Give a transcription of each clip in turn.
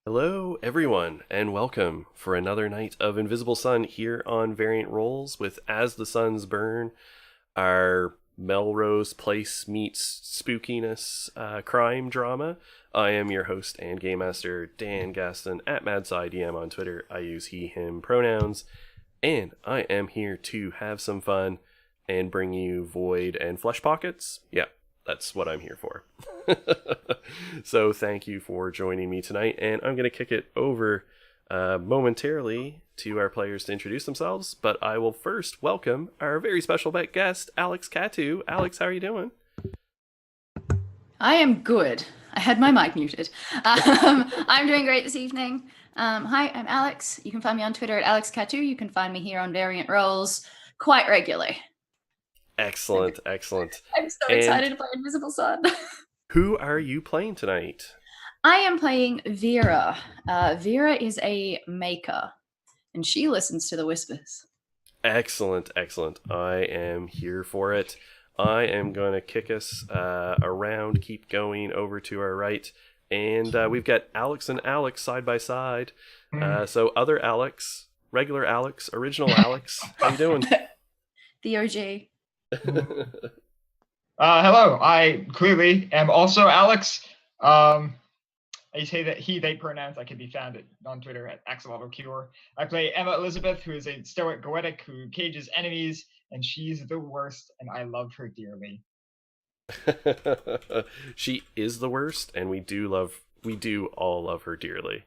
Hello, everyone, and welcome for another night of Invisible Sun here on Variant Roles with As the Suns Burn, our Melrose Place meets spookiness crime drama. I am your host and game master, Dan Gaston, at MadSciDM on Twitter. I use he, him pronouns, and I am here to have some fun and bring you Void and Flesh Pockets. Yeah, that's what I'm here for. So thank you for joining me tonight, and I'm going to kick it over momentarily to our players to introduce themselves, but I will first welcome our very special guest, Alex Catu. Alex, how are you doing? I am good. I had my mic muted. I'm doing great this evening. Hi, I'm Alex. You can find me on Twitter at AlexCatu. You can find me here on Variant Roles quite regularly. Excellent, excellent. I'm so excited to play Invisible Sun. Who are you playing tonight? I am playing Vera. Vera is a maker, and she listens to the whispers. Excellent, excellent. I am here for it. I am going to kick us around, keep going over to our right, and we've got Alex and Alex side by side. So other Alex, regular Alex, original Alex, how you doing? The OG. Hello, I clearly am also Alex. I say that he, they pronouns. I can be found on Twitter at AxolotlCure. I play Emma Elizabeth, who is a stoic goetic who cages enemies, and she's the worst, and I love her dearly. She is the worst, and we do all love her dearly.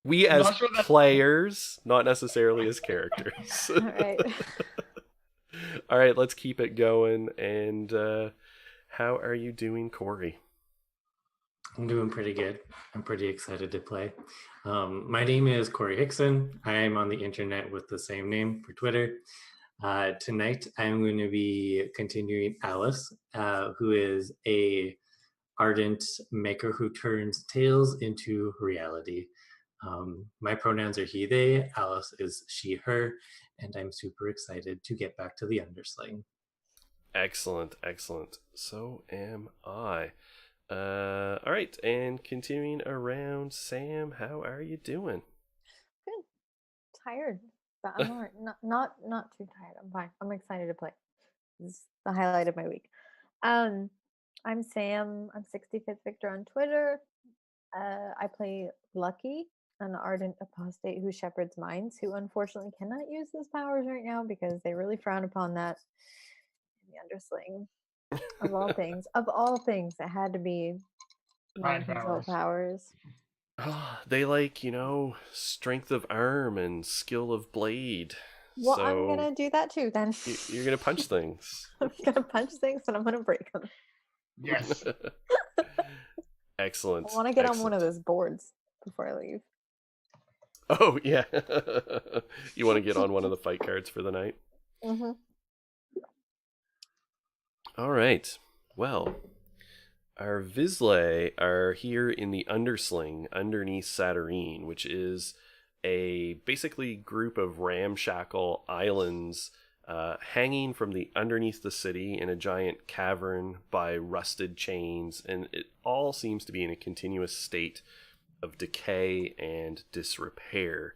We as players, not necessarily as characters. All right. All right, let's keep it going. And how are you doing, Corey? I'm doing pretty good. I'm pretty excited to play. My name is Corey Hickson. I am on the internet with the same name for Twitter. Tonight, I'm going to be continuing Alice, who is a ardent maker who turns tales into reality. My pronouns are he, they. Alice is she, her, and I'm super excited to get back to the Undersling. Excellent, excellent. So am I. All right, and continuing around, Sam, how are you doing? Good. Tired, but I'm alright. Not too tired. I'm fine. I'm excited to play. This is the highlight of my week. I'm Sam. I'm 65th Victor on Twitter. I play Lucky, an ardent apostate who shepherds minds, who unfortunately cannot use his powers right now because they really frown upon that in the Undersling. Of all things, it had to be mind control powers. They like, strength of arm and skill of blade. Well, so I'm gonna do that too then. You're gonna punch things. I'm gonna punch things and I'm gonna break them. Yes. Excellent. I want to get on one of those boards before I leave. Oh, yeah. You want to get on one of the fight cards for the night? Mm-hmm. All right. Well, our Vizsla are here in the Undersling underneath Saturnine, which is a basically group of ramshackle islands hanging from the underneath the city in a giant cavern by rusted chains, and it all seems to be in a continuous state of decay and disrepair.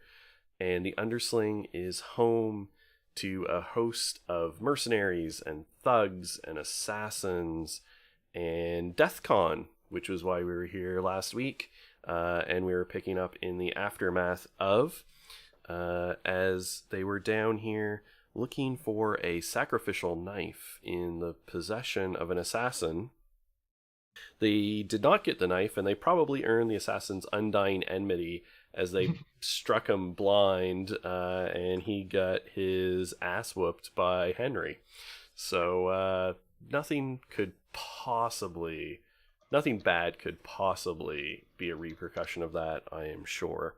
And the Undersling is home to a host of mercenaries and thugs and assassins and DeathCon, which was why we were here last week, and we were picking up in the aftermath of, as they were down here looking for a sacrificial knife in the possession of an assassin. They did not get the knife, and they probably earned the assassin's undying enmity as they struck him blind, and he got his ass whooped by Henry. So nothing bad could possibly be a repercussion of that, I am sure.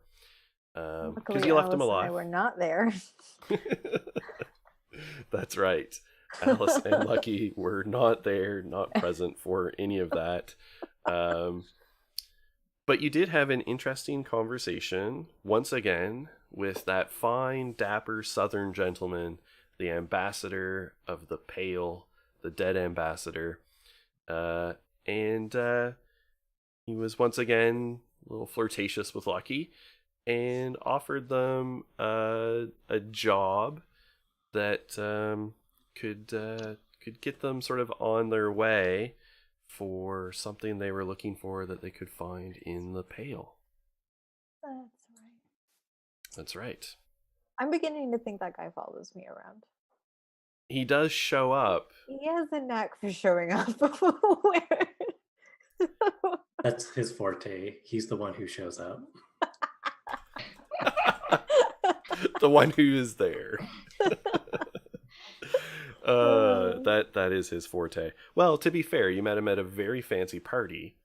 Because you left him alive. I were not there. That's right. Alice and Lucky were not there, not present for any of that. But you did have an interesting conversation, once again, with that fine, dapper southern gentleman, the ambassador of the Pale, the dead ambassador. And he was once again a little flirtatious with Lucky and offered them a job that could get them sort of on their way for something they were looking for that they could find in the Pale. That's right. That's right. I'm beginning to think that guy follows me around. He does show up. He has a knack for showing up. Where- That's his forte. He's the one who shows up. The one who is there. That is his forte. Well, to be fair, you met him at a very fancy party,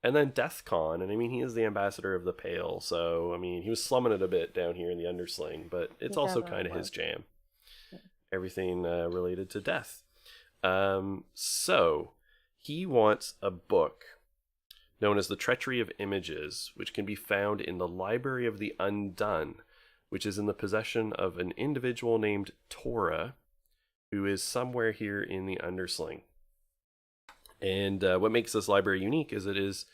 and then DeathCon, and I mean, he is the ambassador of the Pale, so I mean, he was slumming it a bit down here in the Undersling, but it's He also definitely kind of his was. jam. Yeah. Everything related to death. So he wants a book known as The Treachery of Images, which can be found in the Library of the Undone, which is in the possession of an individual named Tora, who is somewhere here in the Undersling. And what makes this library unique is it is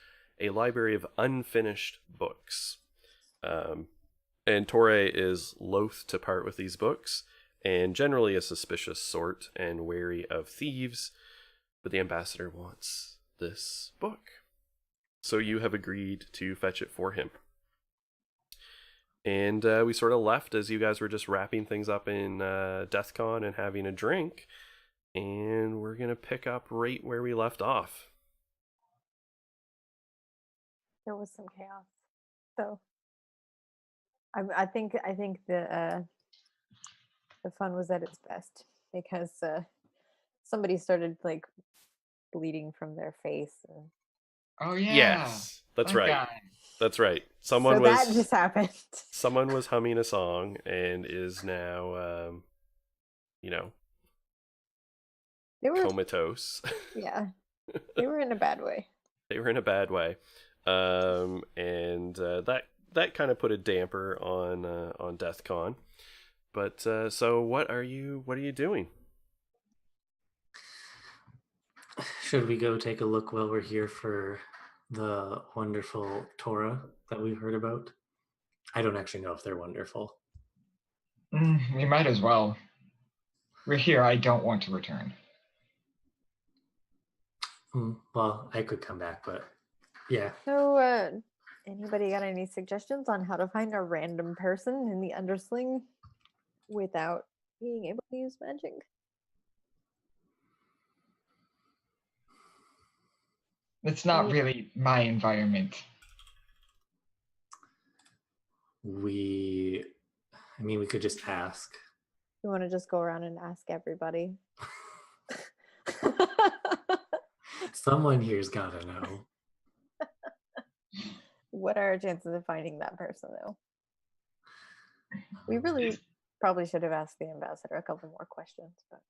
a library of unfinished books. And Torre is loath to part with these books, and generally a suspicious sort and wary of thieves, but the ambassador wants this book. So you have agreed to fetch it for him. And we sort of left as you guys were just wrapping things up in DeathCon and having a drink. And we're going to pick up right where we left off. There was some chaos. So I think the fun was at its best because somebody started like bleeding from their face. And Oh yeah. Yes, that's that right. guy. That's right. so that just happened. Someone was humming a song and is now, They were comatose. yeah. They were in a bad way. They were in a bad way, and that kind of put a damper on DeathCon. But so what are you doing? Should we go take a look while we're here for the wonderful Torah that we've heard about? I don't actually know if they're wonderful. We might as well. We're here. I don't want to return. Well, I could come back, but yeah. So anybody got any suggestions on how to find a random person in the Undersling without being able to use magic? It's not Yeah. really my environment. We could just ask. You want to just go around and ask everybody? Someone here's gotta know. What are our chances of finding that person, though? We really probably should have asked the ambassador a couple more questions, but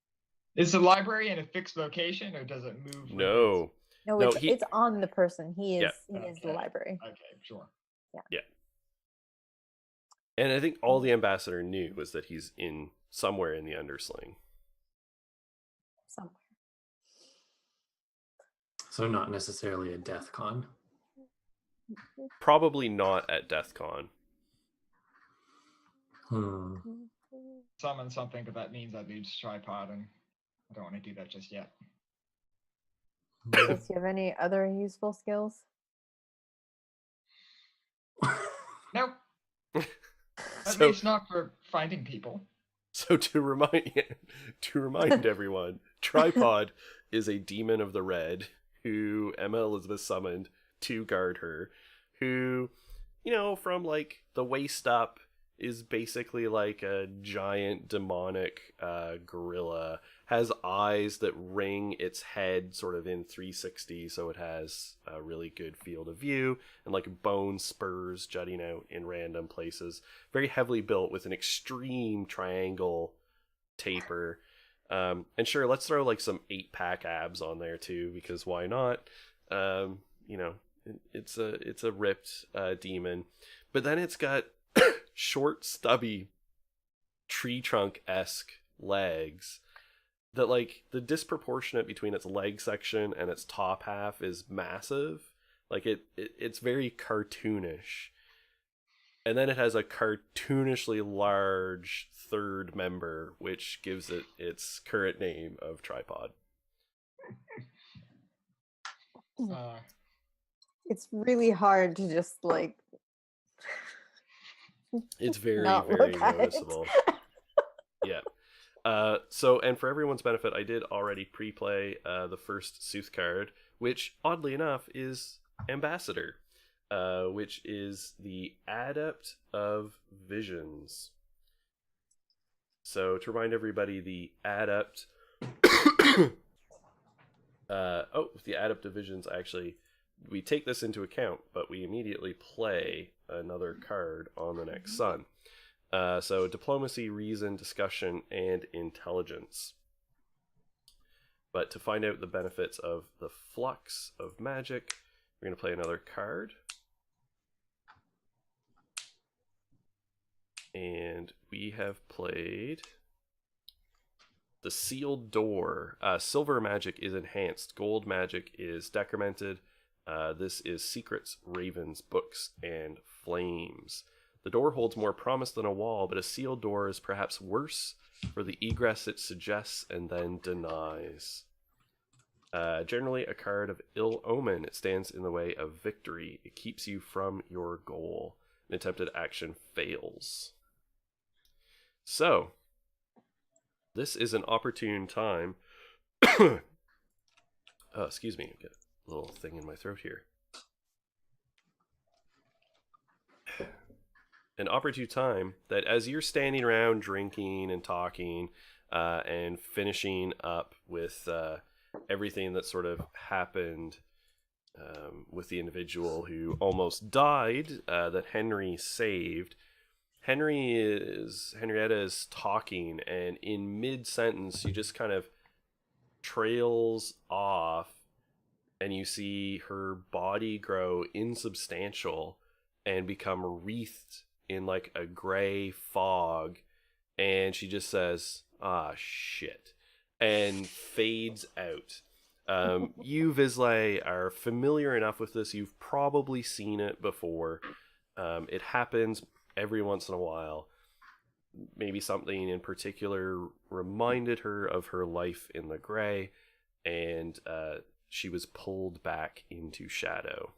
Is the library in a fixed location or does it move? with No. no, No, it's on the person. He is Yeah. he is the Okay. library. its- Okay, sure. And I think all the ambassador knew was that he's in somewhere in the Undersling. Somewhere. So not necessarily a death con. Probably not at DeathCon. Summon something, but that means I'd lose tripod, and I don't want to do that just yet. Does he have any other useful skills? Nope. At So- least not for finding people. So to remind everyone, Tripod is a demon of the red who Emma Elizabeth summoned to guard her, who, from like the waist up is basically like a giant demonic gorilla, has eyes that ring its head sort of in 360, so it has a really good field of view, and like bone spurs jutting out in random places. Very heavily built with an extreme triangle taper. And sure, let's throw like some 8-pack abs on there too, because why not? It's a ripped demon, but then it's got short, stubby, tree trunk-esque legs that, like, the disproportionate between its leg section and its top half is massive, Like it's very cartoonish. And then it has a cartoonishly large third member, which gives it its current name of Tripod. Uh, It's really hard to just like It's very, not very look at it. noticeable. Yeah. So, and for everyone's benefit, I did already pre-play the first Sooth card, which, oddly enough, is Ambassador, which is the Adept of Visions. So, to remind everybody, the Adept... the Adept of Visions, actually, we take this into account, but we immediately play another card on the next sun. So diplomacy, reason, discussion, and intelligence. But to find out the benefits of the flux of magic, we're going to play another card. And we have played the Sealed Door. Silver magic is enhanced. Gold magic is decremented. This is Secrets, Ravens, Books, and Flames. The door holds more promise than a wall, but a sealed door is perhaps worse for the egress it suggests and then denies. Generally a card of ill omen. It stands in the way of victory. It keeps you from your goal. An attempted action fails. So, this is an opportune time. Excuse me, I get a little thing in my throat here. An opportune time that as you're standing around drinking and talking and finishing up with everything that sort of happened with the individual who almost died that Henry saved, Henrietta is talking, and in mid-sentence she just kind of trails off, and you see her body grow insubstantial and become wreathed in like a gray fog, and she just says, "Ah, shit," and fades out. You, Vizsla, are familiar enough with this. You've probably seen it before. It happens every once in a while. Maybe something in particular reminded her of her life in the gray, and she was pulled back into shadow.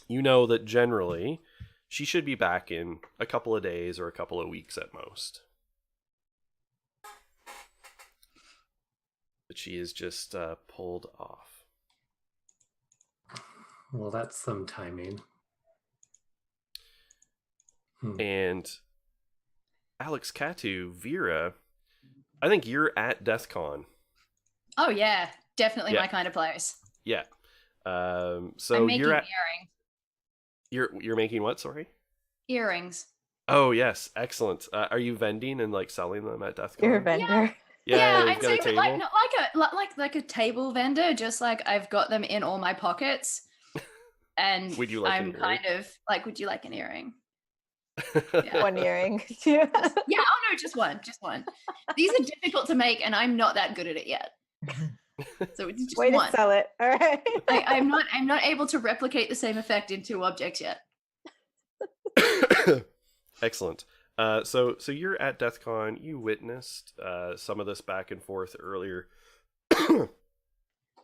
You know that generally she should be back in a couple of days or a couple of weeks at most. But she is just pulled off. Well, that's some timing. And Alex, Katu, Vera, I think you're at DeathCon. Oh yeah, definitely Yeah. my kind of place. Yeah. So I'm making you're at earrings. you're making what? Sorry. Earrings. Oh yes, excellent. Are you vending and like selling them at DeathCon? You're a vendor. Yeah, I'd you've got say a but table. like not like a table vendor, just like I've got them in all my pockets. And Would you like an I'm earring? kind of like, would you like an earring? One earring. Yeah, oh no, just one. These are difficult to make, and I'm not that good at it yet. So it's just Way to one. sell it. All right. I'm not able to replicate the same effect in two objects yet. Excellent. So you're at DeathCon. You witnessed some of this back and forth earlier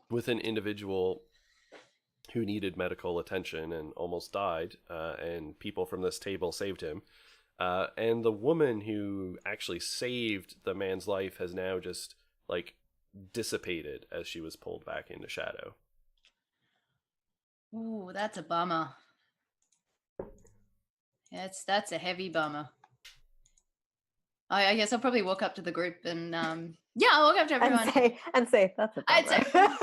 with an individual who needed medical attention and almost died, and people from this table saved him. And the woman who actually saved the man's life has now just like dissipated as she was pulled back into shadow. Ooh, that's a bummer. That's a heavy bummer. I guess I'll probably walk up to the group and I'll walk up to everyone. and say that's a I'd say bummer.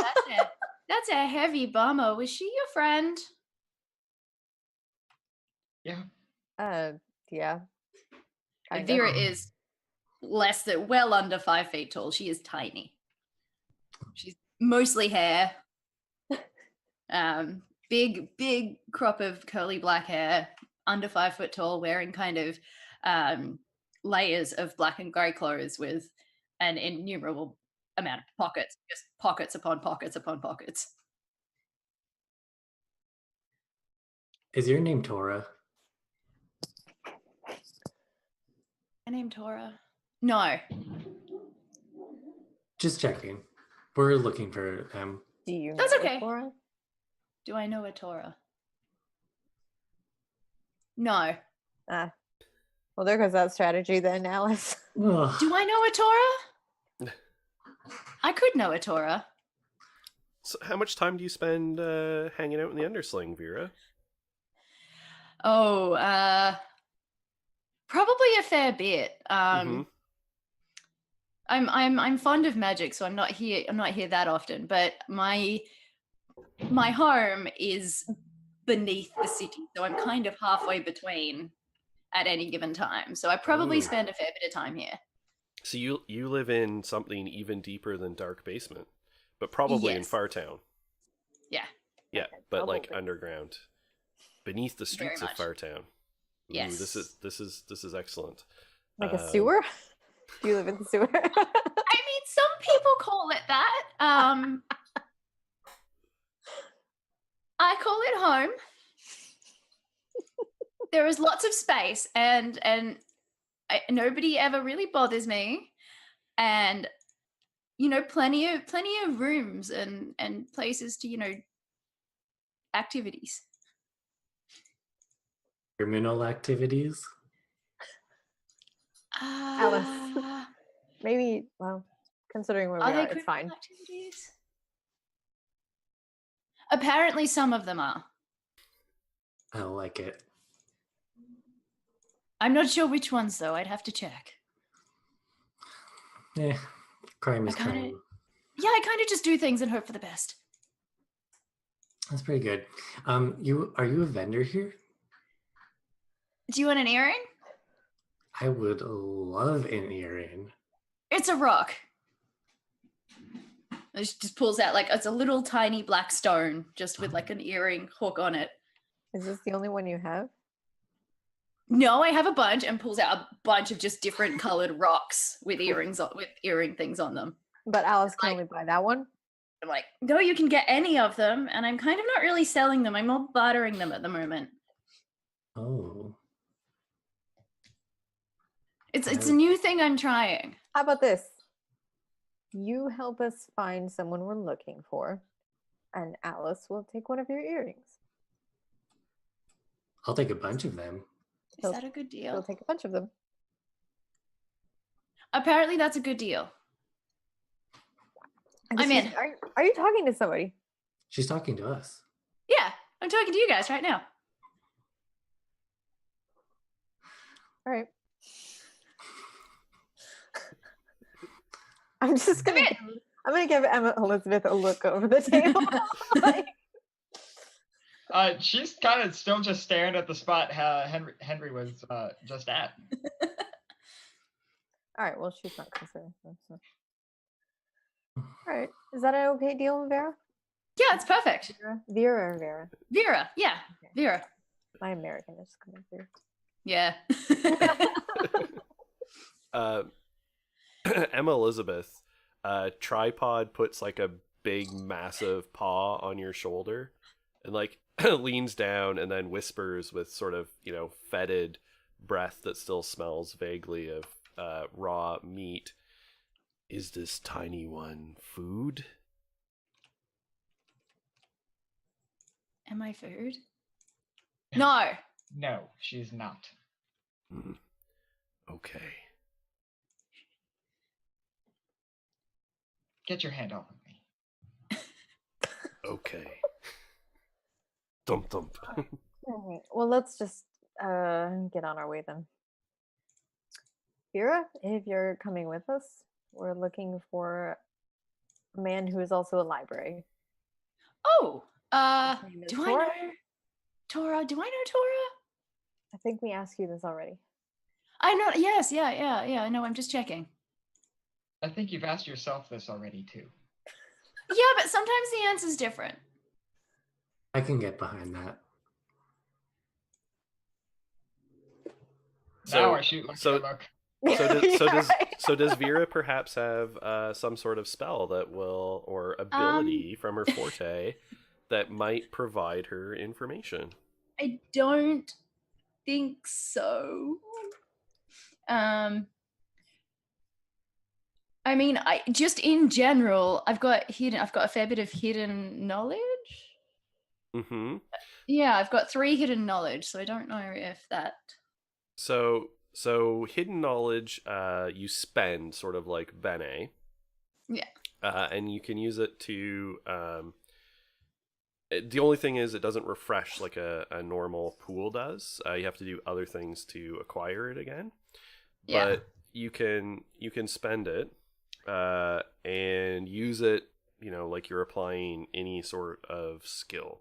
that's a heavy bummer. Was she your friend? Yeah. Yeah. And Kinda. Vera is well under 5 feet tall. She is tiny. She's mostly hair. Big crop of curly black hair, under 5 foot tall, wearing kind of layers of black and grey clothes with an innumerable amount of pockets, just pockets upon pockets upon pockets. Is your name Tora? My name Tora. No. Just checking. We're looking for them. Do you That's know okay. Tora? Do I know a Tora? No. Ah. Well, there goes that strategy then, Alice. Ugh. Do I know a Tora? I could know a Tora. So how much time do you spend hanging out in the Undersling, Vera? Oh, probably a fair bit. Mhm. I'm fond of magic, so I'm not here that often, but my home is beneath the city, so I'm kind of halfway between at any given time. So I probably Ooh. spend a fair bit of time here. So you live in something even deeper than Dark Basement, but probably in Yes. Fartown. Yeah. Yeah, Okay, but like probably. underground, beneath the streets of much. Fartown. Ooh, Yes. this is excellent. Like a Um, sewer? Do you live in the sewer? I mean, some people call it that. I call it home. There is lots of space, and nobody ever really bothers me, and plenty of rooms and places to activities. Criminal activities? Alice. Ah, Maybe, well, considering where we are they are, it's fine. criminal activities? Apparently, some of them are. I don't like it. I'm not sure which ones, though. I'd have to check. Crime is I kinda- crime. Yeah, I kind of just do things and hope for the best. That's pretty good. Are you a vendor here? Do you want an earring? I would love an earring. It's a rock. It just pulls out it's a little tiny black stone, just with like an earring hook on it. Is this the only one you have? No, I have a bunch, and pulls out a bunch of just different colored rocks with earrings with earring things on them. But Alice can Like- only buy that one? I'm like, no, you can get any of them, and I'm kind of not really selling them. I'm more bartering them at the moment. Oh. It's a new thing I'm trying. How about this? You help us find someone we're looking for, and Alice will take one of your earrings. I'll take a bunch of them. Is He'll- that a good We'll deal? take a bunch of them. Apparently, that's a good deal. I'm Excuse in. me, Are you talking to somebody? She's talking to us. Yeah, I'm talking to you guys right now. All right. I'm just Come gonna. in. I'm gonna give Emma Elizabeth a look over the table. Like, She's kind of still just staring at the spot Henry was just at. all right. Well, she's not concerned. So. All right. Is that an okay deal, Vera? Yeah, it's perfect. Vera or Vera? Vera, yeah, Okay. Vera. My American is coming through. Yeah. Emma Elizabeth, Tripod puts like a big massive paw on your shoulder and like leans down and then whispers with sort of fetid breath that still smells vaguely of raw meat. Is this tiny one food? Am I food? No. No, she's not. Okay. Get your hand off of me. Okay. Thump thump. All right. Well, let's just get on our way then. Vera, if you're coming with us, we're looking for a man who is also a library. Oh, His name is do I Tora. know Tora? Do I know Tora? I think we asked you this already. I know. Yes, yeah. I know. I'm just checking. I think you've asked yourself this already too. Yeah, but sometimes the answer's different. I can get behind that. Now I shoot look so- for look. So does Vera perhaps have some sort of spell that will, or ability from her forte that might provide her information? I don't think so. I mean, I just in general, I've got a fair bit of hidden knowledge. Mm-hmm. Yeah, I've got 3 hidden knowledge, so I don't know if that. So hidden knowledge, you spend sort of like Bene. Yeah. And you can use it to. The only thing is, it doesn't refresh like a normal pool does. You have to do other things to acquire it again. Yeah. But you can spend it and use it. You know, like you're applying any sort of skill.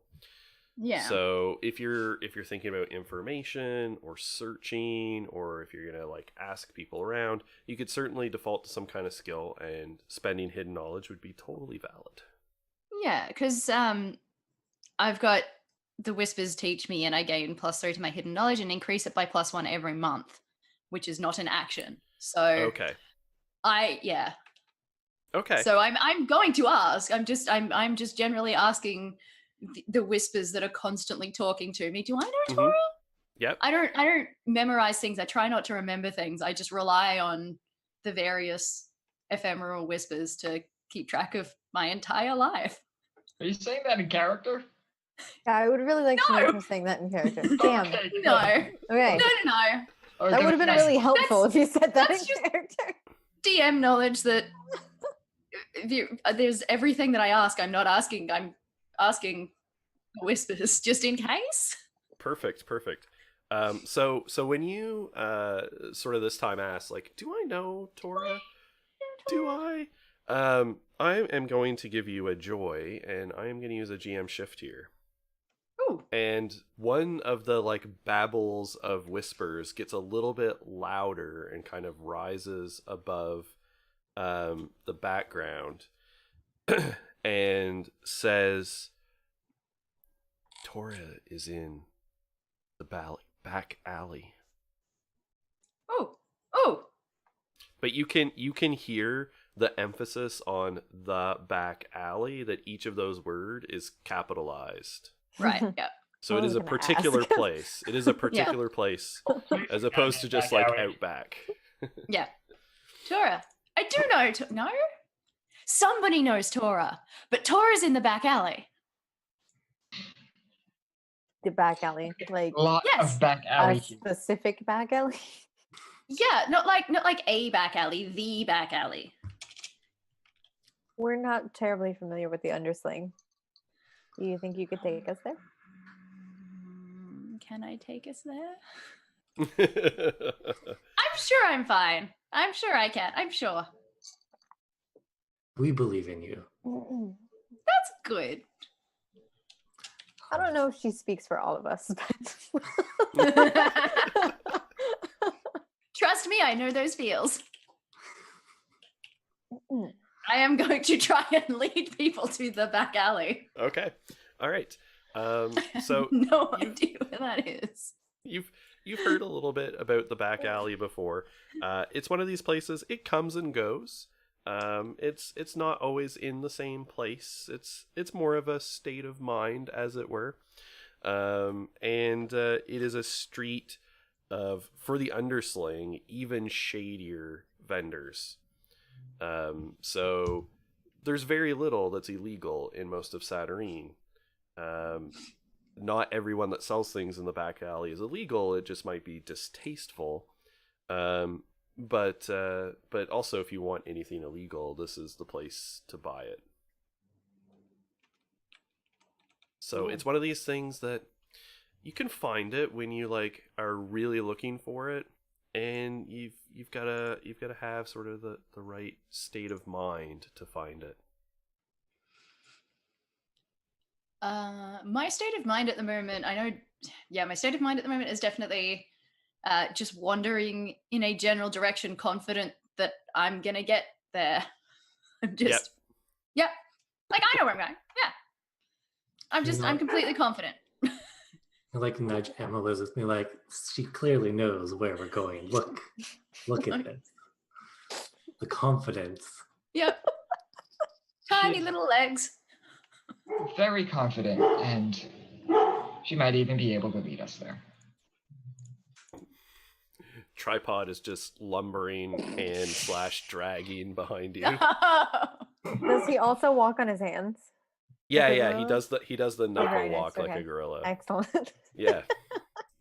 Yeah. So if you're thinking about information or searching, or if you're gonna like ask people around, you could certainly default to some kind of skill, and spending hidden knowledge would be totally valid. Yeah, because I've got the Whispers teach me, and I gain +3 to my hidden knowledge and increase it by +1 every month, which is not an action. So Okay. Okay. So I'm going to ask. I'm just generally asking the Whispers that are constantly talking to me. Do I know Torah? Yep. I don't memorize things. I try not to remember things. I just rely on the various ephemeral Whispers to keep track of my entire life. Are you saying that in character? Yeah, I would really like to know if you're saying that in character. Damn. Okay, good. No. Okay. No. Okay, That would have been that's- really helpful if you said that in that's just- character. DM knowledge that there's everything that I ask. I'm not asking. I'm asking Whispers just in case. Perfect. So when you sort of this time ask, like, do I know Torah? Do I? I am going to give you a joy, and I am going to use a GM shift here. Ooh. And one of the like babbles of whispers gets a little bit louder and kind of rises above the background and says, Torah is in the back alley. Oh. But you can hear the emphasis on the back alley, that each of those word is capitalized. Right. Yeah. So I it was is a gonna particular ask. place. It is a particular place, as opposed to just like out back. Yeah. Torah. I do know. No. Somebody knows Torah, but Torah's in the back alley. The back alley, like A lot Yes. of back a alley. specific back alley. Yeah, not like a back alley, the back alley. We're not terribly familiar with the undersling. Do you think you could take us there? Can I take us there? I'm sure I'm fine. I'm sure I can. I'm sure. We believe in you. That's good. I don't know if she speaks for all of us, but Trust me, I know those feels. I am going to try and lead people to the back alley. Okay. All right. So No idea where that is. you've heard a little bit about the back alley before. It's one of these places. It comes and goes. It's not always in the same place. It's more of a state of mind, as it were. And it is a street of, for the undersling, even shadier vendors. So there's very little that's illegal in most of Saturnine. Not everyone that sells things in the back alley is illegal. It just might be distasteful. But also, if you want anything illegal, this is the place to buy it. So it's one of these things that you can find it when you like are really looking for it, and you've got to have sort of the right state of mind to find it. My state of mind at the moment, my state of mind at the moment is definitely just wandering in a general direction, confident that I'm gonna get there. I'm just, yep. Like I know where I'm going. Yeah. I'm completely confident. I like nudge Emma Elizabeth, be like, she clearly knows where we're going. Look at this. The confidence. Yep. Tiny little legs. Very confident, and She might even be able to lead us there. Tripod is just lumbering and / dragging behind you. Does he also walk on his hands? Yeah, Like a yeah, gorilla? he does the knuckle very nice, walk like okay. a gorilla. Excellent. Yeah.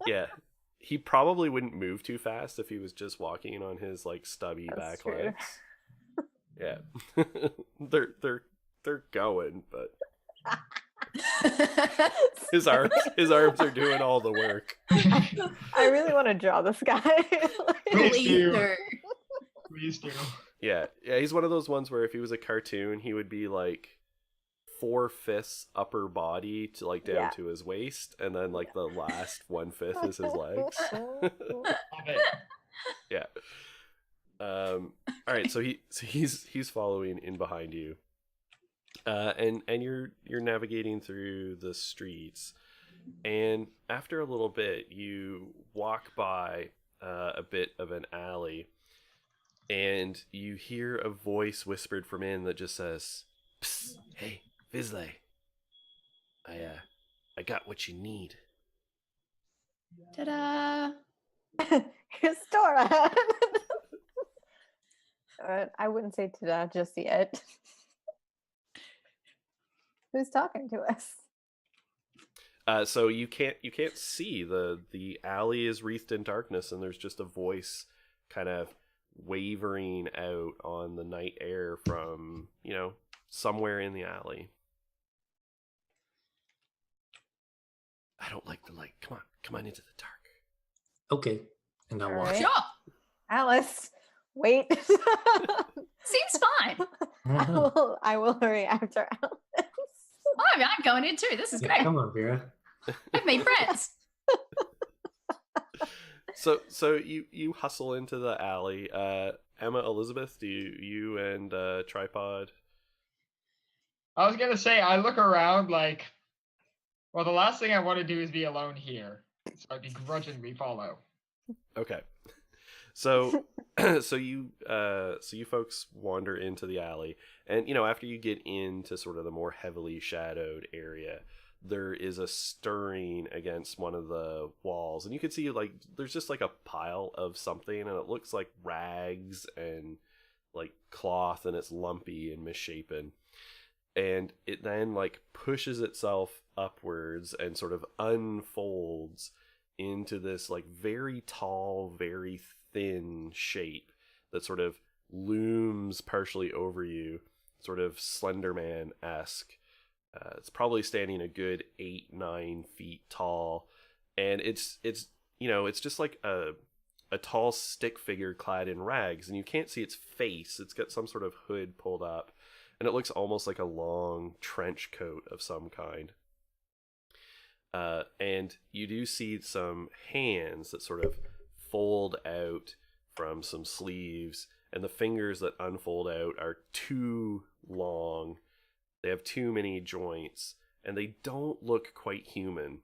Yeah. He probably wouldn't move too fast if he was just walking on his like stubby That's back true. legs. Yeah. they're going, but his arms are doing all the work. I really want to draw this guy. Please do. Laser. Please do. Yeah. Yeah, he's one of those ones where if he was a cartoon, he would be like 4/5 upper body to like down Yeah. to his waist, and then like the last 1/5 is his legs. Love it. Yeah. All right, so he's following in behind you. And you're navigating through the streets, and after a little bit you walk by a bit of an alley, and you hear a voice whispered from in that just says, "Psst, hey, Vizsla, I got what you need." Ta-da! Here's Dora. I wouldn't say ta-da just yet. Who's talking to us? So you can't see the alley is wreathed in darkness, and there's just a voice kind of wavering out on the night air from somewhere in the alley. I don't like the light. Come on into the dark. Okay, and I'll walk. Alright. Sure. Alice, wait. Seems fine. I will hurry after Alice. I'm going in too. This is Yeah, great. come on, Vera. I've made friends. So you hustle into the alley. Emma, Elizabeth, do you and Tripod? I was gonna say, I look around like, well, the last thing I want to do is be alone here, so I begrudgingly follow. Okay. So so you folks wander into the alley, and after you get into sort of the more heavily shadowed area, there is a stirring against one of the walls, and you can see like there's just like a pile of something, and it looks like rags and like cloth, and it's lumpy and misshapen. And it then like pushes itself upwards and sort of unfolds into this like very tall, very thin shape that sort of looms partially over you, sort of Slenderman-esque. It's probably standing a good 8-9 feet tall, and it's just like a tall stick figure clad in rags, and you can't see its face. It's got some sort of hood pulled up, and it looks almost like a long trench coat of some kind. And you do see some hands that sort of fold out from some sleeves, and the fingers that unfold out are too long. They have too many joints, and they don't look quite human.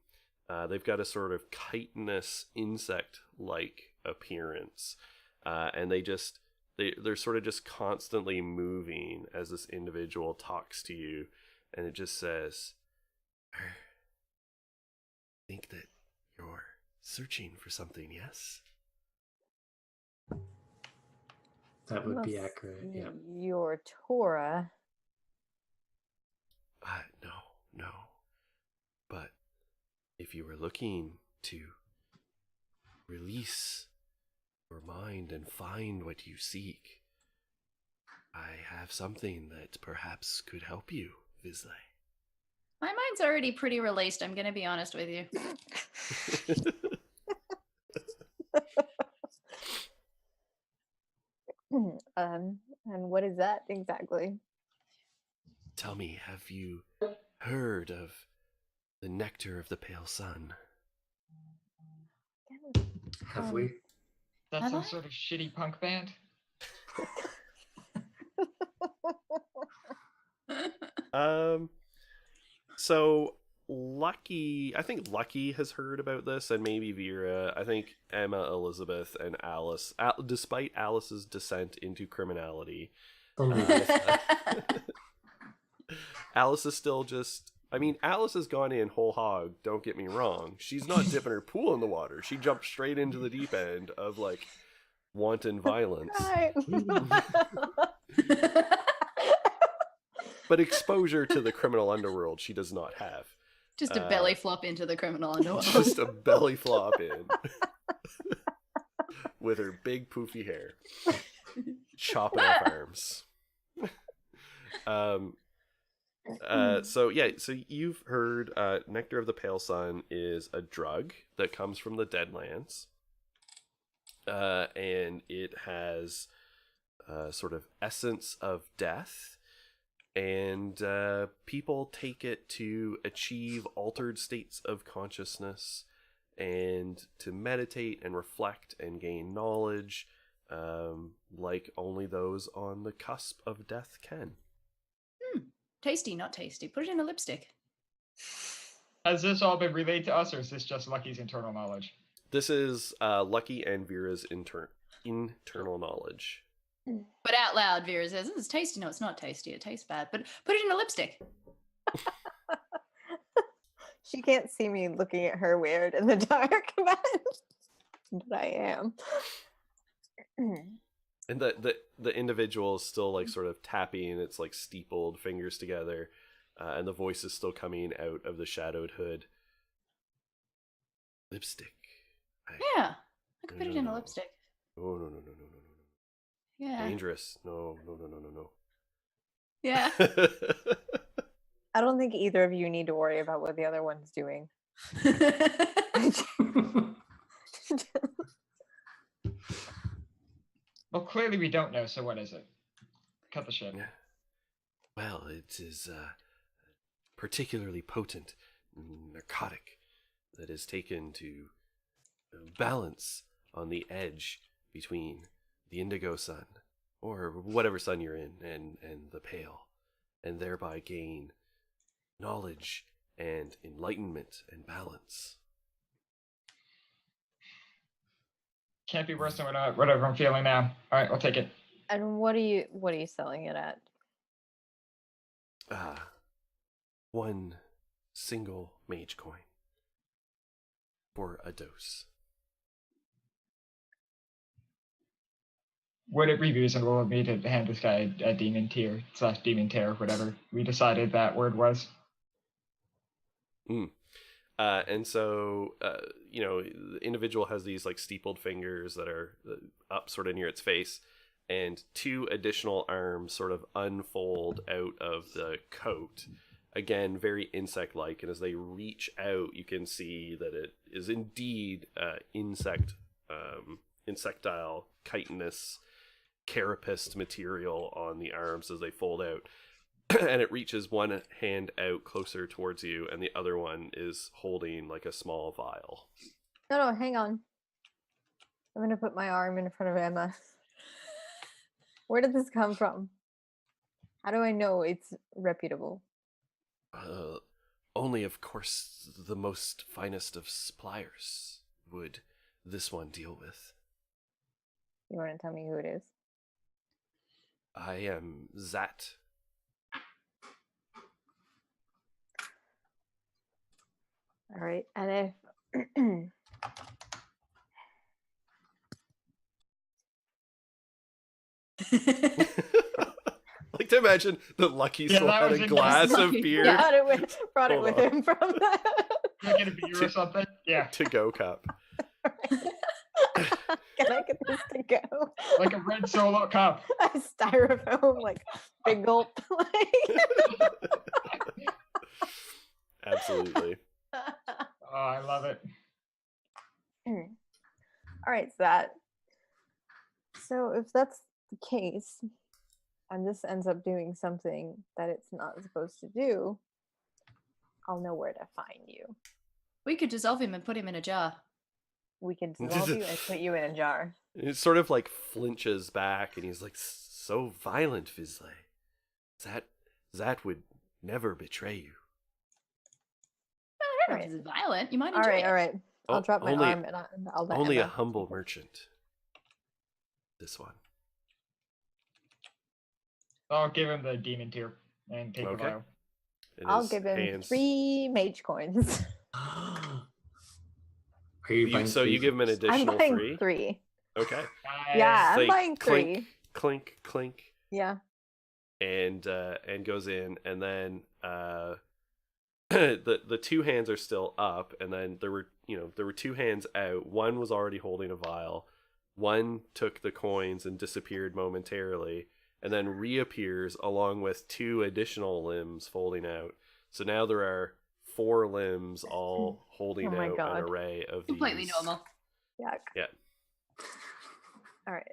They've got a sort of chitinous insect-like appearance, and they're sort of just constantly moving as this individual talks to you, and it just says, "I think that you're searching for something, yes?" That would be Must accurate. Yeah. Your Tora. No. But if you were looking to release your mind and find what you seek, I have something that perhaps could help you, Vizsla. My mind's already pretty released. I'm going to be honest with you. And what is that exactly? Tell me, have you heard of the Nectar of the Pale Sun? Have we? That's Have some I? sort of shitty punk band. So I think Lucky has heard about this, and maybe Vera. I think Emma, Elizabeth, and Alice, despite Alice's descent into criminality, Only Alice is still just I mean, Alice has gone in whole hog, don't get me wrong. She's not dipping her pool in the water. She jumped straight into the deep end of, like, wanton violence. Right. But exposure to the criminal underworld she does not have. Just a belly flop into the criminal underworld. Just a belly flop in. With her big poofy hair. Chopping off arms. So you've heard Nectar of the Pale Sun is a drug that comes from the Deadlands. And it has sort of essence of death. And people take it to achieve altered states of consciousness and to meditate and reflect and gain knowledge, like only those on the cusp of death can. Tasty, not tasty. Put it in a lipstick. Has this all been relayed to us, or is this just Lucky's internal knowledge? This is Lucky and Vera's internal knowledge. But out loud, Vera says, "It's tasty." No, it's not tasty. It tastes bad. But put it in a lipstick. She can't see me looking at her weird in the dark, but I am. And the individual is still like sort of tapping its like steepled fingers together, and the voice is still coming out of the shadowed hood. Lipstick. Yeah, I could put it in a No. lipstick. Oh no. Yeah. Dangerous. No. Yeah. I don't think either of you need to worry about what the other one's doing. Well, clearly we don't know, so what is it? Cut the shit. Well, it is particularly potent narcotic that is taken to balance on the edge between the indigo sun, or whatever sun you're in, and the pale, and thereby gain knowledge and enlightenment and balance. Can't be worse than whatever I'm feeling now. All right, I'll take it. And what are you selling it at? One single mage coin for a dose. Would it be reasonable of me to hand this guy a demon tear / demon tear, whatever we decided that word was? And so, the individual has these like steepled fingers that are up sort of near its face, and two additional arms sort of unfold out of the coat. Again, very insect-like, and as they reach out, you can see that it is indeed insectile, chitinous, carapaced material on the arms as they fold out. And it reaches one hand out closer towards you, and the other one is holding like a small vial. No, hang on. I'm gonna put my arm in front of Emma. Where did this come from? How do I know it's reputable? Only, of course, the most finest of suppliers would this one deal with. You want to tell me who it is? I am Zat. All right, and if Like to imagine that Lucky Yeah, still that had was a in glass of Lucky. beer brought it Hold with on. him from that. Can I get a beer or something? Yeah, to go cup. Can I get this to go? like a red Solo cup. A styrofoam, like big gulp. Absolutely. Oh, I love it. All right, so if that's the case, and this ends up doing something that it's not supposed to do, I'll know where to find you. We could dissolve him and put him in a jar. We can dissolve you and put you in a jar. It sort of like flinches back, and he's like, "So violent, Vizsla. Zat would never betray you." I don't know if it's violent. You might enjoy All right, it. all right. I'll Oh, drop my only- arm and I'll let Only a Emma. humble merchant. This one. I'll give him the demon tear and take Okay. the vial. And I'll his give him hands- 3 mage coins. Are you buying so you three give him an things? I'm additional buying 3. 3. Okay. Yeah, So I'm he buying 3. clink, clink, clink, Yeah. and goes in, and then the 2 hands are still up, and then there were 2 hands out. One was already holding a vial. One took the coins and disappeared momentarily, and then reappears along with 2 additional limbs folding out. So now there are 4 limbs all holding Oh my out God. an array of Completely these. normal. Yuck. Yeah. All right.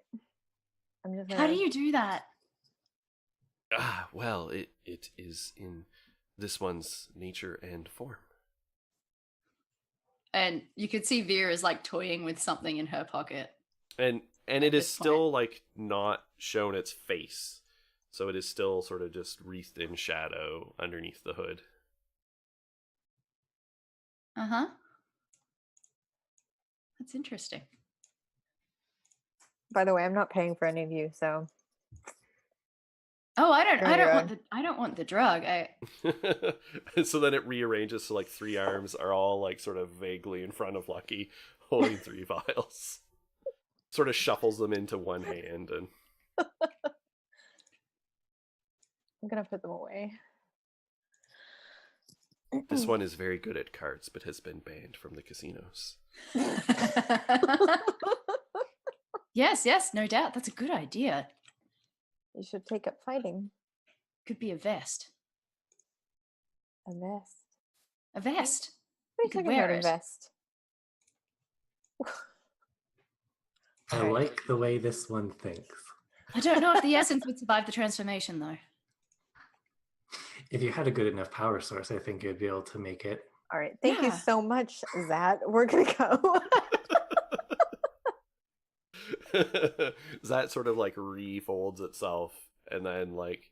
I'm just How do gonna- you do that? Well, it is in this one's nature and form. And you could see Vera is like toying with something in her pocket. And At it is this point. still like not shown its face. So it is still sort of just wreathed in shadow underneath the hood. Uh-huh. That's interesting. By the way, I'm not paying for any of you, so Oh, I You're on your own. don't want the drug. So then it rearranges so like 3 arms are all like sort of vaguely in front of Lucky, holding 3 vials. Sort of shuffles them into one hand, and I'm gonna put them away. this one is very good at cards, but has been banned from the casinos. Yes, no doubt. That's a good idea. You should take up fighting. Could be a vest. A vest. A vest. What are You you could talking about, wear a it. vest? I Okay. like the way this one thinks. I don't know if the essence would survive the transformation, though. If you had a good enough power source, I think you'd be able to make it. All right. Thank you Yeah. so much, Zat. We're gonna go. That sort of like refolds itself and then like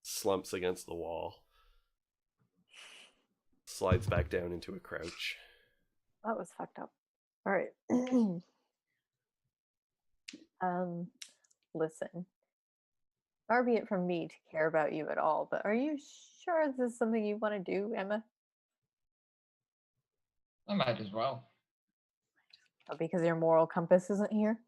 slumps against the wall. Slides back down into a crouch. That was fucked up. All right. Listen. Far be it from me to care about you at all, but are you sure this is something you want to do, Emma? I might as well. Oh, because your moral compass isn't here?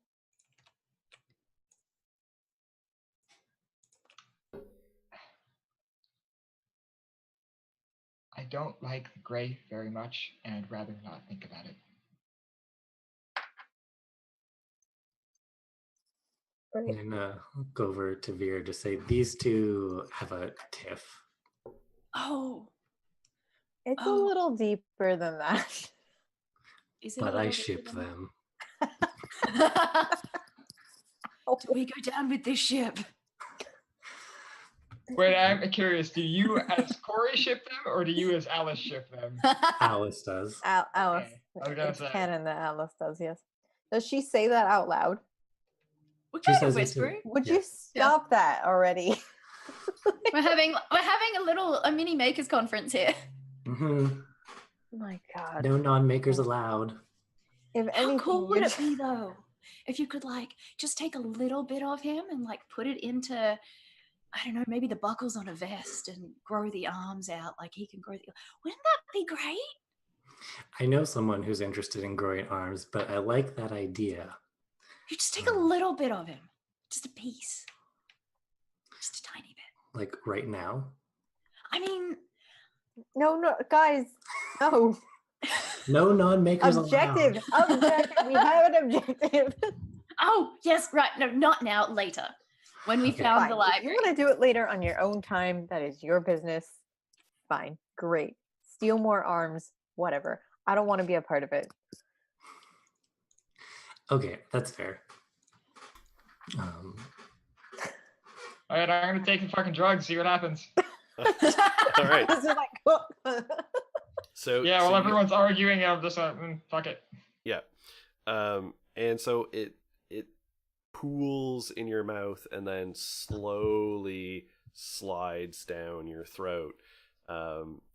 I don't like the gray very much, and I'd rather not think about it. I'm gonna go over to Veer to say these 2 have a tiff. Oh, It's a Oh. little deeper than that. is it? But a I little ship bit of them. that? Do we go down with this ship? Wait, I'm curious. Do you as Corey ship them, or do you as Alice ship them? Alice does. Alice. Okay, I was gonna It's say. canon that Alice does, yes. Does she say that out loud? We're She kind of says it too. whispering. Would Yeah. you stop that already? We're having a mini makers conference here. Hmm. My God. No non-makers allowed. If How anything, cool would you're it be though if you could like just take a little bit of him and like put it into, I don't know, maybe the buckles on a vest and grow the arms out like he can grow the. Wouldn't that be great? I know someone who's interested in growing arms, but I like that idea. You just take a little bit of him, just a piece, just a tiny bit. Like right now. I mean, No, guys, no. No non-makers Objective. allowed. Objective. We have an objective. oh yes, right. No, not now. Later, when we Okay. found Fine. the If library. you want to do it later on your own time, that is your business. Fine. Great. Steal more arms. Whatever. I don't want to be a part of it. Okay, that's fair. All right, I'm gonna take the fucking drugs. See what happens. All right. This is like, So Yeah, so while you- everyone's arguing, I'm just like, fuck it. Yeah. And so it pools in your mouth and then slowly slides down your throat.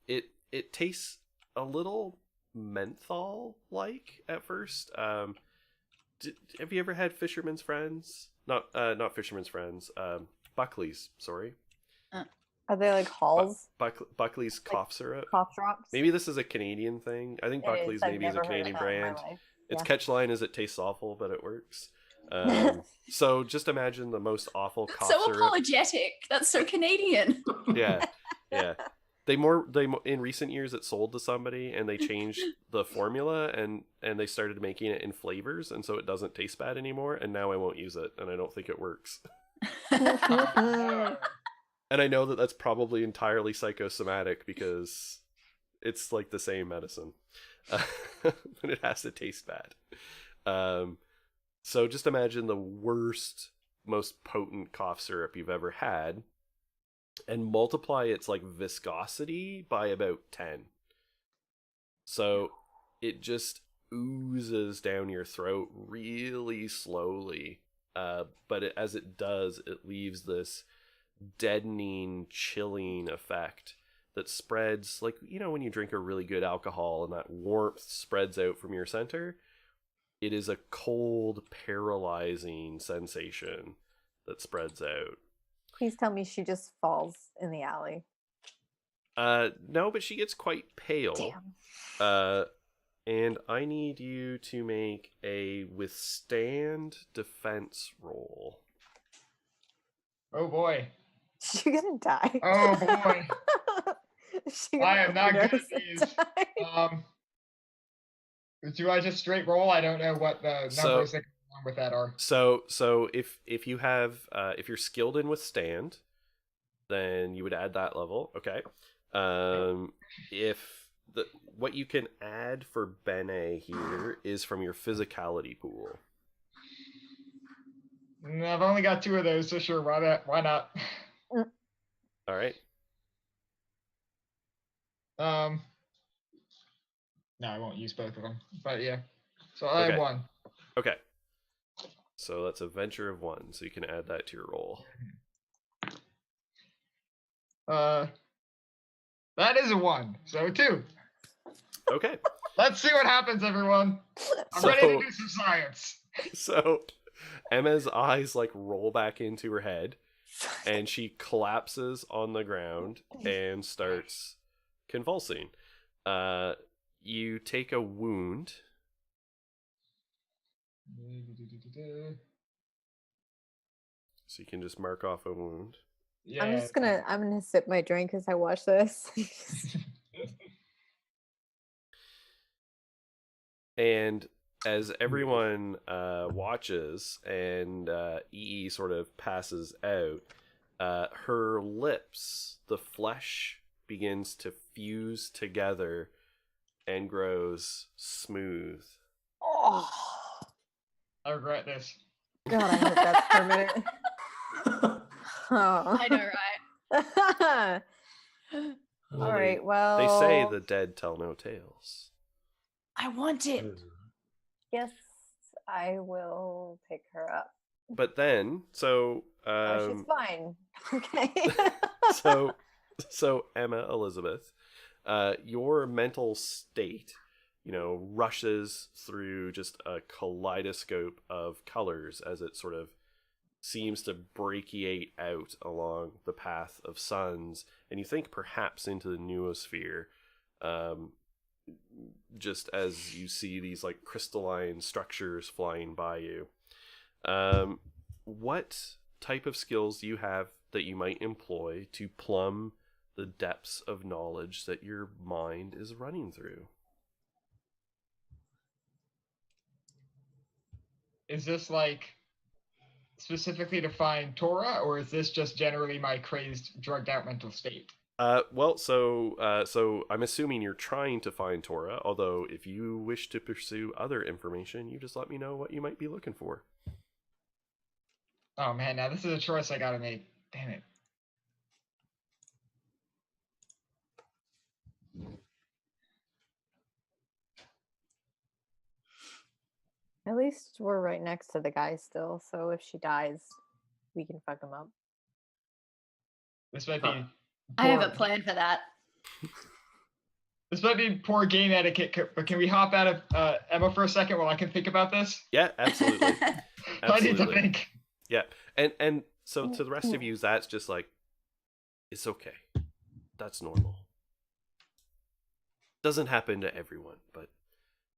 It tastes a little menthol like at first. Have you ever had Fisherman's Friends? Not Fisherman's Friends. Buckley's, sorry. Are they like halls? Buckley's cough syrup. Cough drops? Maybe this is a Canadian thing. I think It Buckley's is. I've maybe is a never heard of Canadian that in my brand. life. Its Yeah. catch line is it tastes awful, but it works. So just imagine the most awful cough So syrup. apologetic. That's so Canadian. Yeah, yeah. They in recent years it sold to somebody and they changed the formula and they started making it in flavors and so it doesn't taste bad anymore and now I won't use it and I don't think it works. No. And I know that that's probably entirely psychosomatic because it's like the same medicine, but it has to taste bad. So just imagine the worst, most potent cough syrup you've ever had, and multiply its like viscosity by about 10. So it just oozes down your throat really slowly, but as it does, it leaves this deadening, chilling effect that spreads like, you know, when you drink a really good alcohol and that warmth spreads out from your center. It is a cold, paralyzing sensation that spreads out. Please tell me she just falls in the alley. No, but she gets quite pale. Damn. And I need you to make a withstand defense roll. Oh boy. She gonna die. Oh boy. She I am not good at overdose and these. die. Do I just straight roll? I don't know what the numbers So- that go along with that are. So if you have if you're skilled in withstand, then you would add that level. Okay. If what you can add for Bene here is from your physicality pool. I've only got 2 of those, so sure, why not? All right. No, I won't use both of them. But yeah. So I Okay. won. Okay. So that's a venture of 1, so you can add that to your roll. That is a 1. So 2. Okay. Let's see what happens, everyone. I'm ready to do some science. So Emma's eyes like roll back into her head and she collapses on the ground and starts convulsing. You take a wound. So you can just mark off a wound. Yeah. I'm gonna sip my drink as I watch this. And as everyone watches and EE sort of passes out, her lips, the flesh begins to fuse together and grows smooth. Oh I regret this. God, I hope that's permanent. Oh. I know, right? All right, well. They say the dead tell no tales. I want it. Yes, I will pick her up. But then, so Oh, she's fine. Okay. so Emma Elizabeth, your mental state, rushes through just a kaleidoscope of colors as it sort of seems to brachiate out along the path of suns, and you think perhaps into the noosphere, just as you see these like crystalline structures flying by you. What type of skills do you have that you might employ to plumb the depths of knowledge that your mind is running through? Is this like specifically to find Torah, or is this just generally my crazed, drugged out mental state? So I'm assuming you're trying to find Torah, although if you wish to pursue other information, you just let me know what you might be looking for. Oh man, now this is a choice I gotta make. Damn it. At least we're right next to the guy still, so if she dies, we can fuck him up. This might be. I have a poor- plan for that. This might be poor game etiquette, but can we hop out of Emma for a second while I can think about this? Yeah, absolutely. I need to Absolutely. think. Yeah, and so to the rest of you, that's just like, It's okay. That's normal. Doesn't happen to everyone, but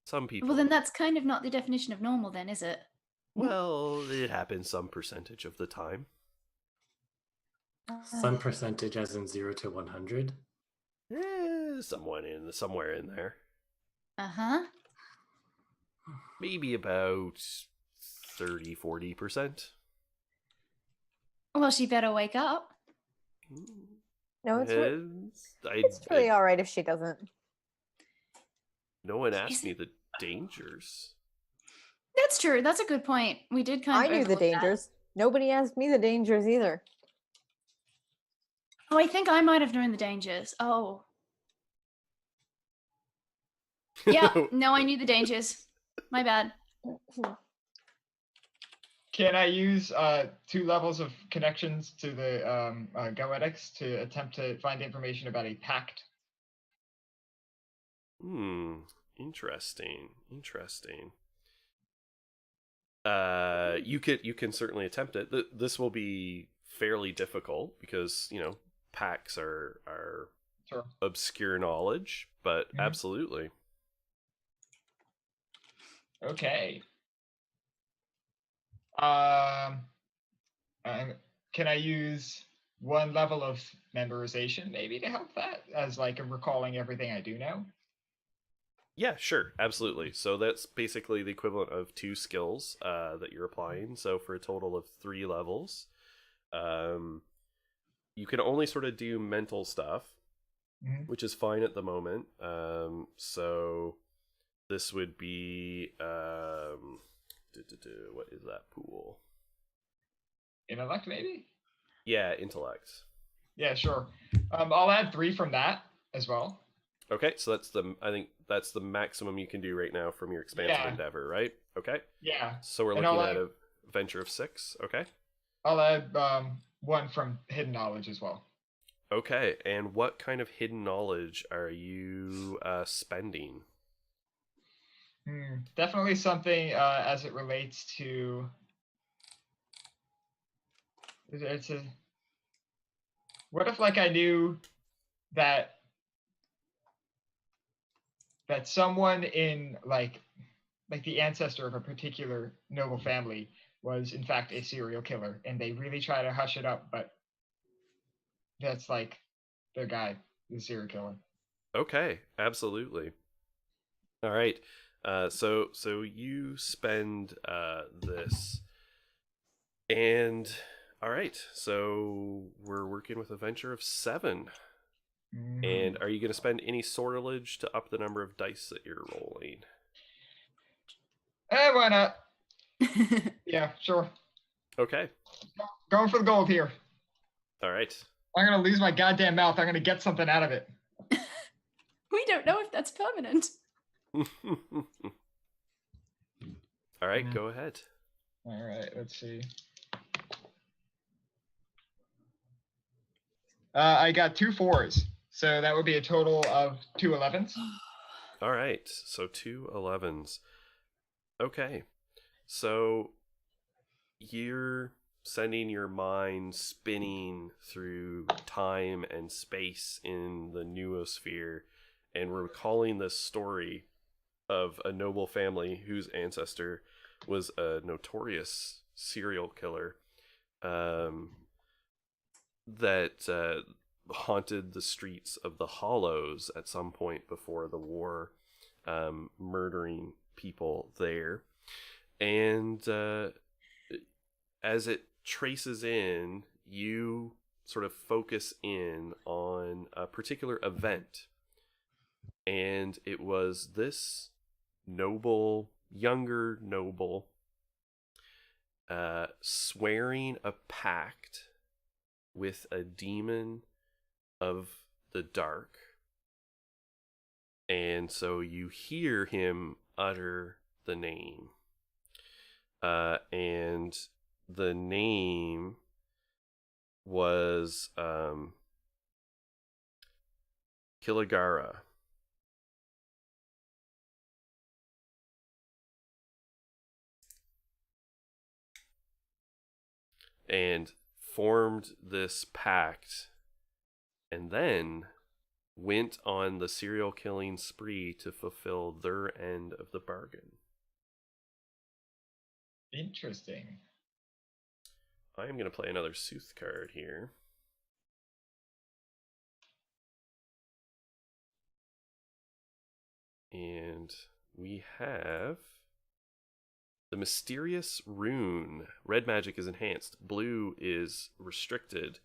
some people. Well, then that's kind of not the definition of normal, then, is it? Well, it happens some percentage of the time. Some percentage as in 0 to 100. Somewhere in there. Uh-huh. Maybe about 30-40%. Well, she better wake up. No, it's It's really all right if she doesn't. No one asked me the dangers. That's true. That's a good point. We did kind I of knew the overlook that. dangers. Nobody asked me the dangers either. Oh, I think I might have known the dangers. Oh. Yeah, no, I knew the dangers. My bad. Can I use 2 levels of connections to the Goetics to attempt to find information about a pact? Interesting. You can certainly attempt it. This will be fairly difficult because, pacts are Sure. obscure knowledge, but Mhm. absolutely. Okay. And can I use 1 level of memorization maybe to help that as like recalling everything I do know? Yeah, sure, absolutely. So that's basically the equivalent of 2 skills that you're applying. So for a total of 3 levels, you can only sort of do mental stuff, Mhm. which is fine at the moment. So this would be what is that pool? Intellect maybe? Yeah, intellect. Yeah, sure. I'll add 3 from that as well. Okay, so I think that's the maximum you can do right now from your expansive Yeah. endeavor, right? Okay. Yeah. So we're And looking I'll at add- a venture of 6. Okay. I'll add 1 from hidden knowledge as well. Okay, and what kind of hidden knowledge are you spending? Definitely something as it relates to. It's a. What if like I knew that someone in like the ancestor of a particular noble family was in fact a serial killer, and they really try to hush it up, but that's like the guy, the serial killer. Okay, absolutely. All right. So you spend this, and all right. So we're working with a venture of 7. And are you going to spend any sortilege to up the number of dice that you're rolling? Why not? Yeah, sure. Okay. Going for the gold here. All right. I'm gonna lose my goddamn mouth. I'm gonna get something out of it. We don't know if that's permanent. All right, go ahead. All right, let's see. I got 2 4s, so that would be a total of 2 11s. All right, so 2 11s. Okay, so you're sending your mind spinning through time and space in the noosphere and recalling this story of a noble family whose ancestor was a notorious serial killer that haunted the streets of the Hollows at some point before the war, murdering people there. And as it traces in, you sort of focus in on a particular event. And it was this younger noble, swearing a pact with a demon of the dark. And so you hear him utter the name. And the name was Kiligara. And formed this pact and then went on the serial killing spree to fulfill their end of the bargain. Interesting. I am going to play another Sooth card here. And we have the Mysterious Rune. Red magic is enhanced. Blue is restricted.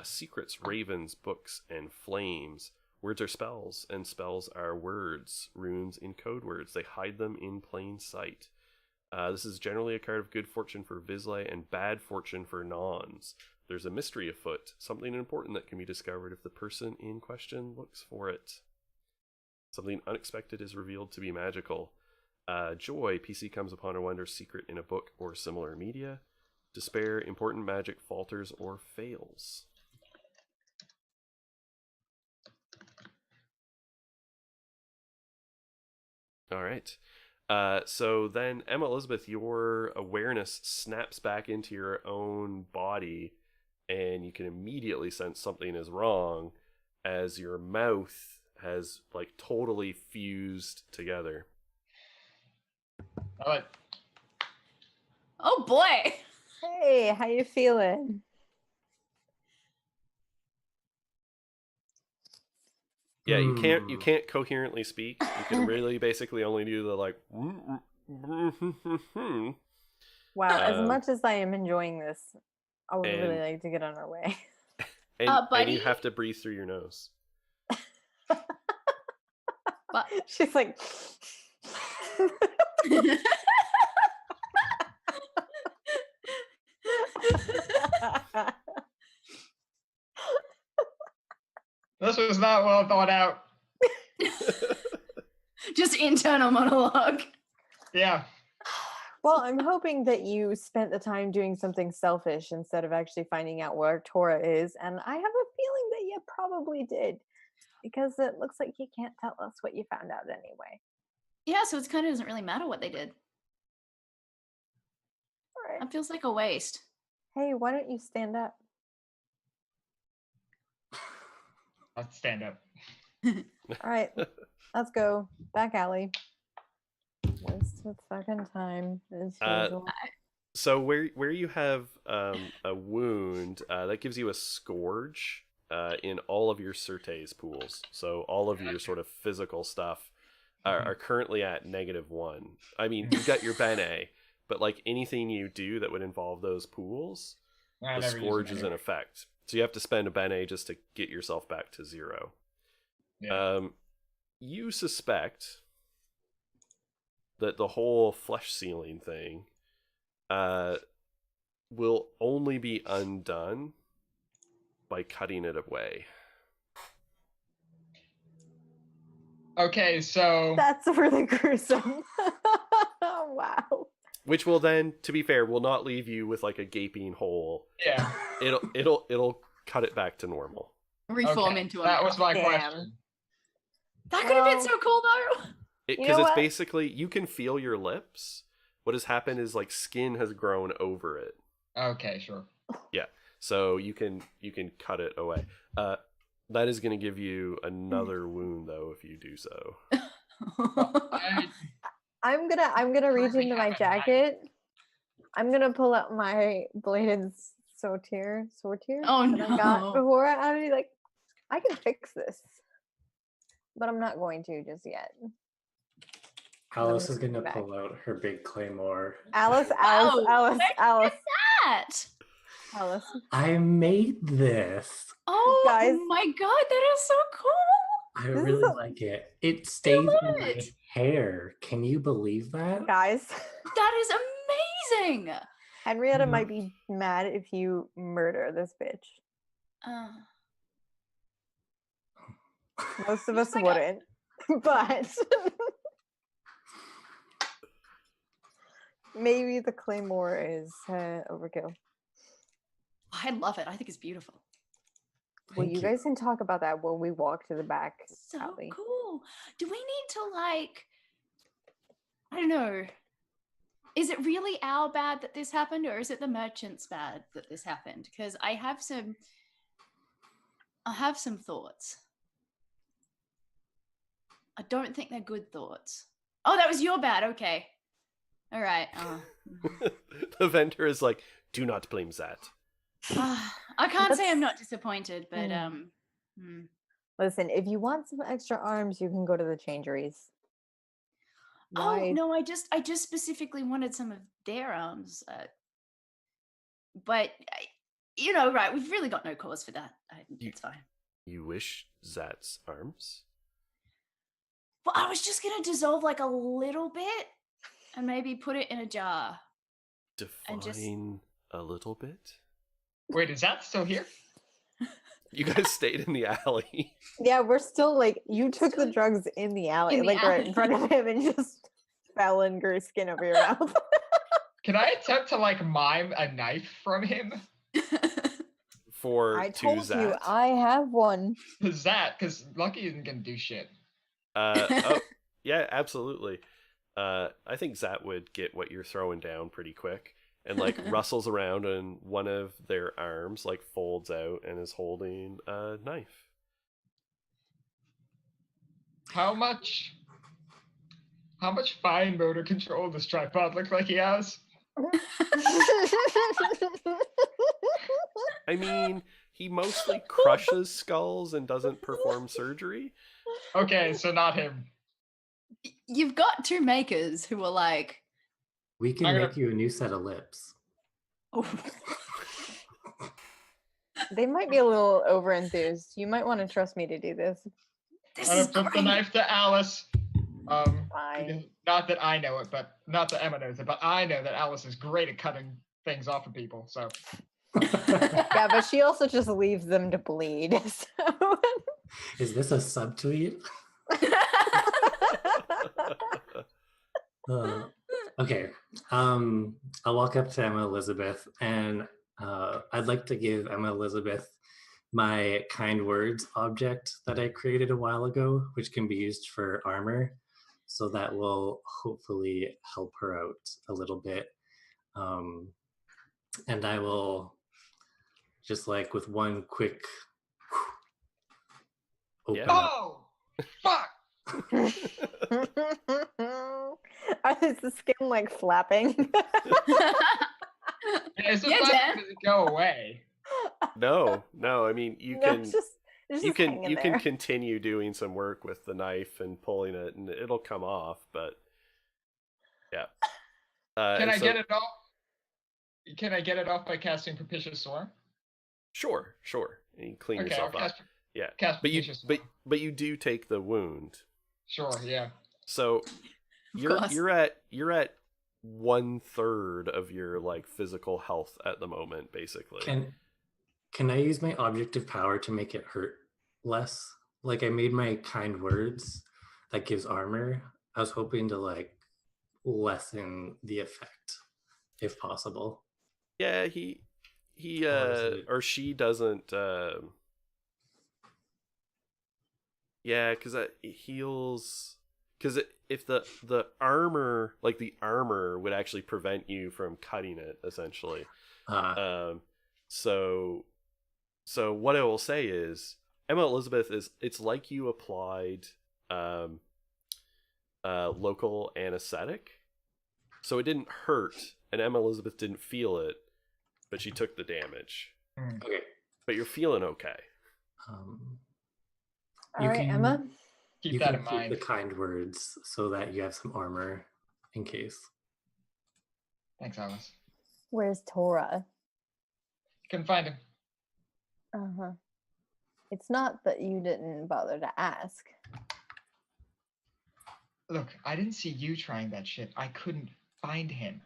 Secrets, ravens, books, and flames. Words are spells, and spells are words. Runes in code words. They hide them in plain sight. This is generally a card of good fortune for Vizsla and bad fortune for Nons. There's a mystery afoot, something important that can be discovered if the person in question looks for it. Something unexpected is revealed to be magical. Joy, PC comes upon a wondrous secret in a book or similar media. Despair, important magic falters or fails. All right. So then, Emma Elizabeth, your awareness snaps back into your own body, and you can immediately sense something is wrong as your mouth has like totally fused together. All right. Oh boy. Hey, how you feeling? Yeah, you can't coherently speak. You can really basically only do the like. Wow, as Um, much as I am enjoying this, I would really and- like to get on our way. and you buddy? have to breathe through your nose. But She's like, This was not well thought out. just internal monologue. Yeah. well, I'm hoping that you spent the time doing something selfish instead of actually finding out where Tora is. And I have a feeling that you probably did because it looks like you can't tell us what you found out anyway. Yeah, so it kind of doesn't really matter what they did. All right. That feels like a waste. Hey, why don't you stand up? Let's stand up. All right, let's go. Back alley. Waste of fucking time as usual. So where you have a wound, that gives you a scourge in all of your certes pools. So all of your sort of physical stuff are currently at -1. I mean, you've got your bene, but like anything you do that would involve those pools, I the never use them scourge is in anyway. effect. So you have to spend a bene just to get yourself back to 0. Yeah. You suspect that the whole flesh sealing thing will only be undone by cutting it away. Okay, so That's really gruesome. Wow. Which will then, to be fair, will not leave you with like a gaping hole. yeah. It'll cut it back to normal. Reform Okay, into a that was my Damn. question. That could have been Well- so cool though. You Because know it's what? basically, you can feel your lips. What has happened is like skin has grown over it. Okay, sure. So you can cut it away. That is going to give you another wound though if you do so. I, I'm gonna reach Currently into my have a knife. jacket. I'm gonna pull out my bladed sortier Oh, that I got no. before. I'll be like, I can fix this, but I'm not going to just yet. Alice me is gonna back. pull out her big claymore. Alice, Wow, Alice, Alice, That. Alice. I made this. Oh Guys. my god, that is so cool. I This is really a- like it. It stays in my it. hair. Can you believe that? Guys, That is amazing. Henrietta Mhm. might be mad if you murder this bitch. Most of us Just like wouldn't, but maybe the claymore is overkill. I love it. I think it's beautiful. Well, Thank you guys can talk about that when we walk to the back So alley. cool. Do we need to like, I don't know. Is it really our bad that this happened, or is it the merchant's bad that this happened? Because I have some I have some thoughts. I don't think they're good thoughts. Oh, that was your bad. Okay. All right. The vendor is like, do not blame Zat. I can't say I'm not disappointed, but Listen, if you want some extra arms, you can go to the changeries. Oh Why- no, I just specifically wanted some of their arms. But right, we've really got no cause for that. It's fine. You wish Zat's arms? Well, I was just gonna dissolve like a little bit and maybe put it in a jar. Define just- a little bit? Wait, is that still here? You guys stayed in the alley. Yeah, we're still like, you took the Still drugs in the alley, in the like right in front of him, and just fell and grew skin over your mouth. Can I attempt to like mime a knife from him? For I to told Zat. you, I have one. Cause that, because Lucky isn't gonna do shit. Oh, yeah, absolutely. I think Zat would get what you're throwing down pretty quick, and like rustles around, and one of their arms like folds out and is holding a knife. How much fine motor control does Tripod look like he has? I mean, he mostly crushes skulls and doesn't perform surgery. Okay, so not him. You've got two makers who are like, We can I'm gonna- make you a new set of lips. oh, They might be a little overenthused. You might want to trust me to do this. this I'm is gonna flip the great. knife to Alice. Fine. Because- not that I know it, but not that Emma knows it, but I know that Alice is great at cutting things off of people. So Yeah, but she also just leaves them to bleed. So. Is this a subtweet? Okay. I'll walk up to Emma Elizabeth, and I'd like to give Emma Elizabeth my kind words object that I created a while ago, which can be used for armor. So that will hopefully help her out a little bit. And I will just like with one quick open Yeah. up. oh fuck! Is the skin like flapping? Yeah, it's just Yeah, not Dan. gonna go away. No. I mean, you No, can it's just you can hanging you can there. continue doing some work with the knife and pulling it, and it'll come off. But yeah. Can and I so- get it off? Can I get it off by casting Propitious Storm? Sure. And you clean Okay, I'll yourself up. cast, Yeah. cast But you Propitious Storm. but you do take the wound. Sure, yeah. So you're course. you're at 1/3 of your like physical health at the moment, basically. Can I use my objective power to make it hurt less? Like I made my kind words that gives armor. I was hoping to like lessen the effect if possible. Yeah, he Or is it- or she doesn't yeah, because it heals, because if the armor, like the armor would actually prevent you from cutting it essentially. So what I will say is, Emma Elizabeth, it's like you applied local anesthetic, so it didn't hurt, and Emma Elizabeth didn't feel it, but she took the damage. Okay. But you're feeling okay. All right, Emma. Keep you that can in keep mind. the kind words so that you have some armor in case. Thanks, Alice. Where's Tora? Couldn't find him. Uh-huh. It's not that you didn't bother to ask. Look, I didn't see you trying that shit. I couldn't find him.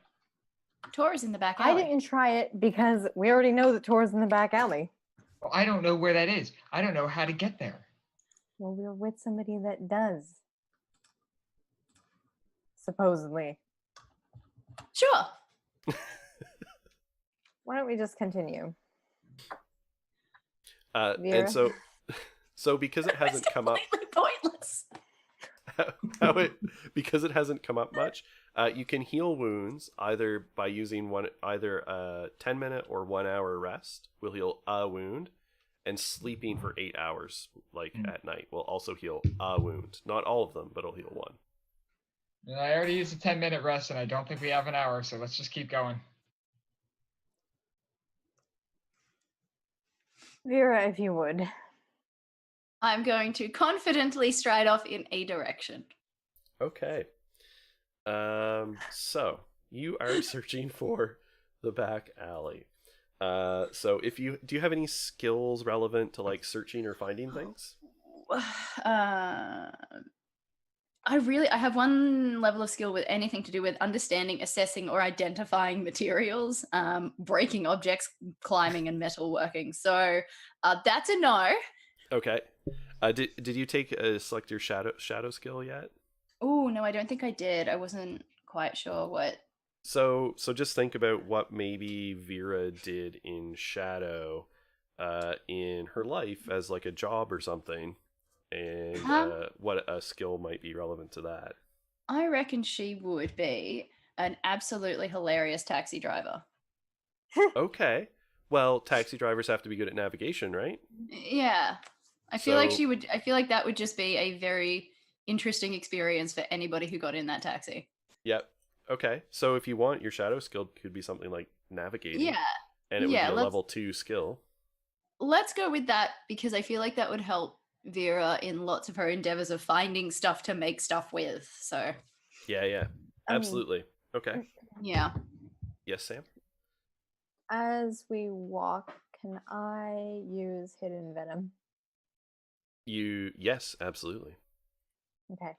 Tora's in the back I alley. didn't try it because we already know that Tora's in the back alley. Well, I don't know where that is. I don't know how to get there. Well, we're with somebody that does. Supposedly. Sure. Why don't we just continue? And Vera? so because it hasn't It's come up completely pointless. because it hasn't come up much, you can heal wounds either by using either a 10-minute or 1 hour rest will heal a wound, and sleeping for 8 hours, like Mm. at night, will also heal a wound. Not all of them, but it'll heal one. And I already used a 10-minute rest, and I don't think we have an hour, so let's just keep going. Vera, if you would. I'm going to confidently stride off in a direction. Okay. So you are searching for the back alley. So if you do you have any skills relevant to like searching or finding things? I have one level of skill with anything to do with understanding, assessing, or identifying materials, breaking objects, climbing, and metalworking. So that's a no. Okay. Did you take select your shadow skill yet? Oh no, I don't think I did. I wasn't quite sure what. So just think about what maybe Vera did in shadow in her life as like a job or something, and what a skill might be relevant to that. I reckon she would be an absolutely hilarious taxi driver. Okay. Well, taxi drivers have to be good at navigation, right? Yeah. I feel like So- she would. I feel like that would just be a very interesting experience for anybody who got in that taxi. Yep. Okay. So if you want, your shadow skill could be something like navigating. Yeah. And it would yeah, be a let's- level 2 skill. Let's go with that because I feel like that would help Vera in lots of her endeavors of finding stuff to make stuff with. So, Yeah, yeah. I mean, Absolutely. Okay. yeah. Yes, Sam? as we walk, can I use hidden venom? Yes, absolutely. Okay.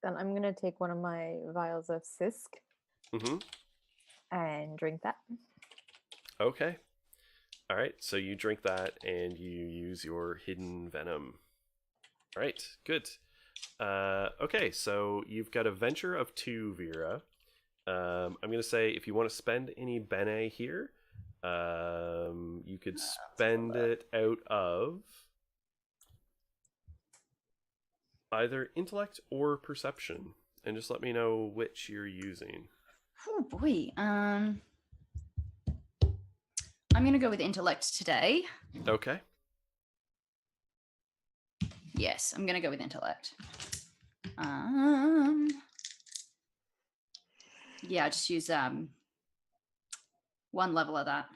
Then I'm gonna take one of my vials of Sisk Mm-hmm. and drink that. Okay. All right. So you drink that and you use your hidden venom. All right. Good. Okay. So you've got a venture of 2, Vera. I'm going to say if you want to spend any bene here, you could spend it out of either intellect or perception, and just let me know which you're using. Oh boy. I'm gonna go with intellect today. Okay. Yes, I'm gonna go with intellect. Yeah, just use one level of that.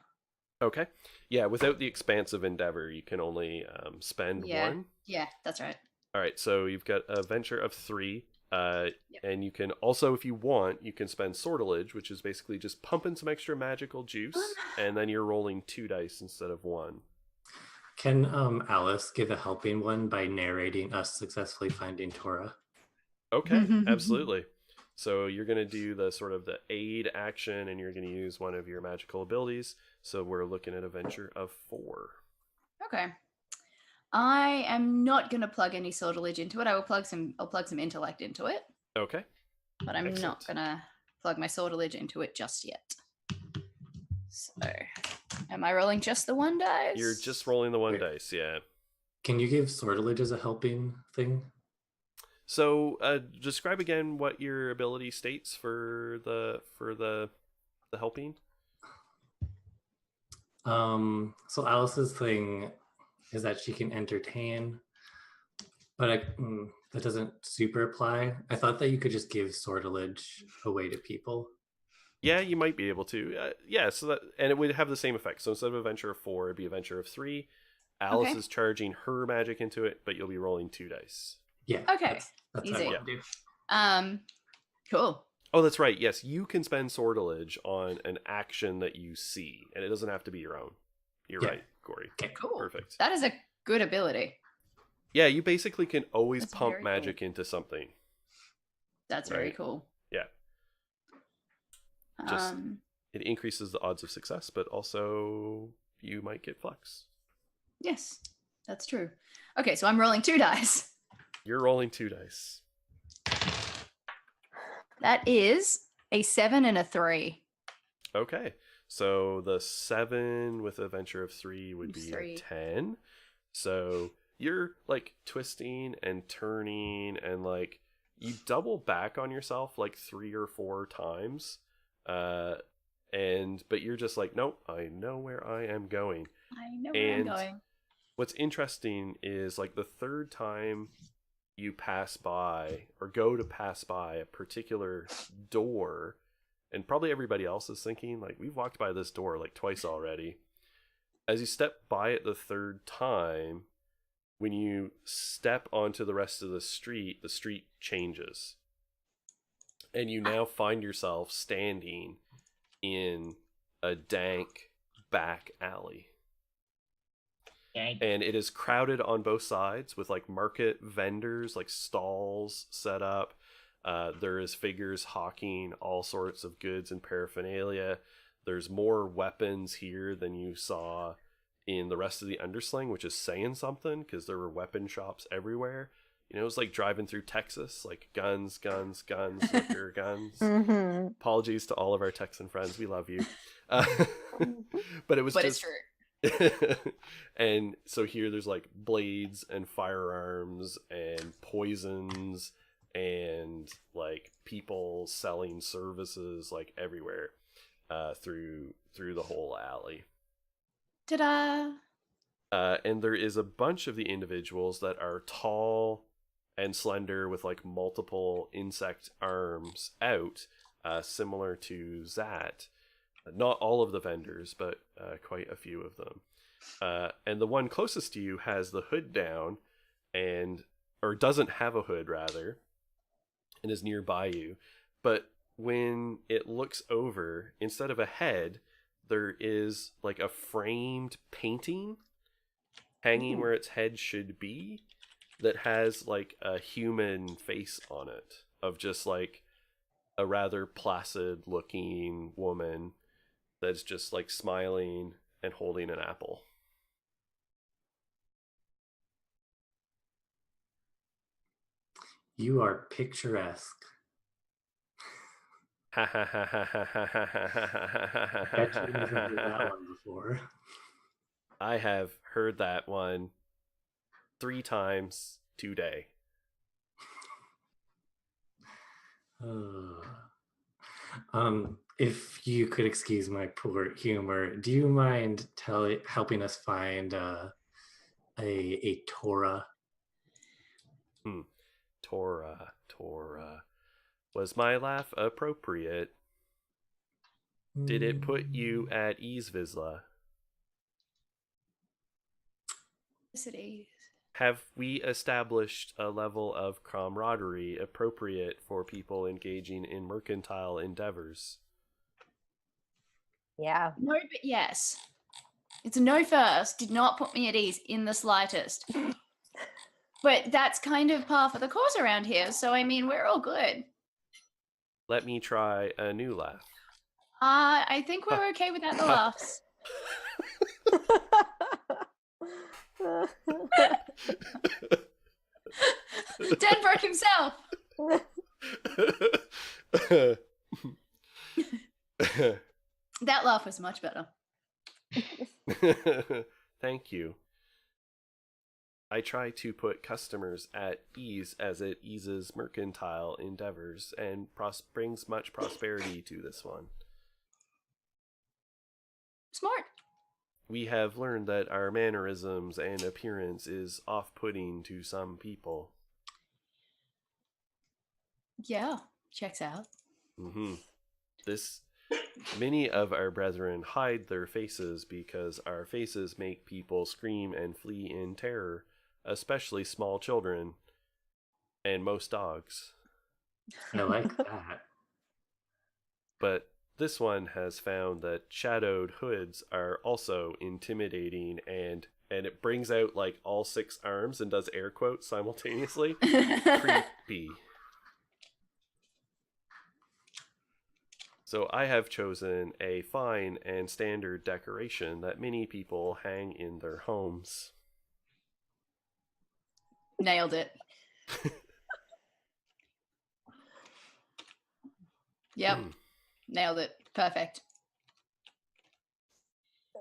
Okay. Yeah, without the expansive endeavor, you can only spend Yeah. 1. Yeah, that's right. All right, so you've got a venture of 3, and you can also, if you want, you can spend sortilege, which is basically just pumping some extra magical juice, and then you're rolling 2 dice instead of 1. Can Alice give a helping one by narrating us successfully finding Torah? Okay, absolutely. So you're going to do the sort of the aid action, and you're going to use one of your magical abilities. So we're looking at a venture of 4. Okay. I am not going to plug any sortilege into it. I'll plug some intellect into it, Okay. but I'm not Excellent. going to plug my sortilege into it just yet. So, am I rolling just the 1 dice? You're just rolling the 1 Wait. dice, yeah. Can you give sortilege as a helping thing? So, describe again what your ability states for the helping. So Alice's thing is that she can entertain, but that doesn't super apply. I thought that you could just give sortilege away to people. Yeah, you might be able to. Yeah, so that, and it would have the same effect. So instead of a venture of 4, it'd be a venture of 3. Alice Okay. is charging her magic into it, but you'll be rolling 2 dice. Yeah. Okay, That's easy. what I want to do. Cool. Oh, that's right. Yes, you can spend sortilege on an action that you see, and it doesn't have to be your own. You're Yeah. right, Corey. Okay. Cool. Perfect. That is a good ability. Yeah, you basically can always That's pump very cool. magic into something. That's very Right. cool. Yeah. Just- Um, It increases the odds of success, but also you might get flux. yes, that's true. Okay, so I'm rolling 2 dice. You're rolling 2 dice. That is a 7 and a 3. Okay. So the 7 with a venture of 3 would be 3. a 10. So you're like twisting and turning and like you double back on yourself like 3 or 4 times. But you're just like, nope, I know where I am going. I know where I'm And- going. what's interesting is like the third time you pass by or go to pass by a particular door, and probably everybody else is thinking like, we've walked by this door like twice already. As you step by it the third time, when you step onto the rest of the street changes. And you now find yourself standing in a dank back alley. Dang. And it is crowded on both sides with like market vendors, like stalls set up. There is figures hawking all sorts of goods and paraphernalia. There's more weapons here than you saw in the rest of the Undersling, which is saying something because there were weapon shops everywhere. You know, it was like driving through Texas, like guns, liquor, guns. Mm-hmm. Apologies to all of our Texan friends. We love you. But it was But just... it's true. And so here there's like blades and firearms and poisons and like people selling services like everywhere through the whole alley. Ta-da! And there is a bunch of the individuals that are tall and slender with like multiple insect arms out, similar to Zat. Not all of the vendors, but quite a few of them. And the one closest to you has the hood down, or doesn't have a hood rather, and is nearby you. But when it looks over, instead of a head, there is like a framed painting hanging where its head should be that has like a human face on it, of just like a rather placid looking woman that's just like smiling and holding an apple. You are picturesque. Ha ha ha ha ha ha ha ha ha I bet you haven't heard that one before. I have heard that one 3 times today. If you could excuse my poor humor, do you mind helping us find a Torah? Torah. Was my laugh appropriate? Did it put you at ease, Vizsla? Yes, it is. Have we established a level of camaraderie appropriate for people engaging in mercantile endeavors? Yeah. No, but yes. It's a no first. Did not put me at ease in the slightest. But that's kind of par for the course around here. So, I mean, we're all good. Let me try a new laugh. I think we're okay without the laughs. Dan broke himself. That laugh was much better. Thank you. I try to put customers at ease as it eases mercantile endeavors and brings much prosperity to this one. Smart. We have learned that our mannerisms and appearance is off-putting to some people. Yeah, checks out. Many of our brethren hide their faces because our faces make people scream and flee in terror, especially small children and most dogs. I like that. But this one has found that shadowed hoods are also intimidating, and it brings out like all 6 arms and does air quotes simultaneously. Creepy. So I have chosen a fine and standard decoration that many people hang in their homes. Nailed it. Yep. Nailed it. Perfect.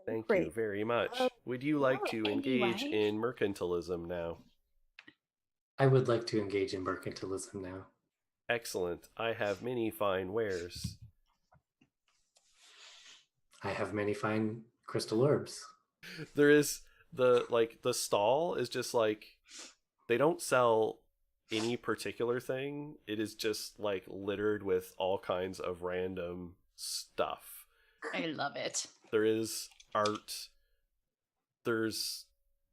Thank Great. you very much. Would you like to engage anyway. in mercantilism now? I would like to engage in mercantilism now. Excellent. I have many fine wares. I have many fine crystal orbs. There is the stall is just like they don't sell any particular thing. It is just like littered with all kinds of random stuff. I love it. There is art. There's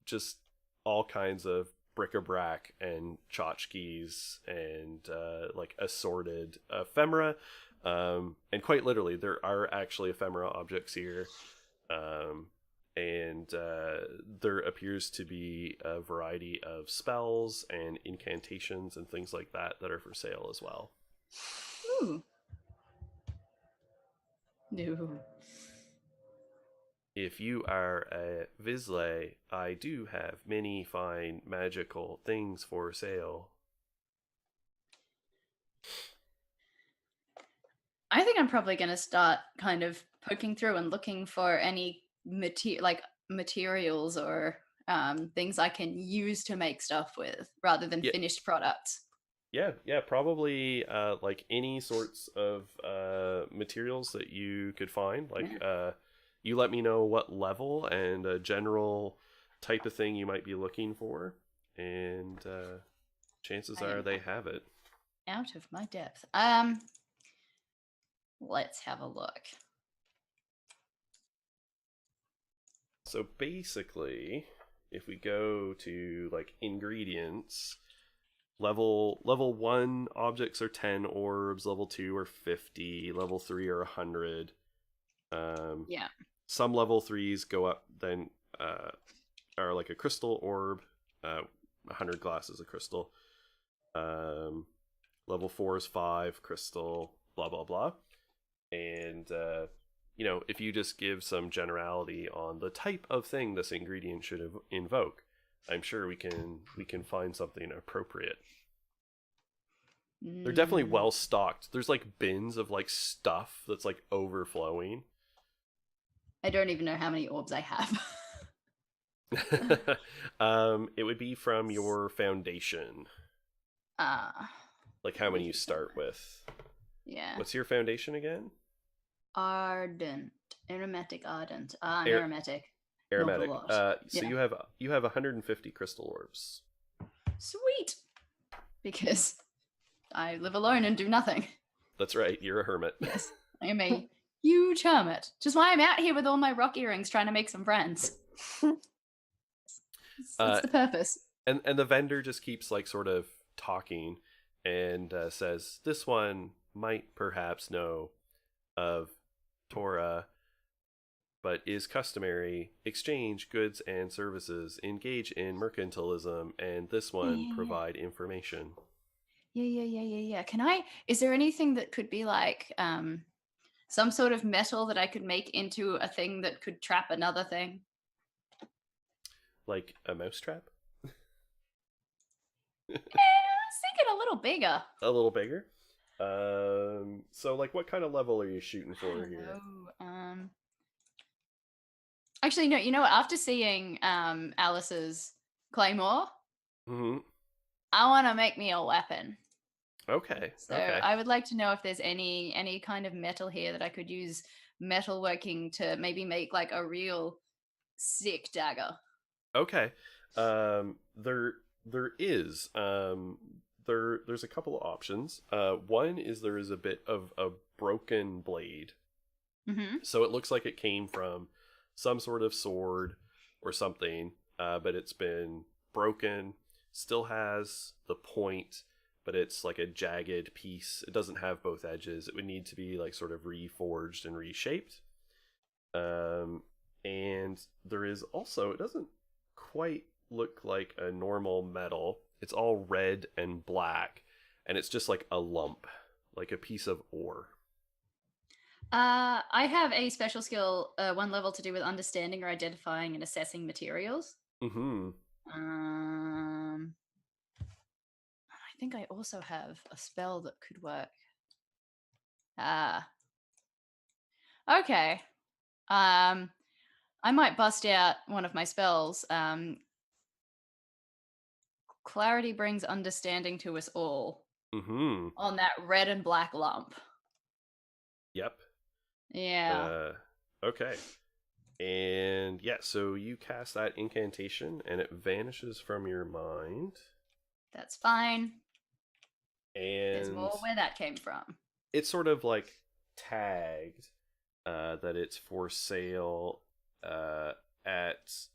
just all kinds of bric-a-brac and tchotchkes and like assorted ephemera. And quite literally, there are actually ephemera objects here. And there appears to be a variety of spells and incantations and things like that are for sale as well. Ooh. No. If you are a Vizsla, I do have many fine magical things for sale. I think I'm probably going to start kind of poking through and looking for any materials or things I can use to make stuff with rather than Yeah. finished products. Yeah, probably like any sorts of materials that you could find. Like you let me know what level and a general type of thing you might be looking for, and chances are they have it. Out of my depth. Let's have a look. So basically, if we go to like ingredients, level 1 objects are 10 orbs, level 2 are 50, level 3 are 100. Yeah. Some level 3s go up then are like a crystal orb, 100 glasses of crystal. Level 4 is 5 crystal, blah blah blah. And if you just give some generality on the type of thing this ingredient should invoke, I'm sure we can find something appropriate. They're definitely well stocked. There's like bins of like stuff that's like overflowing. I don't even know how many orbs I have. It would be from your foundation. Like how many you start with. Yeah. What's your foundation again? Ardent. Aromatic ardent. Aromatic. Aromatic. Not a lot. So Yeah. you have 150 crystal orbs. Sweet. Because I live alone and do nothing. That's right, you're a hermit. Yes. I am a huge hermit. Just why I'm out here with all my rock earrings trying to make some friends. That's the purpose. And the vendor just keeps like sort of talking and says, "This one might perhaps know of Torah, but is customary, exchange goods and services, engage in mercantilism, and this one Yeah. provide information." Yeah. Is there anything that could be like some sort of metal that I could make into a thing that could trap another thing? Like a mousetrap? I was thinking a little bigger. A little bigger? So like what kind of level are you shooting I for don't here? know. Actually, no. You know what? After seeing Alice's claymore, Mm-hmm. I want to make me a weapon. Okay. So Okay. I would like to know if there's any kind of metal here that I could use metalworking to maybe make like a real sick dagger. Okay. There is there's a couple of options. One is there is a bit of a broken blade. Mm-hmm. So it looks like it came from some sort of sword or something, but it's been broken. Still has the point, but it's like a jagged piece. It doesn't have both edges. It would need to be like sort of reforged and reshaped. And there is also, it doesn't quite look like a normal metal. It's all red and black, and it's just like a lump, like a piece of ore. I have a special skill, 1 level to do with understanding or identifying and assessing materials. Mm-hmm. I think I also have a spell that could work. Okay. I might bust out one of my spells. Clarity brings understanding to us all Mm-hmm. on that red and black lump. Yep. Yeah. Okay. And yeah, so you cast that incantation and it vanishes from your mind. That's fine. There's And more where that came from. it's sort of like tagged that it's for sale at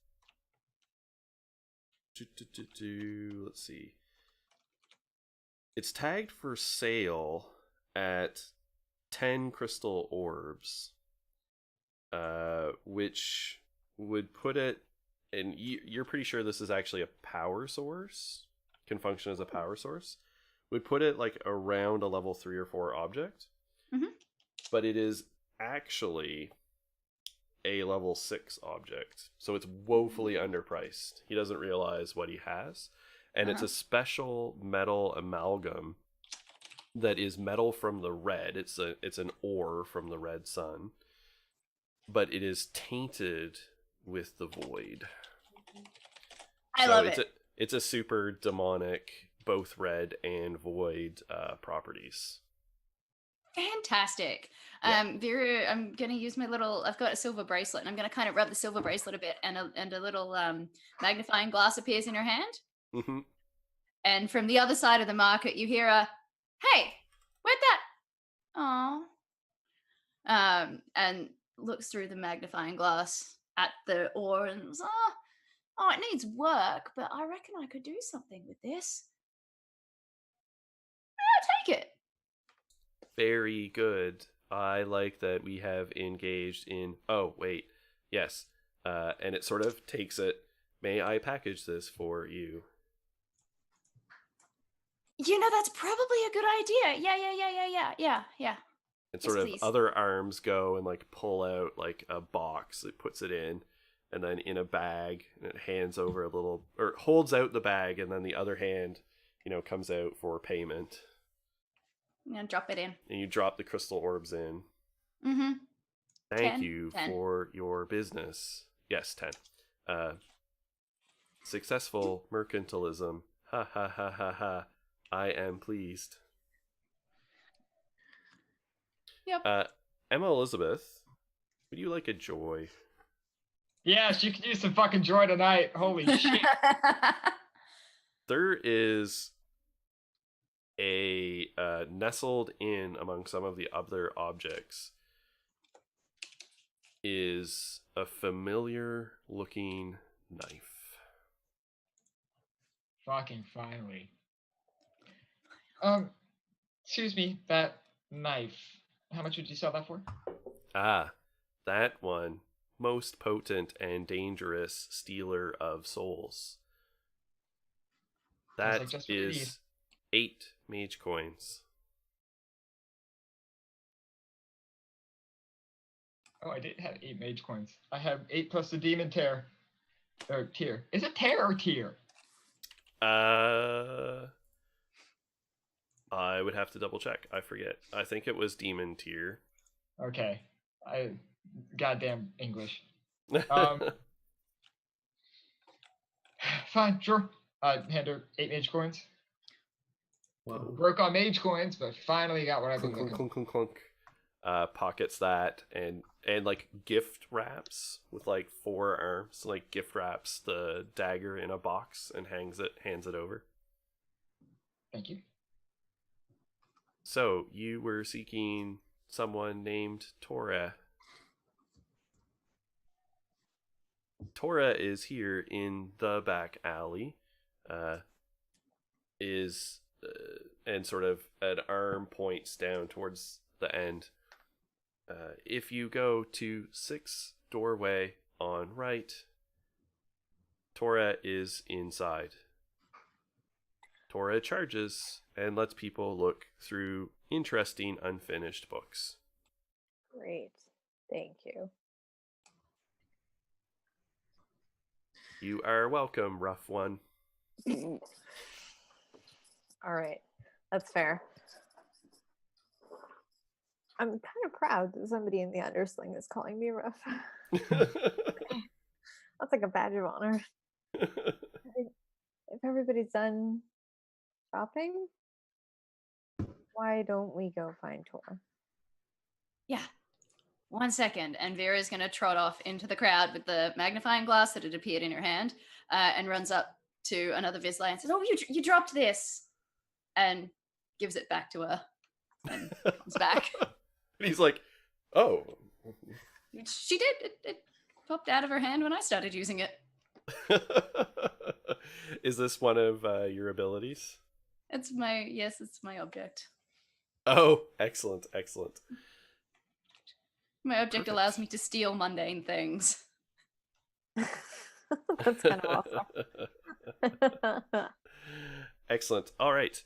let's see. It's tagged for sale at 10 crystal orbs, which would put it, and you're pretty sure this is actually a power source, can function as a power source, would put it like around a level 3 or 4 object. Mhm. But it is actually a level 6 object, so it's woefully underpriced. He doesn't realize what he has, and it's a special metal amalgam that is metal from the red. It's an ore from the red sun, but it is tainted with the void. I love it's it. It's a super demonic, both red and void properties. Fantastic. Yeah. Vera, I'm going to use my little, I've got a silver bracelet and I'm going to kind of rub the silver bracelet a bit, and a little magnifying glass appears in your hand. Mm-hmm. And from the other side of the market, you hear a, "Hey, where'd that?" Oh. And looks through the magnifying glass at the ore and goes, oh, it needs work, but I reckon I could do something with this. I'll take it. Very good. I like that we have engaged in. Oh, wait. Yes. And it sort of takes it. May I package this for you? That's probably a good idea. Yeah. And Yes, sort of please. other arms go and like pull out like a box. It puts it in, and then in a bag, and it hands over a little, or holds out the bag, and then the other hand, comes out for payment. I'm going to drop it in. And you drop the crystal orbs in. Mm-hmm. Thank 10? you 10. for your business. Yes, 10. Successful mercantilism. Ha ha ha ha ha. I am pleased. Yep. Emma Elizabeth, would you like a joy? Yes, you can use some fucking joy tonight. Holy shit. There is a nestled in among some of the other objects is a familiar looking knife. Fucking finally. Excuse me, that knife. How much would you sell that for? That one. Most potent and dangerous stealer of souls. Sounds That like just what we need. is 8 mage coins. Oh, I did have 8 mage coins. I have 8 plus the demon tear. Or tier. Is it tear or tier? I would have to double check. I forget. I think it was demon tier. Okay. Goddamn English. Fine, sure. Hand her 8 mage coins. Whoa. Broke on mage coins, but finally got what I've been Clunk, looking. clunk, clunk, clunk. Pockets that and like gift wraps with like 4 arms. Like gift wraps the dagger in a box and hands it over. Thank you. So you were seeking someone named Tora. Tora is here in the back alley. And sort of an arm points down towards the end. If you go to 6th doorway on right, Tora is inside. Tora charges and lets people look through interesting unfinished books. Great. Thank you. You are welcome, rough one. All right. That's fair. I'm kind of proud that somebody in the undersling is calling me rough. That's like a badge of honor. If everybody's done shopping, why don't we go find Tor? Yeah. 1 second. And Vera's going to trot off into the crowd with the magnifying glass that had appeared in her hand and runs up to another Vizsla and says, "Oh, you dropped this," and gives it back to her and comes back. And he's like, "Oh." She did. It popped out of her hand when I started using it. Is this one of your abilities? It's my object. Oh, excellent, excellent. My object Perfect. allows me to steal mundane things. That's kind of awesome. Excellent. All right.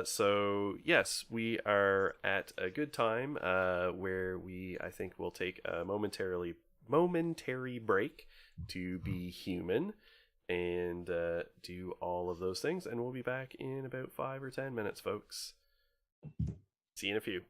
So yes, we are at a good time where I think we'll take a momentary break to be human and do all of those things, and we'll be back in about 5 or 10 minutes, folks. See you in a few.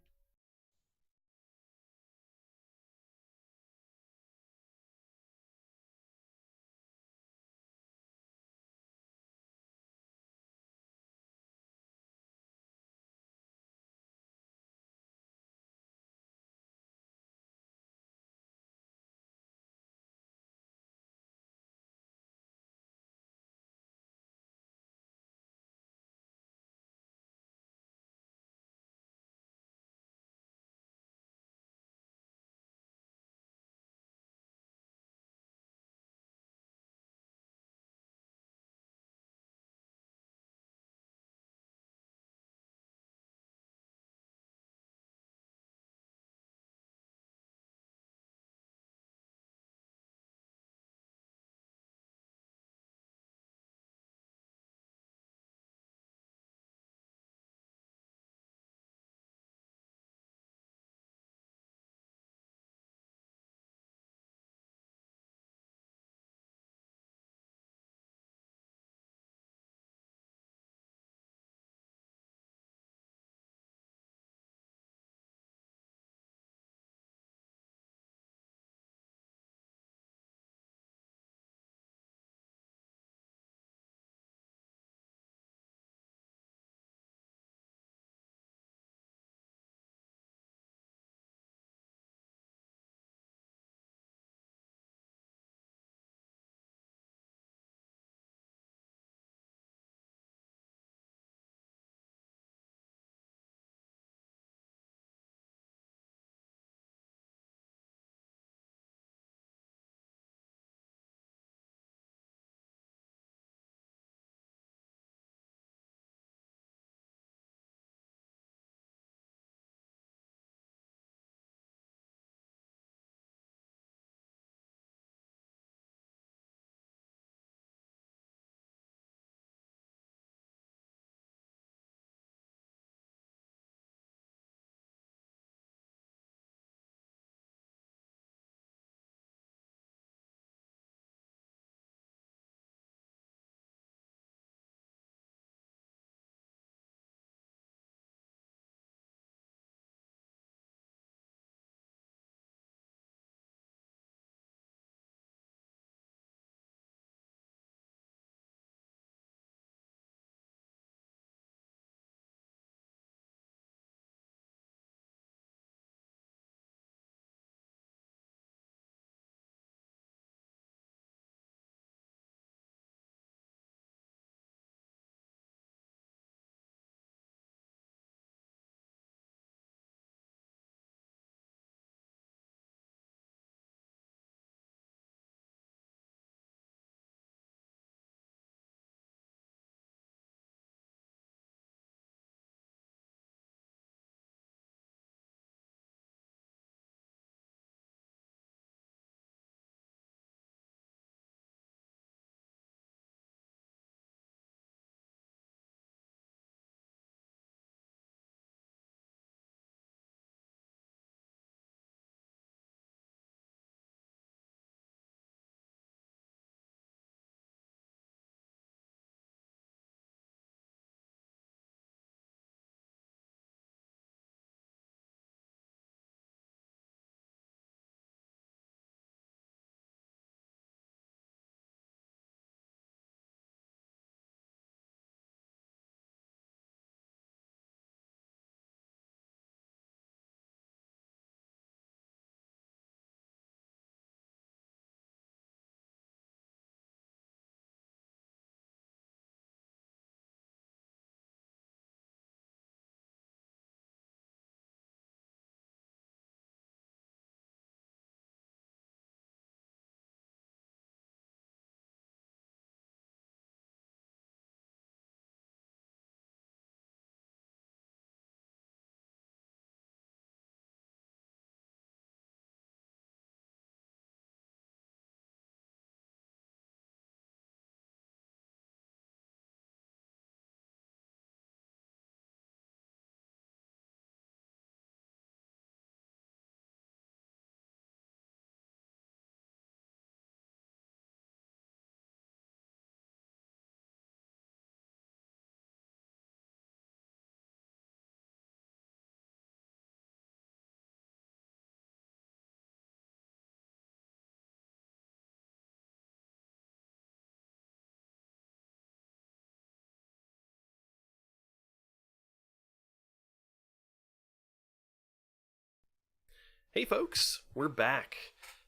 Hey folks, we're back.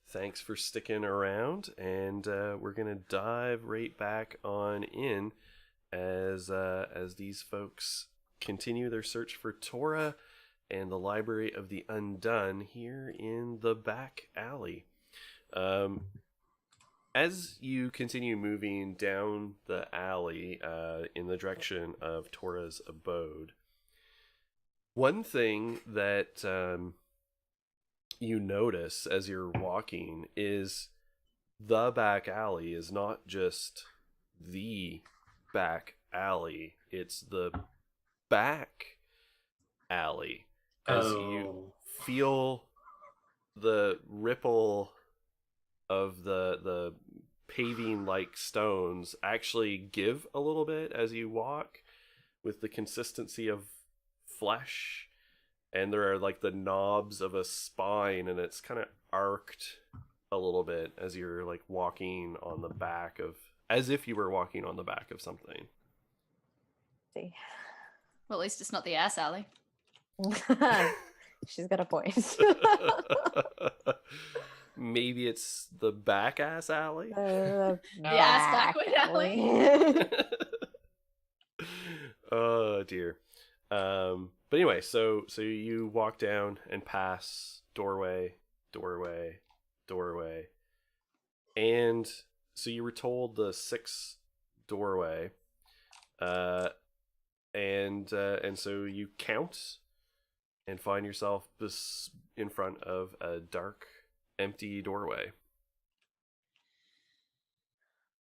Thanks for sticking around, and we're gonna dive right back on in as these folks continue their search for Torah and the Library of the Undone here in the back alley. As you continue moving down the alley in the direction of Torah's abode, one thing that you notice as you're walking is the back alley is not just the back alley, it's the back alley. As you feel the ripple of the paving like stones actually give a little bit as you walk, with the consistency of flesh, and there are like the knobs of a spine, and it's kind of arced a little bit as you're like walking on the back of, as if you were walking on the back of something. See. Well, at least it's not the ass alley. She's got a point. Maybe it's the back ass alley. The ass backward alley. Oh dear. But anyway, so you walk down and pass doorway, and so you were told the sixth doorway, and so you count and find yourself in front of a dark, empty doorway.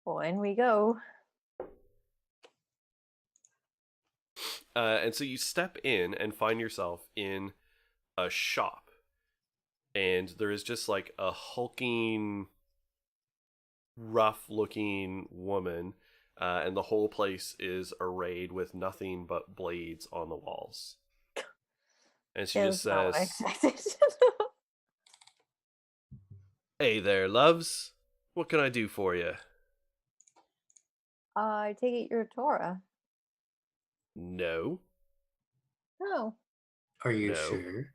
Well, in we go. And so you step in and find yourself in a shop, and there is just like a hulking, rough-looking woman, and the whole place is arrayed with nothing but blades on the walls. And she just Not what I says, expected. "Hey there, loves. What can I do for you?" I take it you're Torah. No. No. Are you No. sure?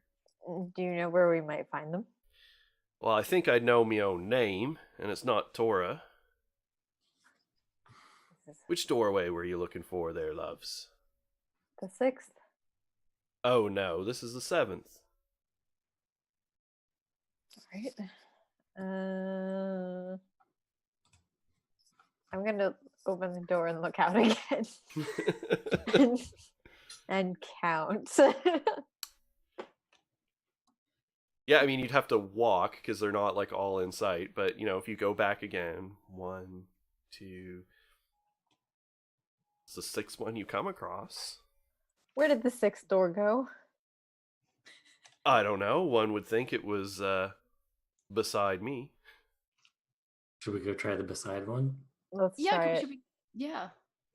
Do you know where we might find them? Well, I think I know my own name, and it's not Torah. This is Which doorway were you looking for there, loves? the 6th. Oh no, this is the 7th. Right. I'm gonna open the door and look out again and count. Yeah, I mean, you'd have to walk because they're not like all in sight. But you know, if you go back again, 1, 2, it's the 6th one you come across. Where did the 6th door go? I don't know. One would think it was beside me. Should we go try the beside one? Let's Yeah, try it. should we? Yeah.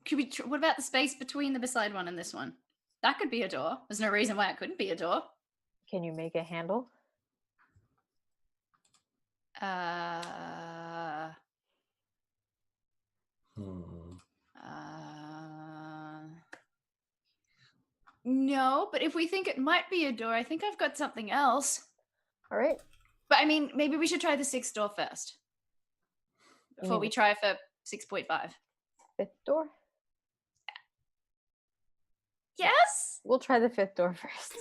Could we? What about the space between the beside one and this one? That could be a door. There's no reason why it couldn't be a door. Can you make a handle? Hmm. No, but if we think it might be a door, I think I've got something else. All right. But I mean, maybe we should try the 6th door first before mean we the- try for 6.5. 5th door? Yes. We'll try the 5th door first.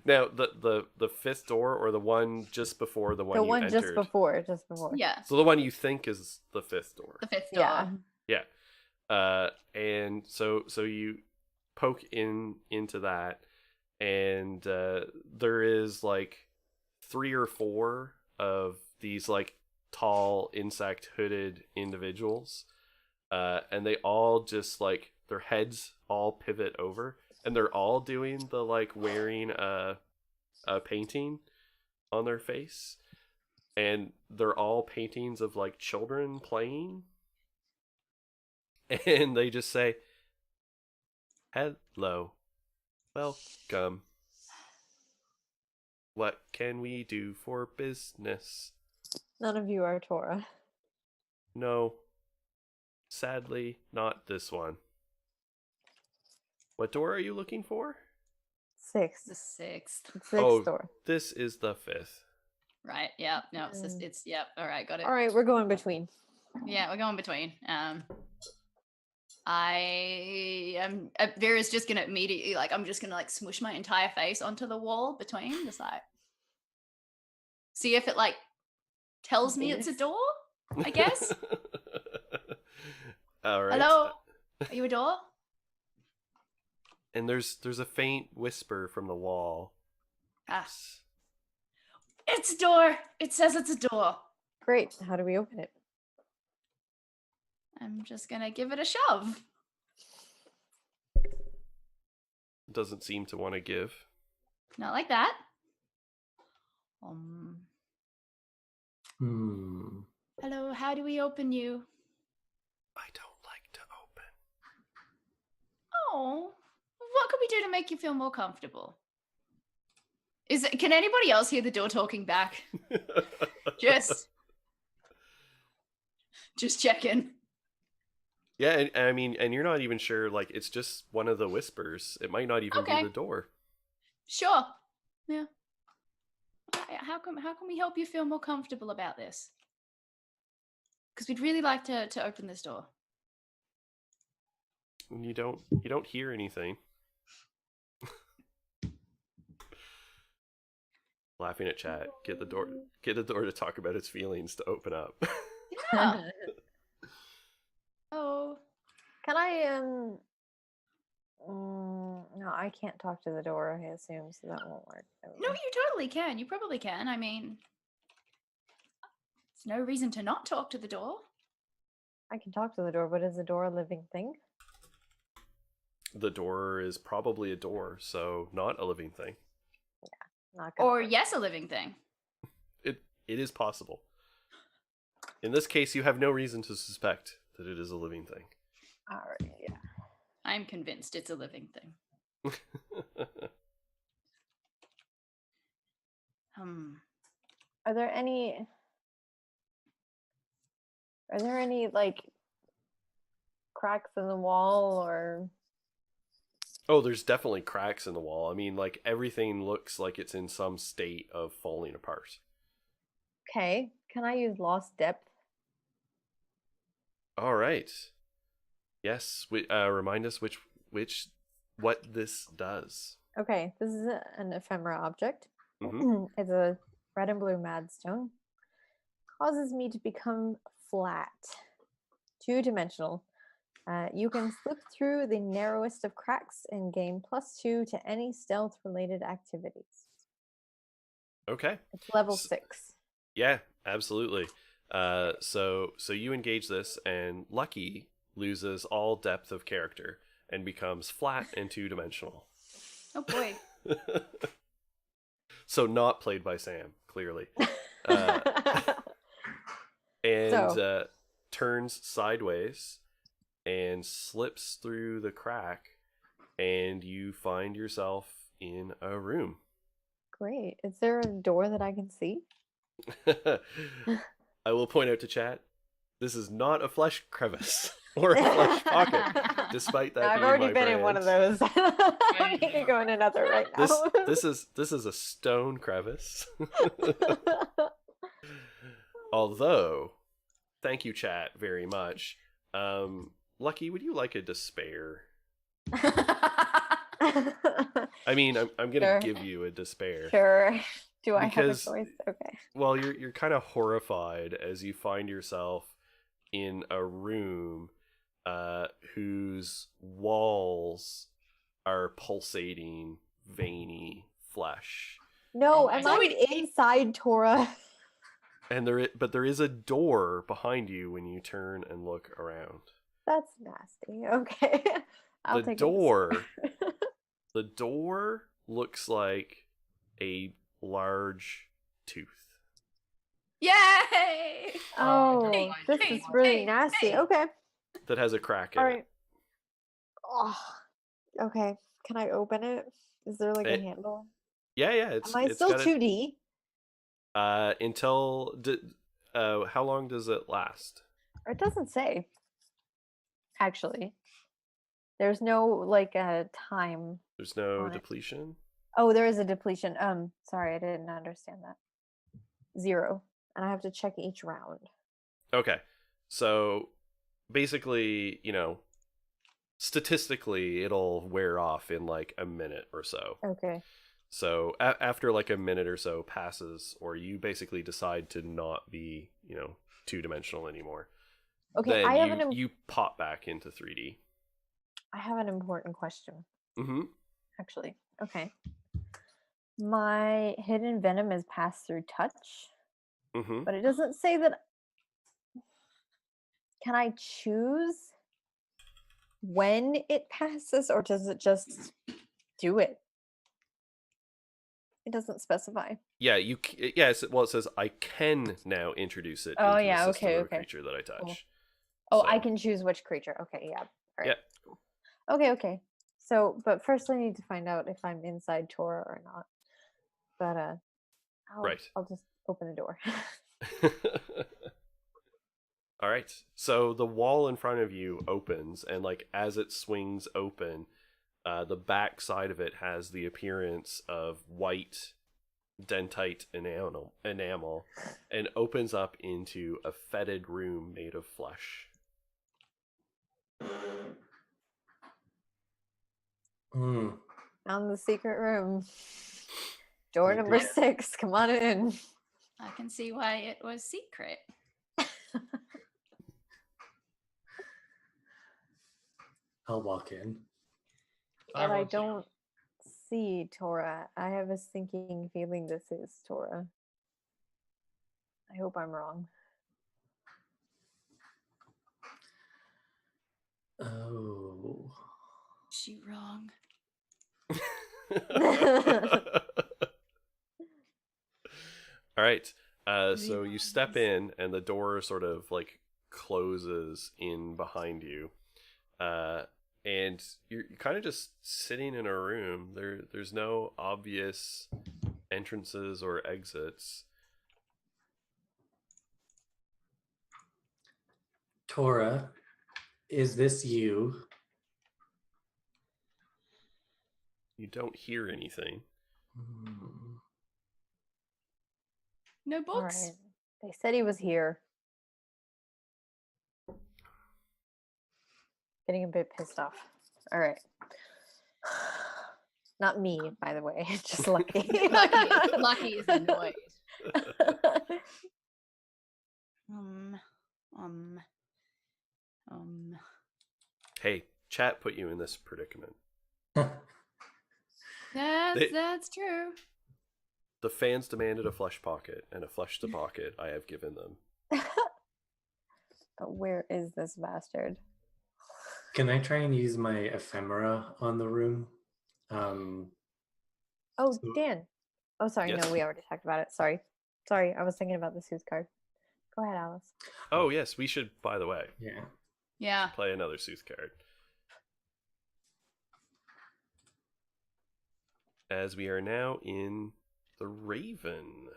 Now, the 5th door, or the one just before the one The you one entered? just before. Yeah. So the one you think is the 5th door. The 5th door. Yeah. Yeah. And so you poke into that, and there is like 3 or 4 of these like tall insect hooded individuals, and they all just like their heads all pivot over, and they're all doing the like wearing a painting on their face, and they're all paintings of like children playing. And they just say, "Hello, welcome. What can we do for business?" None of you are Torah. No, sadly, not this one. What door are you looking for? Sixth. The sixth. Sixth Oh. door. This is the fifth. Right. Yeah. No. It's yep. All right. Got it. All right, we're going between. Yeah, we're going between. I am. Vera's just gonna immediately I'm just gonna smush my entire face onto the wall between, just see if it tells me it's a door. I guess. All right. Hello. Are you a door? And there's a faint whisper from the wall. Ah. It's a door. It says it's a door. Great. How do we open it? I'm just gonna give it a shove. Doesn't seem to want to give. Not like that. Hello, how do we open you? I don't like to open. Oh, what could we do to make you feel more comfortable? Can anybody else hear the door talking back? Just checking. Yeah, and I mean, and you're not even sure, it's just one of the whispers. It might not even Okay. be the door. Sure. Yeah. How can we help you feel more comfortable about this? Because we'd really like to open this door. And you don't hear anything. Laughing at chat. Get the door to talk about its feelings to open up. Yeah. Oh. Can I no, I can't talk to the door, I assume, so that won't work. No, you totally can. You probably can. I mean, there's no reason to not talk to the door. I can talk to the door, but is the door a living thing? The door is probably a door, so not a living thing. Not gonna Or work. yes, a living thing. It is possible. In this case, you have no reason to suspect that it is a living thing. Alright, yeah. I'm convinced it's a living thing. Are there any cracks in the wall or Oh, there's definitely cracks in the wall. I mean, everything looks like it's in some state of falling apart. okay? Can I use lost depth? All right. Yes. Remind us what this does. Okay, this is an ephemera object. Mhm. It's a red and blue madstone. Causes me to become flat, two-dimensional. You can slip through the narrowest of cracks and gain +2 to any stealth-related activities. Okay. It's level S- 6. Yeah, absolutely. So you engage this, and Lucky loses all depth of character and becomes flat and two-dimensional. Oh boy. So not played by Sam, clearly. And turns sideways and slips through the crack, and you find yourself in a room. Great. Is there a door that I can see? I will point out to chat, this is not a flesh crevice or a flesh pocket, despite that No, I've being already my been in one of brand. those. I need to go in another right now. This is a stone crevice. Although, thank you, chat, very much. Lucky, would you like a despair? I mean, I'm gonna Sure. give you a despair. Sure. Do I Because- have a choice? Okay. Well, you're kind of horrified as you find yourself in a room whose walls are pulsating, veiny flesh, No, am So I we- inside Tora? and there is a door behind you when you turn and look around. That's nasty. Okay. I'll The take door, it. the door looks like a large tooth. Yay! Oh, Hey, this hey, is really hey, nasty. hey. Okay. That has a crack in All it. right. Oh, okay. Can I open it? Is there like a It- handle? Yeah, it's Am I it's still got 2D? how long does it last? It doesn't say. Actually, there's no like a time. There's no On it. depletion. Oh, there is a depletion. Sorry, I didn't understand that. 0. And I have to check each round. Okay. So basically, statistically, it'll wear off in like a minute or so. Okay. So after like a minute or so passes, or you basically decide to not be, two-dimensional anymore, Okay, then I have you pop back into 3D. I have an important question, Mm-hmm. actually. Okay. My hidden venom is passed through touch, Mm-hmm. but it doesn't say that. Can I choose when it passes, or does it just do it? It doesn't specify. Yeah, yes. Well, it says I can now introduce it Oh, into yeah, the system okay, of a okay. creature that I touch. Oh, I So- can choose which creature. Okay, yeah. All right. Yeah. Cool. Okay. So, but first I need to find out if I'm inside Tora or not. But Right. I'll just open the door. All right. So the wall in front of you opens, and like as it swings open, the back side of it has the appearance of white dentite enamel, and opens up into a fetid room made of flesh. Mm. Found the secret room. Door You number did. 6. Come on in. I can see why it was secret. I'll walk in. But I will too. don't see Tora. I have a sinking feeling this is Tora. I hope I'm wrong. Oh. Is she wrong? All right. Is he So you wrong? step in, and the door sort of like closes in behind you, and you're kind of just sitting in a room. There's no obvious entrances or exits. Tora, is this you? You don't hear anything. Hmm. No All books? right. They said he was here. Getting a bit pissed off. All right. Not me, by the way. Just Lucky. Lucky is annoyed. Hey, chat put you in this predicament. That's true. The fans demanded a flesh pocket, and a flesh to pocket I have given them. Where is this bastard? Can I try and use my ephemera on the room? Oh, So- Dan. Oh, sorry. Yes. No, we already talked about it. Sorry. I was thinking about the Sooth card. Go ahead, Alice. Oh yes, we should, by the way, Yeah. Yeah. play another Sooth card. As we are now in the Raven.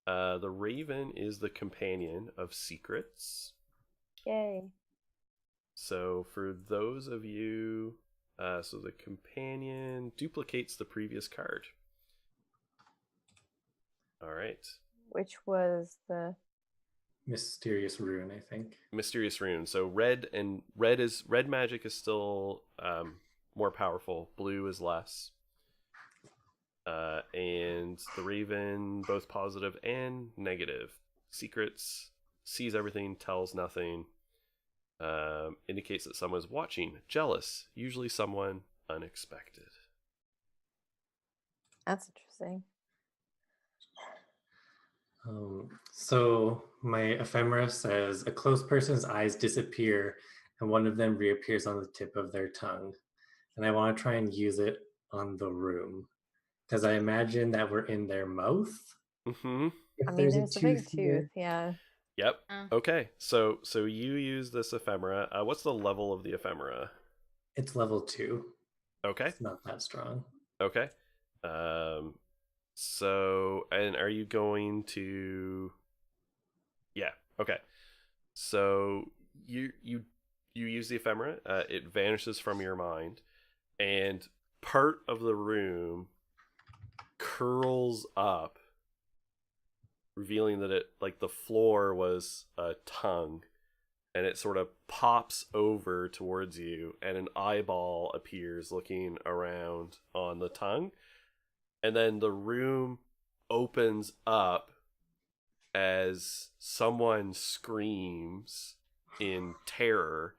The Raven is the companion of secrets. Yay. So for those of you, so the companion duplicates the previous card. All right. Which was the Mysterious rune, I think. Mysterious rune. So red magic is still more powerful. Blue is less. And the Raven, both positive and negative. Secrets, sees everything, tells nothing. Indicates that someone's watching, jealous, usually someone unexpected. That's interesting. So my ephemera says a close person's eyes disappear and one of them reappears on the tip of their tongue. And I want to try and use it on the room because I imagine that we're in their mouth. Mm-hmm. If I mean, a there's a big here. tooth. Yeah. Yep. Uh. Okay. So you use this ephemera. What's the level of the ephemera? It's level 2. Okay. It's not that strong. Okay. So, and are you going to? Yeah. Okay. So you use the ephemera. It vanishes from your mind, and part of the room curls up, revealing that it, like, the floor was a tongue, and it sort of pops over towards you, and an eyeball appears looking around on the tongue, and then the room opens up as someone screams in terror,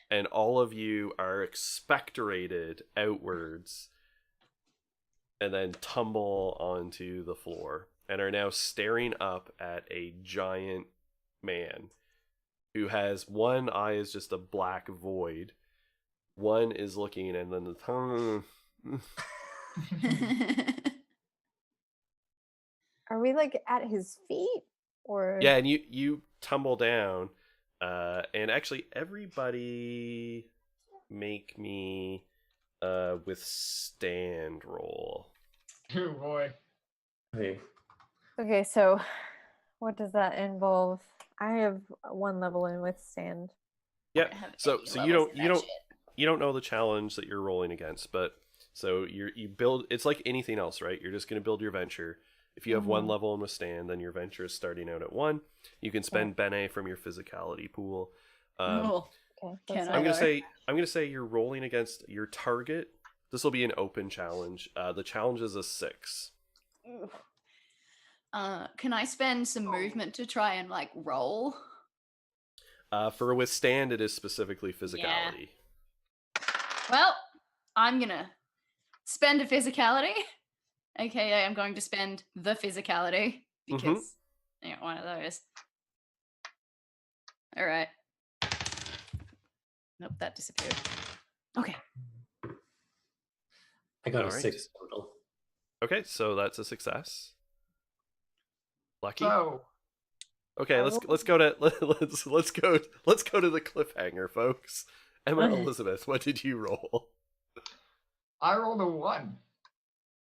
and all of you are expectorated outwards and then tumble onto the floor and are now staring up at a giant man who has one eye is just a black void, one is looking, and then the tongue. Are we like at his feet or? Yeah, and you tumble down, and actually everybody make me withstand roll. Oh boy. Hey, Okay, so what does that involve? I have 1 level in withstand. Yeah, I have so 80 so levels in that shit. you don't know the challenge that you're rolling against, but so you build. It's like anything else, right? You're just going to build your venture. If you have 1 level in withstand, then your venture is starting out at 1. You can spend Bene from your physicality pool. Oh, Okay. Can that's I I'm go? gonna say you're rolling against your target. This will be an open challenge. The challenge is a 6. can I spend some movement to try and like roll? For a withstand, it is specifically physicality. Well, I'm gonna spend a physicality. AKA, I'm going to spend the physicality because I got one of those. All right. Nope, that disappeared. Okay. I got a Alright. 6 total. Okay, so that's a success. Lucky. So, Okay, I let's will- go to let's go to the cliffhanger, folks. Emma Elizabeth, what did you roll? I rolled a 1.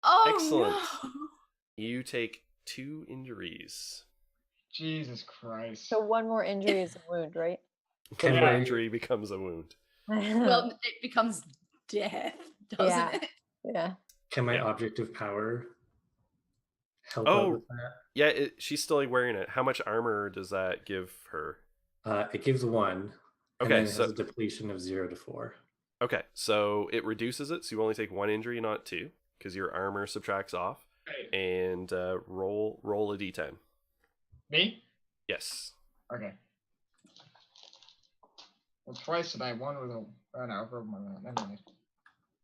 Oh Excellent. no. You take 2 injuries. Jesus Christ. So 1 more injury is a wound, right? One Yeah. more injury becomes a wound. Well, it becomes death, doesn't Yeah. it? yeah. Can my Yeah. object of power help Oh. out with that? Yeah, she's still wearing it. How much armor does that give her? It gives 1, and Okay, then it so has a depletion of 0 to 4. okay, so it reduces it, so you only take 1 injury, not 2, because your armor subtracts off. Right. And roll a d10. Me? Yes. Okay. Well, twice today. 1 with a. Oh no, never mind.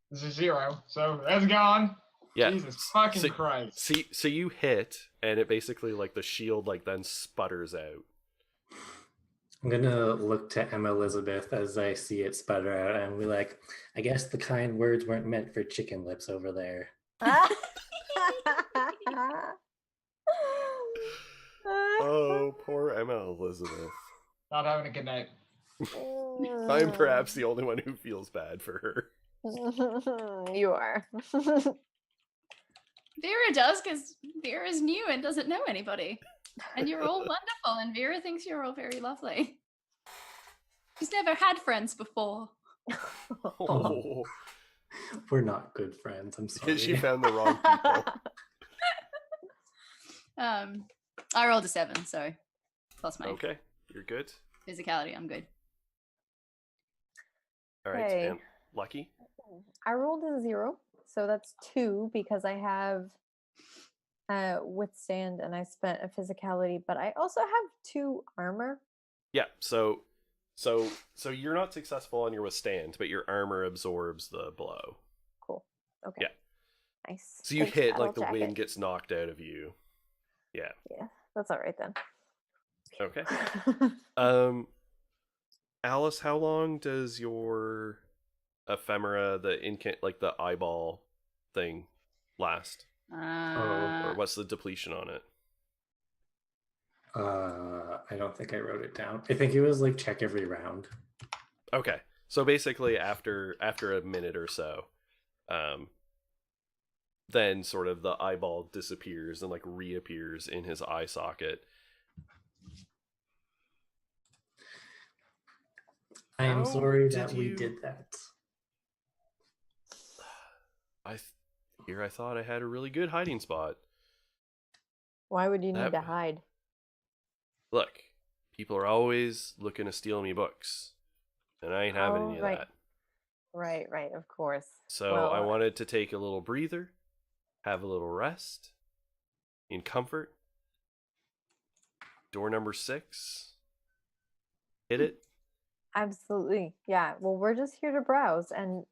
This is 0, so that's gone. Yeah. Jesus fucking So- Christ. See, so you hit, and it basically, like, the shield, like, then sputters out. I'm gonna look to Emma Elizabeth as I see it sputter out and be like, I guess the kind words weren't meant for chicken lips over there. Oh, poor Emma Elizabeth. Not having a good night. I'm perhaps the only one who feels bad for her. You are. Vera does because Vera's new and doesn't know anybody. And you're all wonderful, and Vera thinks you're all very lovely. She's never had friends before. Oh, We're not good friends. I'm sorry. because she found the wrong people. I rolled a 7, so plus my Okay, you're good. physicality, I'm good. All right, Okay. and Lucky. I rolled a 0, so that's 2 because I have withstand and I spent a physicality, but I also have 2 armor. Yeah, so you're not successful on your withstand, but your armor absorbs the blow. Cool. Okay. Yeah. Nice. So you Thanks, hit, Battle like, the Jacket. wind gets knocked out of you. Yeah. Yeah, that's all right then. Okay. Alice, how long does your ephemera, like the eyeball thing, last? Or what's the depletion on it? I don't think I wrote it down. I think it was like check every round. Okay. So basically after a minute or so, then sort of the eyeball disappears and, like, reappears in his eye socket. I am How sorry did that we you- did that. Here I thought I had a really good hiding spot. Why would you need That- to hide? Look, people are always looking to steal me books, and I ain't having Oh, any of right. that. Right, of course. So Well, I wanted to take a little breather, have a little rest, in comfort. Door number 6. Hit it. Absolutely. Yeah. Well, we're just here to browse. And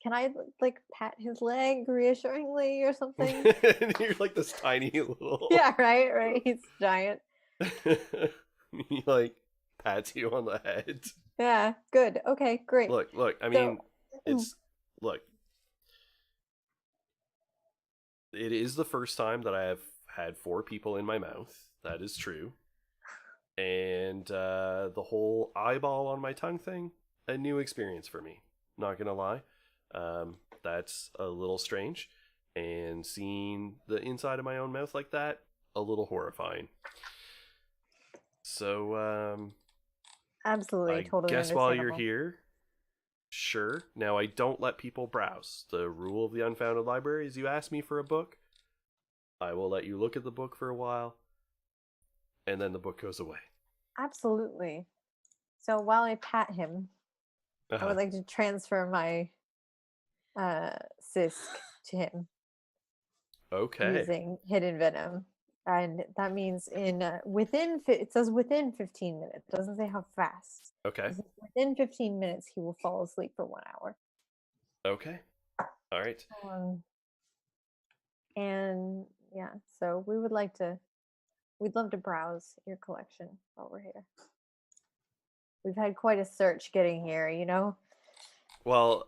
can I like pat his leg reassuringly or something? And you're like this tiny little. Yeah, right. He's giant. He like pats you on the head. Yeah, good. Okay, great. Look. I So- mean, it's look. It is the first time that I have had 4 people in my mouth. That is true. And the whole eyeball on my tongue thing, a new experience for me. Not gonna lie, that's a little strange. And seeing the inside of my own mouth like that, a little horrifying. So Absolutely, I totally. guess while you're understandable. here, sure. Now I don't let people browse. The rule of the Unfounded Library is you ask me for a book, I will let you look at the book for a while, and then the book goes away. Absolutely. So while I pat him, I Uh-huh. would like to transfer my Sisk to him Okay. using hidden venom, and that means it says within 15 minutes. It doesn't say how fast. Okay. It says within 15 minutes, he will fall asleep for 1 hour. Okay. All right. And yeah, so we'd love to browse your collection while we're here. We've had quite a search getting here, you know? Well,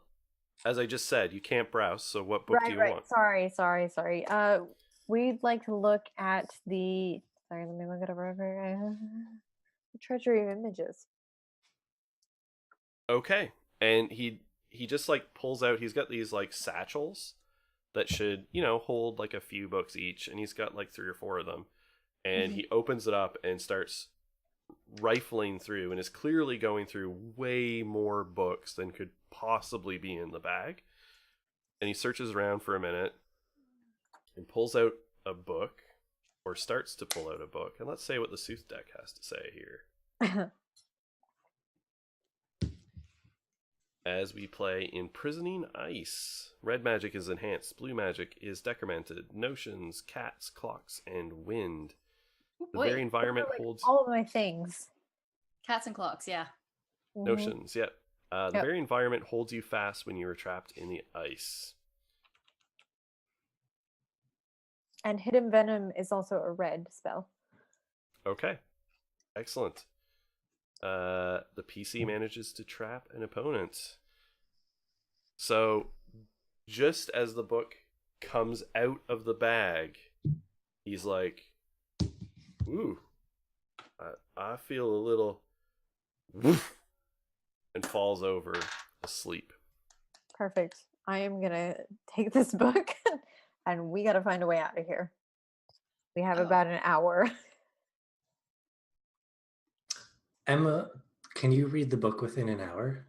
as I just said, you can't browse. So what book do you want? Sorry. We'd like to look at sorry, let me look it over. The Treasury of Images. Okay. And he just like pulls out. He's got these like satchels that should hold like a few books each, and he's got like 3 or 4 of them. And he opens it up and starts rifling through, and is clearly going through way more books than could possibly be in the bag. And he searches around for a minute and pulls out a book, or starts to pull out a book. And let's say what the Sooth deck has to say here. As we play Imprisoning Ice. Red magic is enhanced. Blue magic is decremented. Notions, cats, clocks, and wind. The Wait, very environment Like, holds all of my things. cats and clocks, yeah. Mhm. notions. Yep. The Yep. very environment holds you fast when you are trapped in the ice. And hidden venom is also a red spell. Okay. Excellent. The PC manages to trap an opponent. So, just as the book comes out of the bag, he's like, ooh, I feel a little woof, and falls over asleep. Perfect. I am gonna take this book and we gotta find a way out of here. We have Oh. about an hour. Emma, can you read the book within an hour?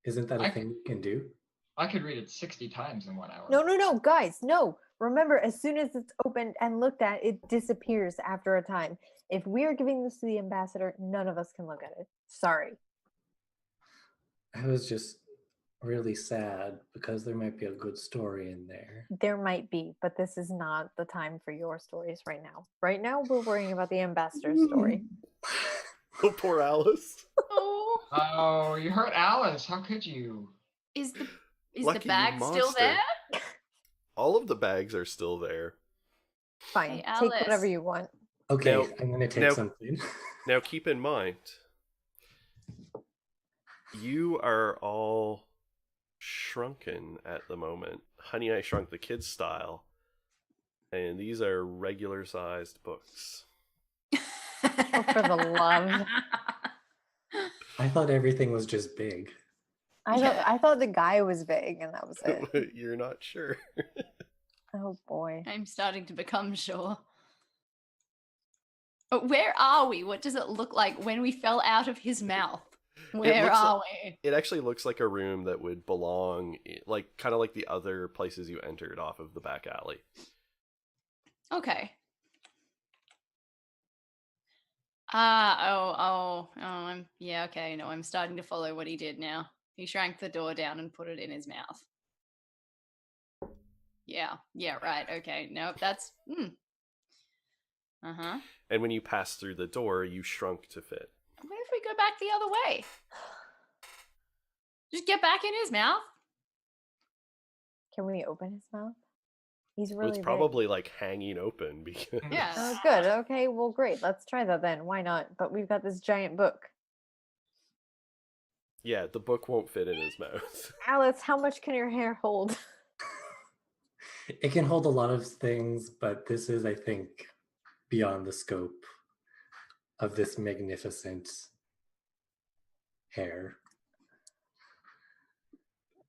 Isn't that a I thing you can do? I could read it 60 times in 1 hour. No, guys, no. Remember, as soon as it's opened and looked at, it disappears after a time. If we are giving this to the ambassador, none of us can look at it. Sorry. I was just really sad because there might be a good story in there. There might be, but this is not the time for your stories right now. Right now, we're worrying about the ambassador's story. Oh, poor Alice. Oh, Oh, you hurt Alice. How could you? is the Lucky you bag still monster. there? All of the bags are still there. Fine. Hey, Take whatever Alice. you want. Okay, Now- I'm gonna take now- something. Now, keep in mind, you are all shrunken at the moment. Honey, I Shrunk the Kids style. And these are regular sized books. Oh, for the love. I thought everything was just big. I thought the guy was vague and that was it. You're not sure. Oh boy. I'm starting to become sure. But where are we? What does it look like when we fell out of his mouth? Where looks are like- we? It actually looks like a room that would belong, like kind of like the other places you entered off of the back alley. Okay. Yeah, okay. No, I'm starting to follow what he did now. He shrank the door down and put it in his mouth. Yeah, right. Okay. Nope, that's. Uh-huh. And when you passed through the door, you shrunk to fit. What if we go back the other way? Just get back in his mouth. Can we open his mouth? He's Well, really it's big. probably like hanging open because Yeah. Oh, good. Okay, well, great. Let's try that then. Why not? But we've got this giant book. yeah, the book won't fit in his mouth. Alice, how much can your hair hold? It can hold a lot of things, but this is, I think, beyond the scope of this magnificent hair.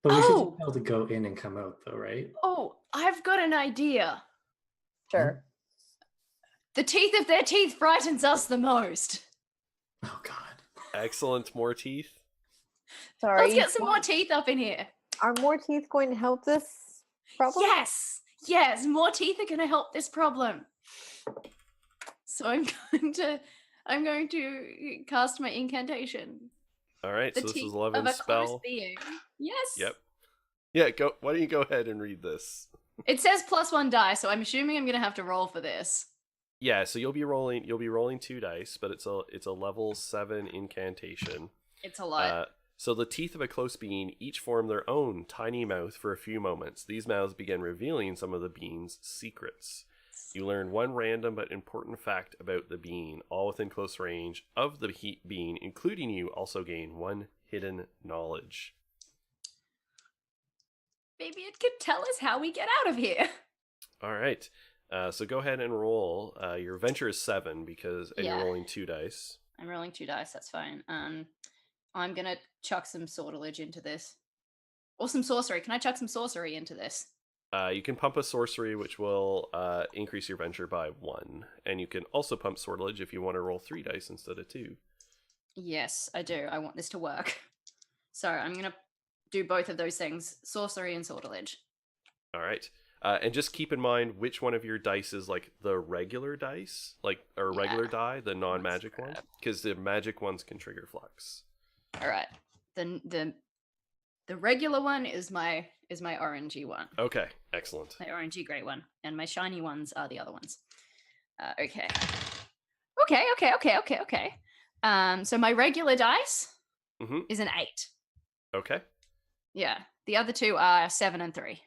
But we should Oh! be able to go in and come out, though, right? Oh, I've got an idea. Sure. The teeth of their teeth frightens us the most. Oh God. Excellent, more teeth. Sorry. Let's get some more teeth up in here. Are more teeth going to help this problem? Yes, more teeth are going to help this problem. So I'm going to cast my incantation. All right, The so this teeth is of 11 a spell. close being. Yes. Yep. Yeah, go. Why don't you go ahead and read this? It says +1 die, so I'm assuming I'm going to have to roll for this. Yeah, so you'll be rolling 2 dice, but it's a level 7 incantation. It's a lot. So the teeth of a close being each form their own tiny mouth for a few moments. These mouths begin revealing some of the being's secrets. You learn one random but important fact about the being, all within close range of the being, including you also gain one hidden knowledge. Maybe it could tell us how we get out of here. All right. So go ahead and roll. Your adventure is 7 and Yeah. you're rolling 2 dice. I'm rolling 2 dice, that's fine. I'm going to chuck some sortilege into this. Or some sorcery. Can I chuck some sorcery into this? You can pump a sorcery, which will increase your venture by 1. And you can also pump sortilege if you want to roll 3 dice instead of 2. Yes, I do. I want this to work. So I'm going to do both of those things. Sorcery and sortilege. All right. And just keep in mind which one of your dice is like the regular dice, or regular Yeah. die, the non-magic one, grab. because the magic ones can trigger flux. All right. The regular one is my orangey one. Okay, excellent. My orangey grey one. And my shiny ones are the other ones. Okay. Okay. So my regular dice Mhm. is an 8. Okay. Yeah. The other two are 7 and 3.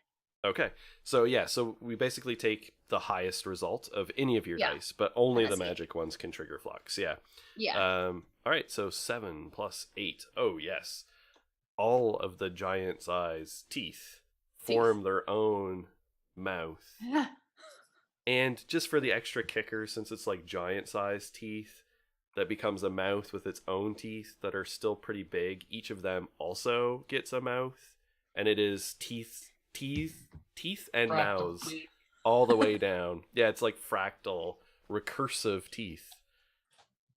Okay. So yeah, so we basically take the highest result of any of your Yeah. dice, but only the That's it. magic ones can trigger flux. Yeah. Yeah. All right, so 7 plus 8. Oh, yes. All of the giant's eyes teeth form their own mouth. And just for the extra kicker, since it's like giant sized teeth, that becomes a mouth with its own teeth that are still pretty big. Each of them also gets a mouth, and it is teeth and mouths all the way down. Yeah, it's like fractal, recursive teeth.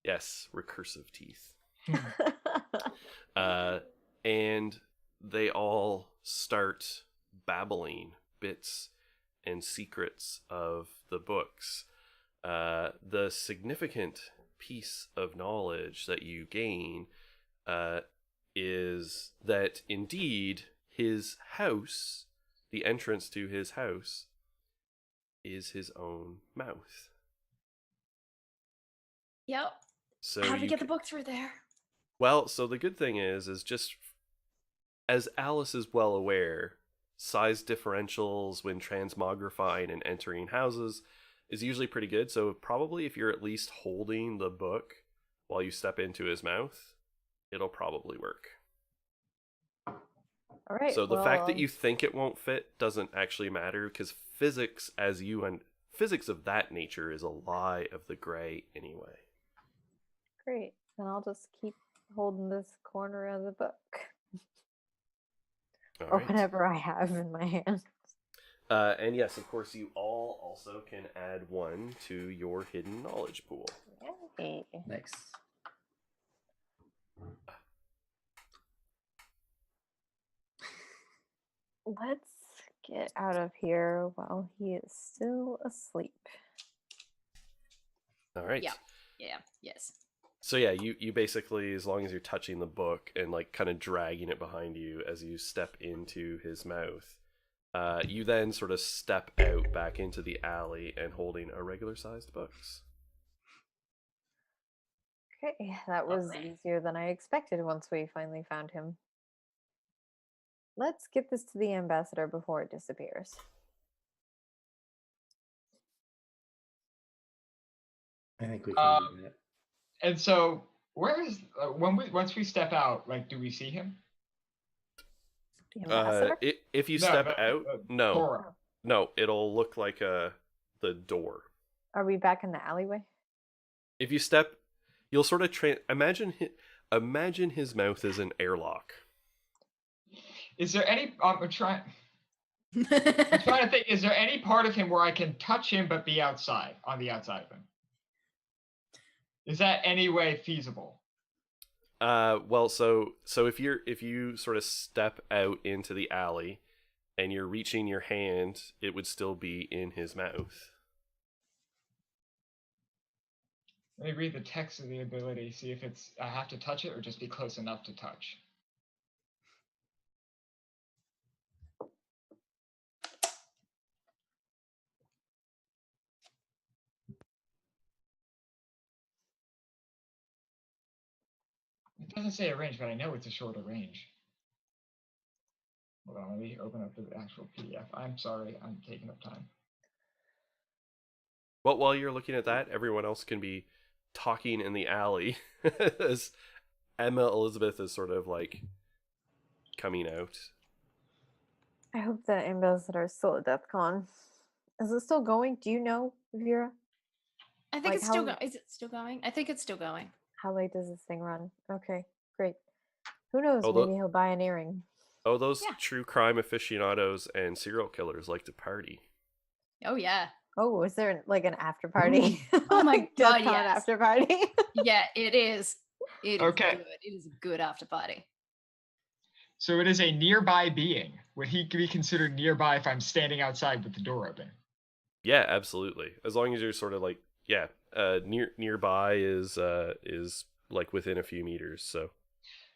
Yes, recursive teeth. And they all start babbling bits and secrets of the books. The significant piece of knowledge that you gain is that indeed his house, the entrance to his house, is his own mouth. Yep. So How do we you get the ca- book through there? Well, so the good thing is just as Alice is well aware, size differentials when transmogrifying and entering houses is usually pretty good. So probably if you're at least holding the book while you step into his mouth, it'll probably work. All right. So the fact that well, you think it won't fit doesn't actually matter because physics of that nature is a lie of the gray anyway. Great. Then I'll just keep holding this corner of the book All or right. whatever I have in my hand. And yes, of course, you all also can add 1 to your hidden knowledge pool. Yay. Nice. Let's get out of here while he is still asleep. All right. Yeah. Yes. So yeah, you basically, as long as you're touching the book and like kind of dragging it behind you as you step into his mouth, you then sort of step out back into the alley and holding a regular-sized books. Okay, that was Alright. easier than I expected once we finally found him. Let's get this to the ambassador before it disappears. I think we can do that. And so, where is once we step out? Like, do we see him? The ambassador? If you No, step but, out, no, Cora. no, it'll look like the door. Are we back in the alleyway? If you step, you'll sort of imagine his mouth is an airlock. Is there any? I'm trying to think. Is there any part of him where I can touch him but be outside, on the outside of him? Is that any way feasible? Well, so if you sort of step out into the alley and you're reaching your hand, it would still be in his mouth. Let me read the text of the ability. See if it's I have to touch it or just be close enough to touch. It doesn't say a range, but I know it's a shorter range. Hold on, let me open up the actual PDF. I'm sorry, I'm taking up time. But while you're looking at that, everyone else can be talking in the alley as Emma Elizabeth is sort of like coming out. I hope the ambassador is still at DEFCON. Is it still going? Do you know, Vera? I think Like, it's still how- going. Is it still going? I think it's still going. How late does this thing run? Okay, great. Who knows? Although- Maybe he'll buy an earring. Oh, those Yeah. true crime aficionados and serial killers like to party. Oh yeah. Oh, is there like an after party? Oh my Like God, DEFCON yes. after party. Yeah, it is. It is Okay. good. It is a good after party. So it is a nearby being. Would he be considered nearby if I'm standing outside with the door open? Yeah, absolutely. As long as you're sort of like, yeah, nearby is like within a few meters. So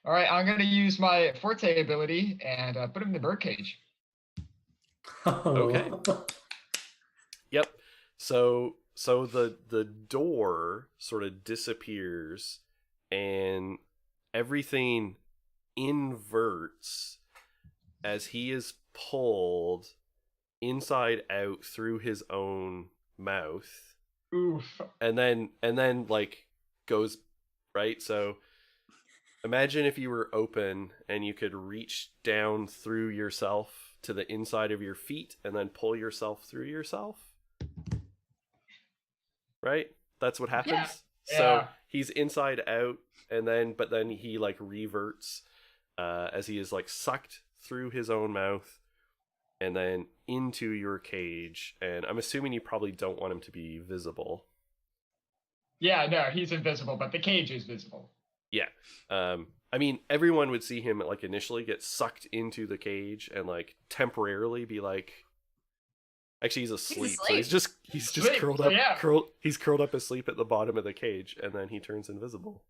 All right, I'm going to use my Forte ability and put him in the birdcage. Okay. Yep. So the door sort of disappears and everything inverts as he is pulled inside out through his own mouth Oof. and then like goes right. So imagine if you were open and you could reach down through yourself to the inside of your feet and then pull yourself through yourself. Right? That's what happens. Yeah. So Yeah. he's inside out and but then he like reverts as he is like sucked through his own mouth and then into your cage. And I'm assuming you probably don't want him to be visible. Yeah, no, he's invisible, but the cage is visible. Yeah. I mean, everyone would see him like initially get sucked into the cage and like temporarily be like, actually he's asleep. So he's just Asleep, curled so up, yeah. he's curled up asleep at the bottom of the cage and then he turns invisible.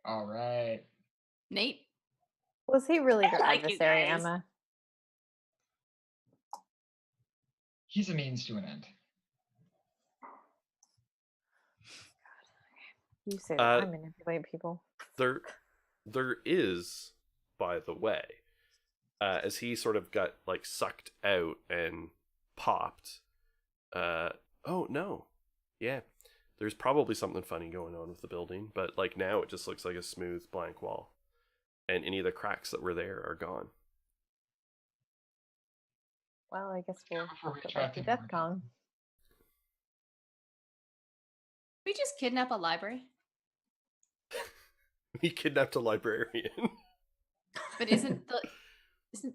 All right. Nate. Was he really I your like you adversary, guys. Emma? He's a means to an end. You say that I manipulate people. There is, by the way, as he sort of got like sucked out and popped. Oh no, yeah. There's probably something funny going on with the building, but like now it just looks like a smooth blank wall, and any of the cracks that were there are gone. Well, I guess we'll Before we go back track to him more. DEFCON. We just kidnap a library. He kidnapped a librarian. But isn't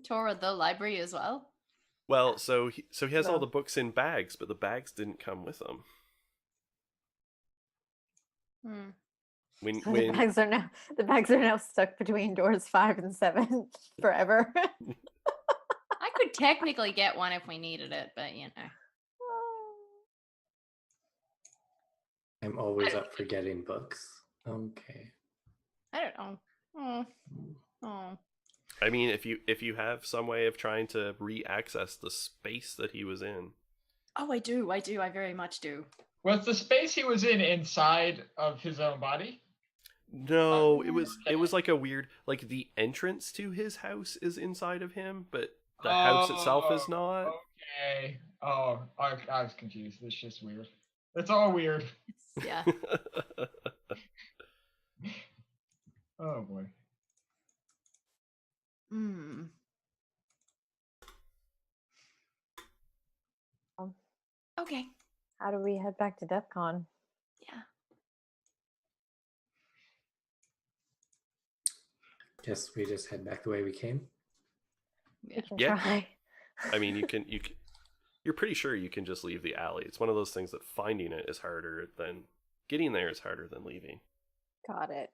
Tora the library as well? Well, so he has all No. the books in bags, but the bags didn't come with them. When So when the bags are now stuck between doors 5 and 7 forever. I could technically get one if we needed it, but you know. I'm always up for getting books. Okay. I don't know. Oh. Oh. I mean, if you have some way of trying to re-access the space that he was in. Oh, I do. I very much do. Was the space he was in inside of his own body? No, it was like a weird, like the entrance to his house is inside of him, but the house itself is not. Okay. Oh, I was confused. It's just weird. It's all weird. It's, yeah. Oh boy. Hmm. Okay. How do we head back to DEF CON? Yeah. Guess we just head back the way we came. We Yeah. can Yeah. try. I mean, you're pretty sure you can just leave the alley. It's one of those things that finding it is harder than getting there is harder than leaving. Got it.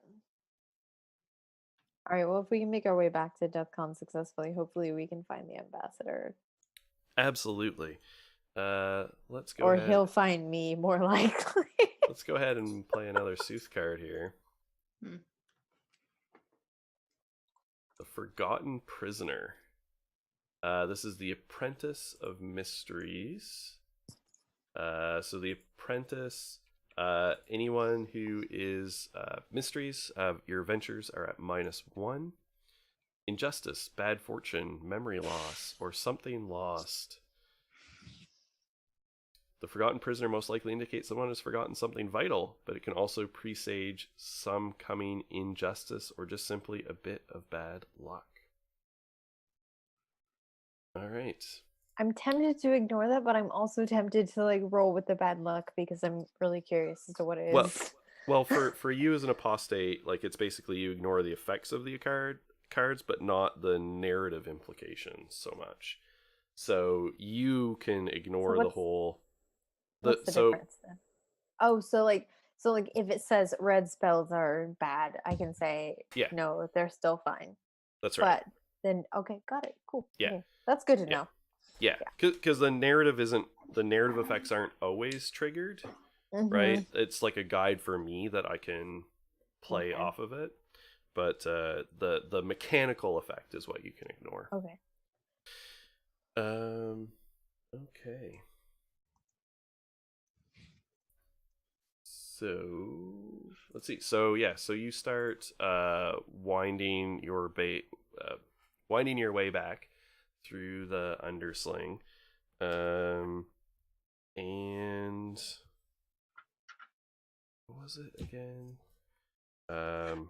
All right. Well, if we can make our way back to DEF CON successfully, hopefully we can find the ambassador. Absolutely. Let's go Or ahead. he'll find me, more likely. Let's go ahead and play another Sooth card here. Hmm. The Forgotten Prisoner. This is the Apprentice of Mysteries. So the Apprentice, anyone who is mysteries, your adventures are at -1. Injustice, bad fortune, memory loss, or something lost. The Forgotten Prisoner most likely indicates someone has forgotten something vital, but it can also presage some coming injustice or just simply a bit of bad luck. All right. I'm tempted to ignore that, but I'm also tempted to like roll with the bad luck because I'm really curious as to what it is. Well, for you as an apostate, like it's basically you ignore the effects of the cards, but not the narrative implications so much. So you can ignore the what's- whole. What's the difference then? Oh, so like if it says red spells are bad, I can say Yeah. no, they're still fine. That's right. But then okay, got it. Cool. Yeah. Okay. That's good to Yeah. know. Yeah, because the narrative effects aren't always triggered, Mhm. right? It's like a guide for me that I can play Okay. off of it, but the mechanical effect is what you can ignore. Okay. Okay. So let's see. So yeah, so you start winding your way back through the undersling, and what was it again? So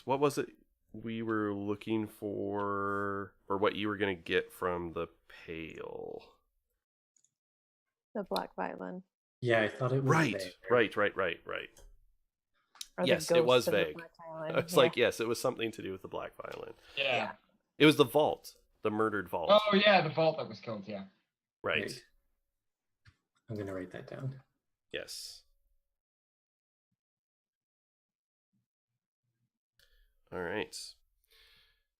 what was it we were looking for, or what you were gonna get from the Pale? The black violin. Yeah, I thought it was Right. there. Or the Yes, it was ghost of the vague. Black Violin. It's like, yes, it was something to do with the Black Violin. Yeah. It was the vault, the murdered vault. Oh yeah, the vault that was killed. Yeah. Right. I'm gonna write that down. Yes. All right.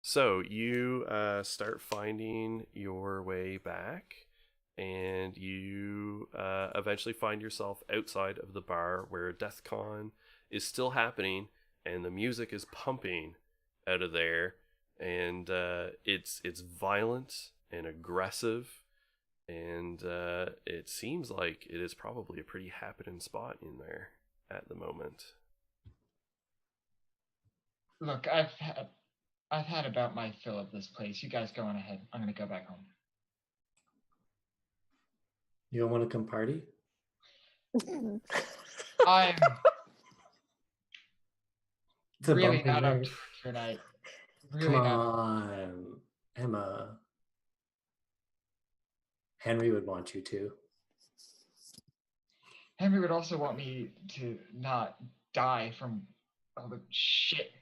So you start finding your way back, and you eventually find yourself outside of the bar where DeathCon is still happening, and the music is pumping out of there, and it's violent and aggressive, and it seems like it is probably a pretty happening spot in there at the moment. Look, I've had about my fill of this place. You guys go on ahead. I'm gonna go back home. You don't want to come party? I'm It's a really bumpy not up night. to it tonight. Come Really not. on, Emma. Henry would want you to. Henry would also want me to not die from all the shit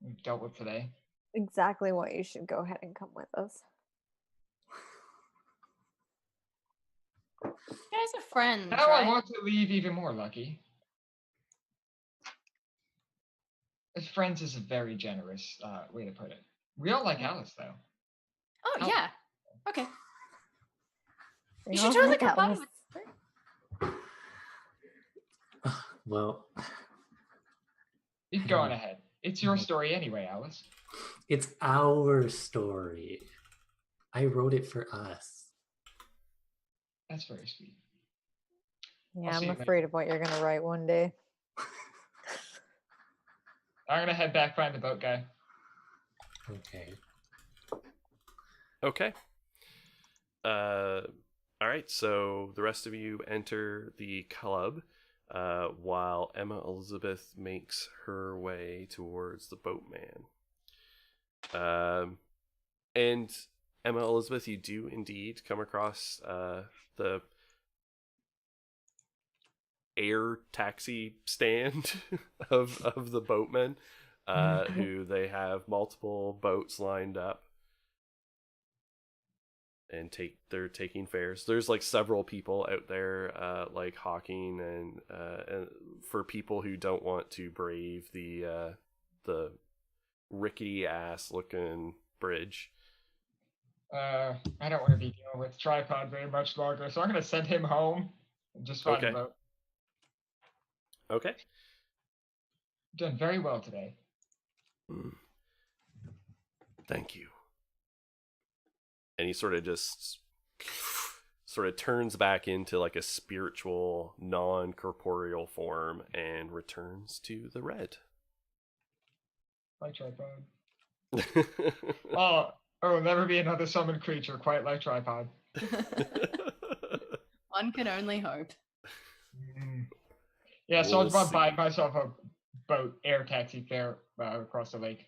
we've dealt with today. Exactly why you should go ahead and come with us. You guys are friends, Now right? I want to leave even more, Lucky. Friends is a very generous way to put it. We all like Alice, though. Oh Oh. yeah. Okay. We You should all totally like come by. Alice. Well, You can go on ahead. It's your story anyway, Alice. it's our story. I wrote it for us. That's very sweet. Yeah, see I'm you later. afraid of what you're gonna write one day. I'm gonna head back, find the boat guy. Okay. Okay. All right. So the rest of you enter the club, while Emma Elizabeth makes her way towards the boatman. And Emma Elizabeth, you do indeed come across the air taxi stand of the boatmen, who they have multiple boats lined up. And they're taking fares. There's like several people out there, like hawking and for people who don't want to brave the rickety ass looking bridge. I don't want to be dealing with Tripod very much longer, so I'm gonna send him home and just find Okay. a boat. Okay. Done very well today. Thank you. And he sort of just turns back into like a spiritual, non-corporeal form and returns to the red. Like Tripod. Oh, there will never be another summoned creature quite like Tripod. One can only hope. Yeah, so We'll I'll buy see. myself a boat air taxi fare across the lake.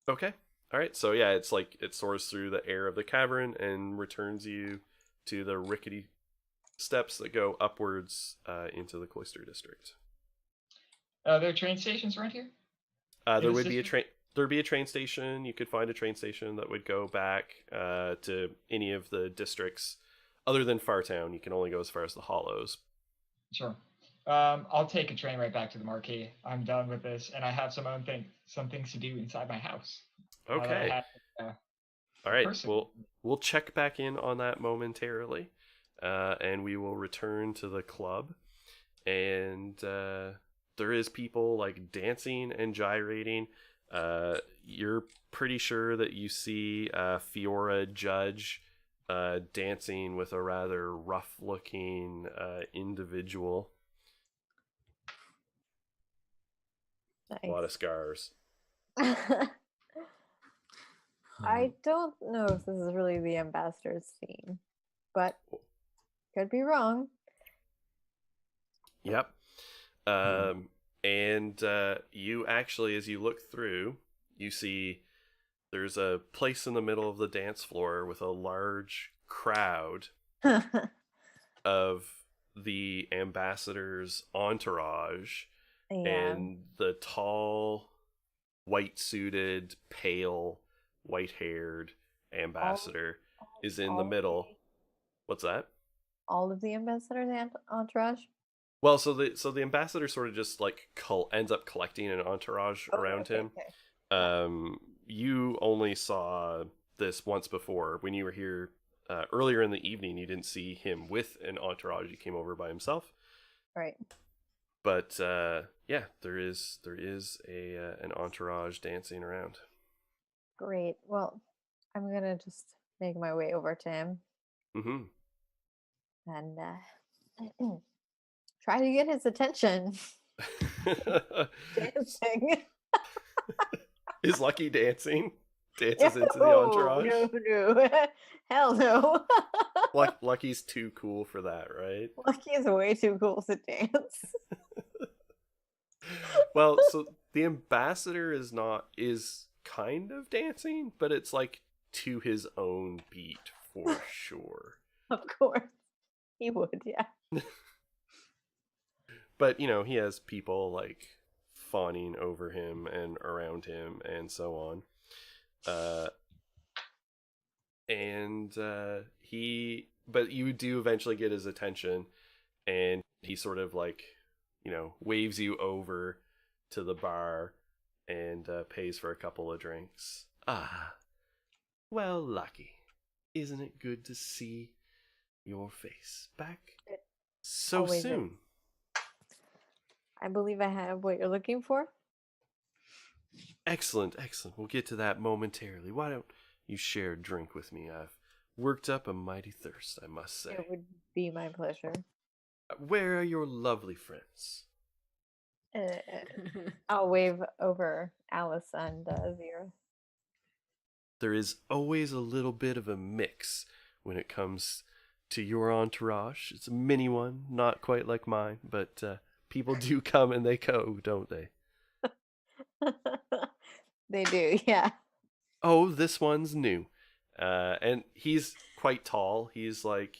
Okay. All right. So yeah, it's like it soars through the air of the cavern and returns you to the rickety steps that go upwards into the Cloister District. There are train stations around here? There the would be a system? train. There'd be a train station. You could find a train station that would go back to any of the districts, other than Fartown. You can only go as far as the Hollows. Sure. I'll take a train right back to the Marquee. I'm done with this, and I have some things to do inside my house. Now that I Okay. have, All right. person. We'll check back in on that momentarily, and we will return to the club. And there is people like dancing and gyrating. You're pretty sure that you see Fiora Judge dancing with a rather rough-looking individual. A lot of scars. I don't know if this is really the ambassador's theme, but could be wrong. Yep. And you actually, as you look through, you see there's a place in the middle of the dance floor with a large crowd of the ambassador's entourage, Yeah. and the tall, white-suited, pale, white-haired ambassador is in the middle. What's that? All of the ambassadors and entourage? Well, so the ambassador sort of just like ends up collecting an entourage around him. Okay. You only saw this once before when you were here earlier in the evening. You didn't see him with an entourage. He came over by himself. Right. But yeah, there is an entourage dancing around. Great. Well, I'm gonna just make my way over to him Mm-hmm. and try to get his attention. Dancing. Is Lucky dancing? Dances into the entourage. No. Hell no. Lucky's too cool for that, right? Lucky is way too cool to dance. Well, so the ambassador is kind of dancing, but it's like to his own beat for sure. Of course. He would, yeah. But, he has people like fawning over him and around him and so on. But you do eventually get his attention, and he sort of like, waves you over to the bar and pays for a couple of drinks. Ah, well, Lucky, isn't it good to see your face back It so always is. soon? I believe I have what you're looking for. Excellent, excellent. We'll get to that momentarily. Why don't you share a drink with me? I've worked up a mighty thirst, I must say. It would be my pleasure. Where are your lovely friends? I'll wave over Alice and Vera. There is always a little bit of a mix when it comes to your entourage. It's a mini one, not quite like mine, but people do come and they go, don't they? They do, yeah. Oh, this one's new. And he's quite tall. He's like,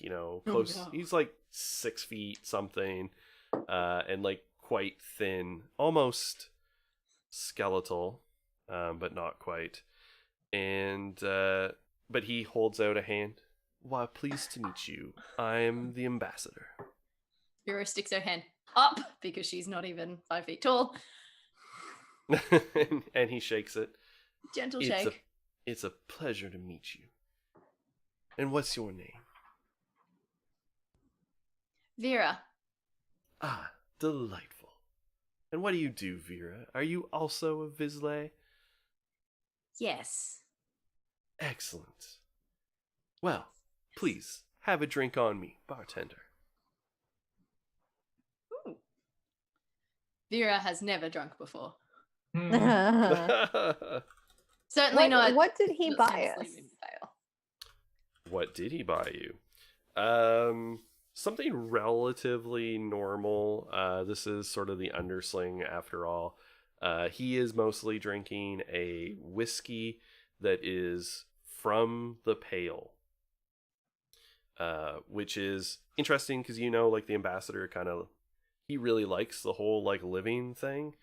close. no. He's like 6 feet something, and like quite thin, almost skeletal, but not quite. And but he holds out a hand. Why, pleased to meet you. I'm the ambassador. Vera sticks her hand up because she's not even 5 feet tall. And he shakes it. Gentle It's shake. It's a pleasure to meet you. And what's your name? Vera. Ah, delightful. And what do you do, Vera? Are you also a Vizsla? Yes. Excellent. Well, please, have a drink on me, bartender. Ooh. Vera has never drunk before. Certainly not. What did he not buy since us? Sleeping Vale. What did he buy you? Something relatively normal. This is sort of the undersling after all. He is mostly drinking a whiskey that is from the Pale. Which is interesting because like the ambassador he really likes the whole like living thing,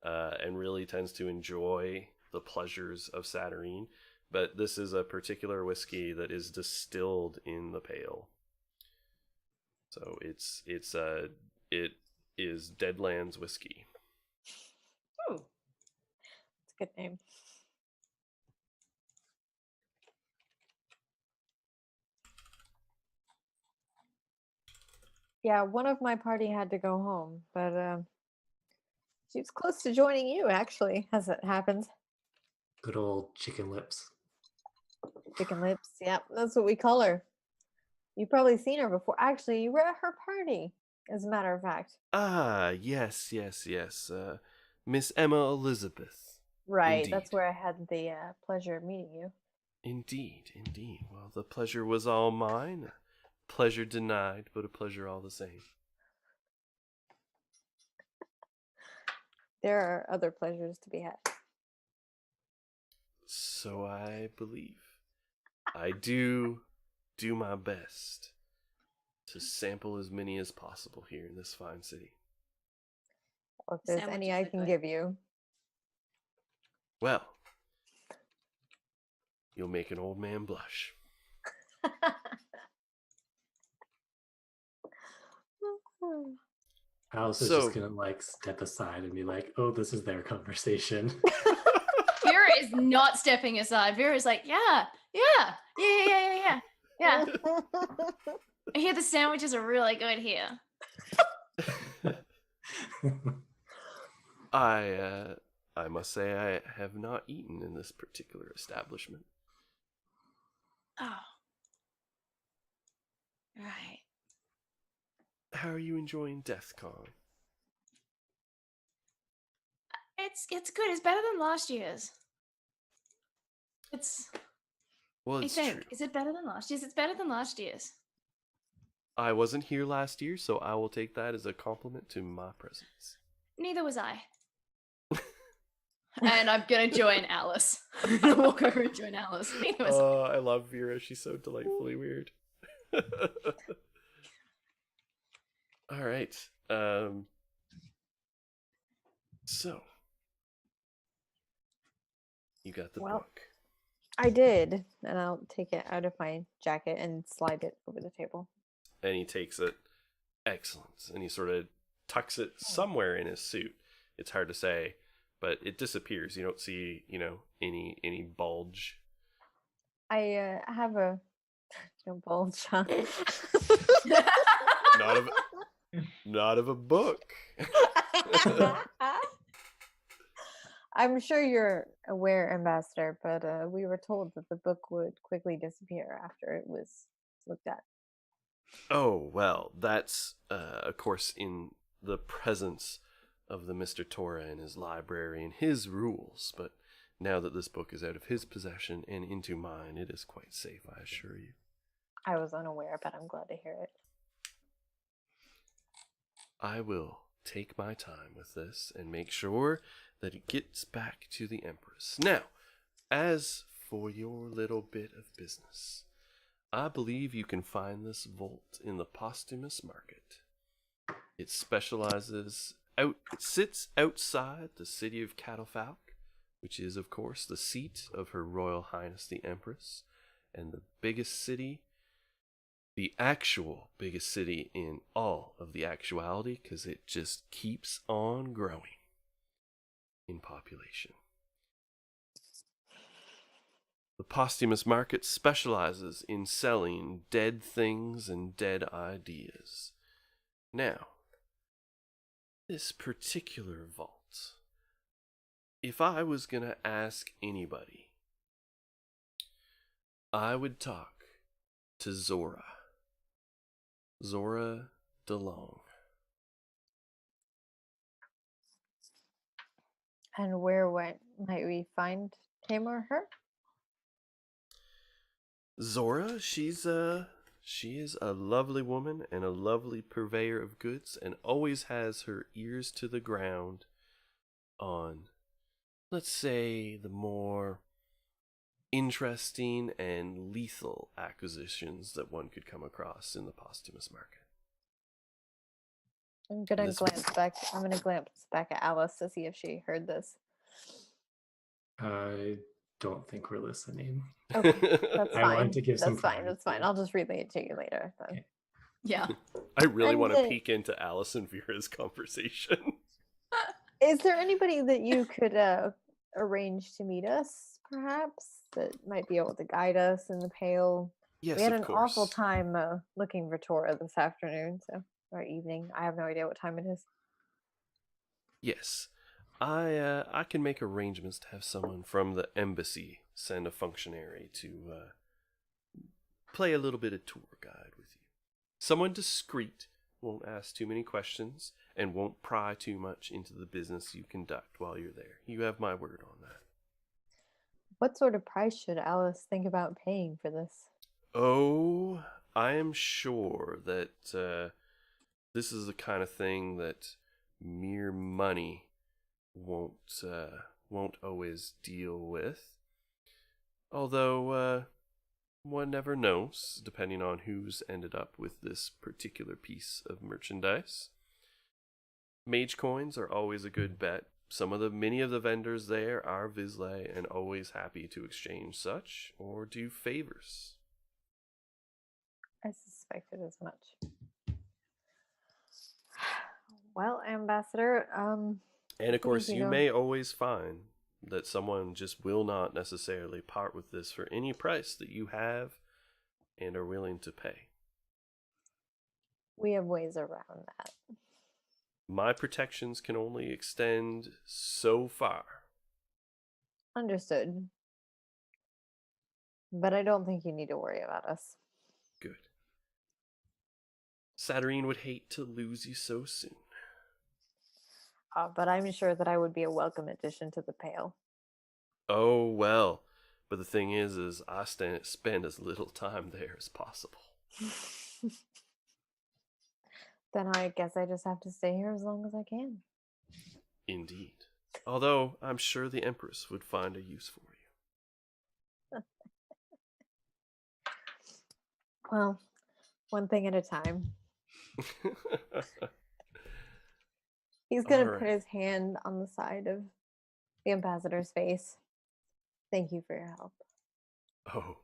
and really tends to enjoy the pleasures of Saturnine. But this is a particular whiskey that is distilled in the Pale. So it is Deadlands whiskey. Ooh. It's a good name. Yeah, one of my party had to go home, but she was close to joining you, actually, as it happens. Good old chicken lips. Chicken lips. Yep, that's what we call her. You've probably seen her before. Actually, you were at her party, as a matter of fact. Ah, yes. Miss Emma Elizabeth. Right, that's Indeed. where I had the pleasure of meeting you. Indeed. Well, the pleasure was all mine. Pleasure denied, but a pleasure all the same. There are other pleasures to be had. So I believe. I do my best to sample as many as possible here in this fine city. Well, if there's any Sandwiches I look can good. give you. Well, you'll make an old man blush. Alice is So- just gonna like step aside and be like, "Oh, this is their conversation." Vera is not stepping aside. Vera is like, yeah. I hear the sandwiches are really good here. I must say I have not eaten in this particular establishment. Oh. Right. How are you enjoying DeathCon? It's good. It's better than last year's. Well, I it's think. true. Is it better than last year's? It's better than last year's. I wasn't here last year, so I will take that as a compliment to my presence. Neither was I. And I'm gonna join Alice. I'm gonna walk over and join Alice. Neither was I. Oh, I love Vera. She's so delightfully weird. All right. So you got the Well, book. I did, and I'll take it out of my jacket and slide it over the table. And he takes it. Excellent. And he sort of tucks it somewhere in his suit. It's hard to say. but it disappears. You don't see, any bulge. I have a no bulge. Huh? Not of a book. I'm sure you're aware, Ambassador, but we were told that the book would quickly disappear after it was looked at. Oh, well, that's, of course, in the presence of the Mr. Tora and his library and his rules, but now that this book is out of his possession and into mine, it is quite safe, I assure you. I was unaware, but I'm glad to hear it. I will take my time with this and make sure that it gets back to the Empress. Now, as for your little bit of business, I believe you can find this vault in the Posthumous Market. It sits outside the city of Catalfalc, which is, of course, the seat of Her Royal Highness the Empress, and the biggest city, the actual biggest city in all of the actuality, because it just keeps on growing in population. The Posthumous Market specializes in selling dead things and dead ideas. Now, this particular vault, if I was going to ask anybody, I would talk to Zora DeLong. And where might we find him or her? Zora, she is a lovely woman and a lovely purveyor of goods, and always has her ears to the ground on, let's say, the more interesting and lethal acquisitions that one could come across in the Posthumous Market. I'm gonna This- glance back. I'm gonna glance back at Alice to see if she heard this. I don't think we're listening. Okay, that's I fine. want to give some That's fine. That's fine. privacy. I'll just relay it to you later. Then. Okay. Yeah. I really And want to the- peek into Alice and Vera's conversation. Is there anybody that you could arrange to meet us, perhaps, that might be able to guide us in the Pale? Yes, We had of an course. awful time looking for Tora this afternoon, or evening. I have no idea what time it is. Yes. I can make arrangements to have someone from the embassy send a functionary to play a little bit of tour guide with you. Someone discreet, won't ask too many questions, and won't pry too much into the business you conduct while you're there. You have my word on that. What sort of price should Alice think about paying for this? Oh, I am sure that this is the kind of thing that mere money won't always deal with. Although one never knows, depending on who's ended up with this particular piece of merchandise. Mage coins are always a good bet. Many of the vendors there are Vizsla and always happy to exchange such or do favors. I suspected as much. Well, Ambassador, And of course, you you know- may always find that someone just will not necessarily part with this for any price that you have and are willing to pay. we have ways around that. My protections can only extend so far. Understood. But I don't think you need to worry about us. Good. Saturnine would hate to lose you so soon. But I'm sure that I would be a welcome addition to the Pale. Oh, well. But the thing is I spend as little time there as possible. Then I guess I just have to stay here as long as I can. Indeed. Although, I'm sure the Empress would find a use for you. Well, one thing at a time. He's going to Alright. put his hand on the side of the ambassador's face. Thank you for your help. Oh,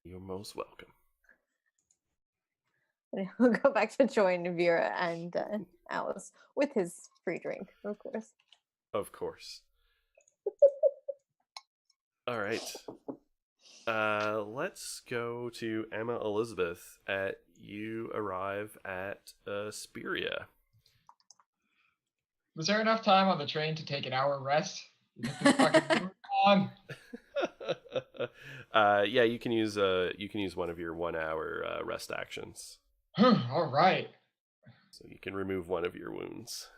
you're most welcome. And he'll go back to join Vera and Alice with his free drink, of course. Of course. All right. Let's go to Emma Elizabeth. You arrive at Speria. Was there enough time on the train to take an hour rest? Get this fucking on. Yeah, you can use one of your 1 hour rest actions. All right. So you can remove one of your wounds.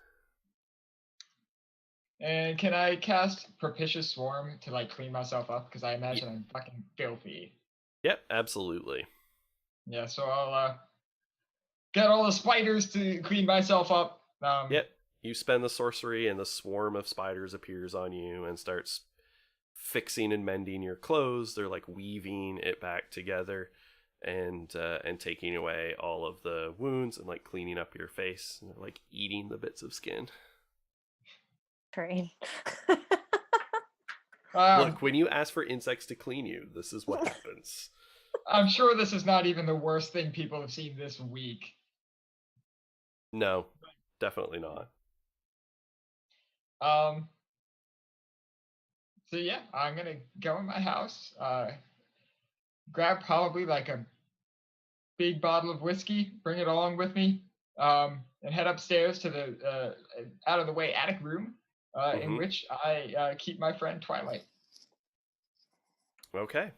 And can I cast Propitious Swarm to like clean myself up? Because I imagine I'm fucking filthy. Yep, absolutely. Yeah, so I'll get all the spiders to clean myself up. Yep. You spend the sorcery, and the swarm of spiders appears on you and starts fixing and mending your clothes. They're like weaving it back together, and taking away all of the wounds and like cleaning up your face. And they're like eating the bits of skin. Train. Look, when you ask for insects to clean you, this is what happens. I'm sure this is not even the worst thing people have seen this week. No, definitely not. So yeah, I'm gonna go in my house, grab probably like a big bottle of whiskey, bring it along with me, and head upstairs to the out of the way attic room, in which I keep my friend Twilight. Okay.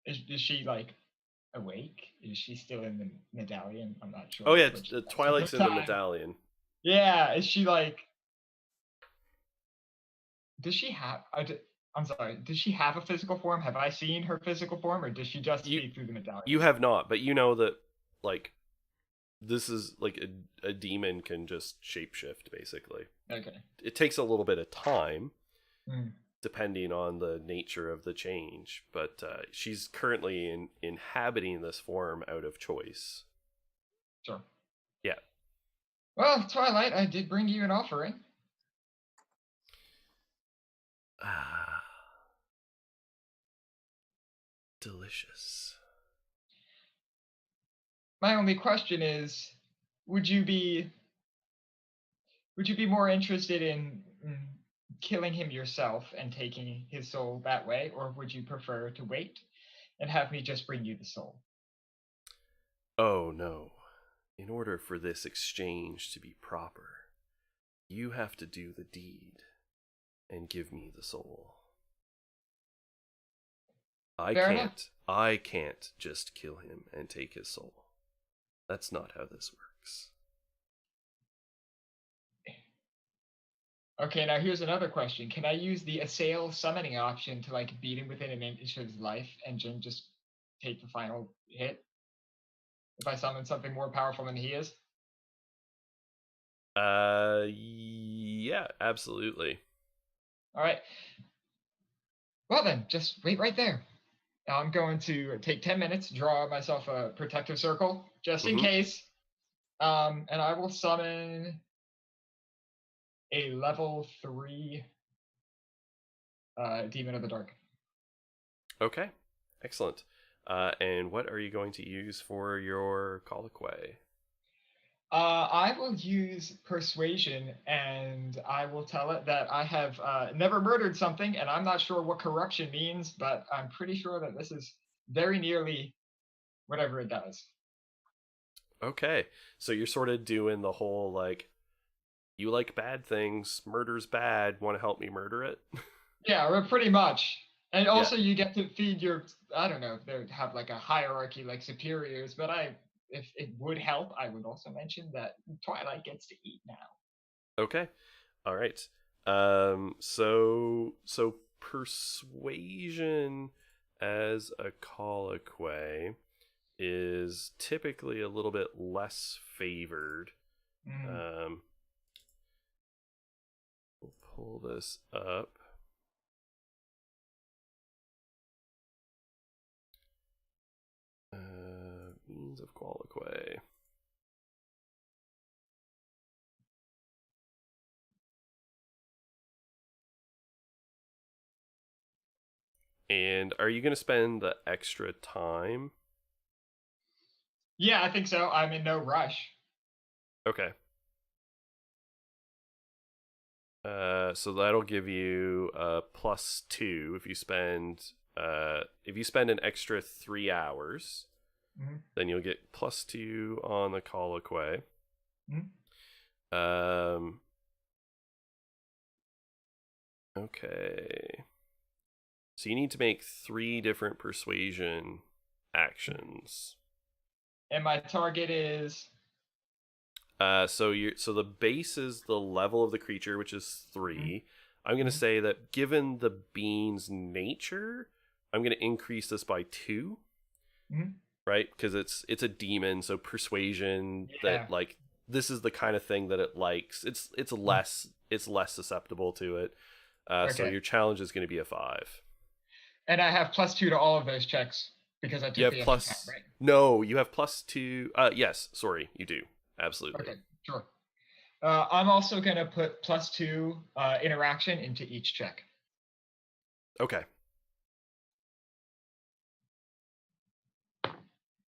Is she like awake? Is she still in the medallion? I'm not sure. Oh yeah, which- Twilight's in the medallion. Yeah, is she like? Does she have? I'm sorry. Does she have a physical form? Have I seen her physical form, or does she just speak through the medallion? You have not, but you know that like this is like a demon can just shapeshift basically. Okay. It takes a little bit of time. Mm. Depending on the nature of the change, but she's currently inhabiting this form out of choice. Sure. Yeah. Well, Twilight, I did bring you an offering. Ah, delicious. My only question is, would you be more interested in killing him yourself and taking his soul that way, or would you prefer to wait and have me just bring you the soul? Oh no. In order for this exchange to be proper, you have to do the deed and give me the soul. Fair enough. I can't just kill him and take his soul. That's not how this works. Okay, now here's another question. Can I use the assail summoning option to like beat him within an inch of his life and then just take the final hit? If I summon something more powerful than he is? Yeah, absolutely. All right. Well then, just wait right there. I'm going to take 10 minutes, draw myself a protective circle, just in case. And I will summon a level 3 Demon of the Dark. Okay, excellent. And what are you going to use for your colloquy? I will use Persuasion, and I will tell it that I have never murdered something, and I'm not sure what corruption means, but I'm pretty sure that this is very nearly whatever it does. Okay, so you're sort of doing the whole like, you like bad things, murder's bad, want to help me murder it? Yeah, pretty much. And also you get to feed your, I don't know if they have like a hierarchy like superiors, but if it would help, I would also mention that Twilight gets to eat now. Okay, all right. So persuasion as a colloquy is typically a little bit less favored. We'll pull this up. Means of colloquy. And are you going to spend the extra time? Yeah, I think so. I'm in no rush. Okay. So that'll give you +2 if you spend an extra 3 hours. Mhm. Then you'll get +2 on the Colloquy. Mhm. Okay. So you need to make 3 different persuasion actions. And my target is So the base is the level of the creature, which is 3. I'm gonna Mhm. say that given the bean's nature, I'm gonna increase this by 2. Mhm. Right? Because it's a demon, so persuasion Yeah. that like this is the kind of thing that it likes. It's less susceptible to it. So Okay. your challenge is going to be a 5. And I have +2 to all of those checks because I You took have the extra time, right? no, you have +2. Yes, sorry, you do absolutely. Okay, sure. I'm also gonna put +2 interaction into each check. Okay.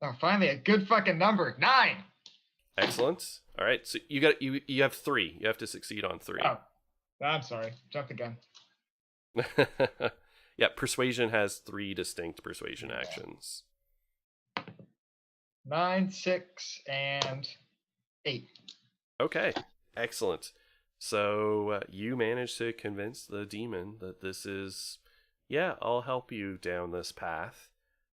Oh, finally a good fucking number. 9. Excellent. All right, so you have 3. You have to succeed on 3. Oh, I'm sorry. Jumped the gun. Yeah, persuasion has 3 distinct persuasion Yeah. actions. 9, 6, and 8. Okay, excellent. So you manage to convince the demon that this is, yeah, I'll help you down this path.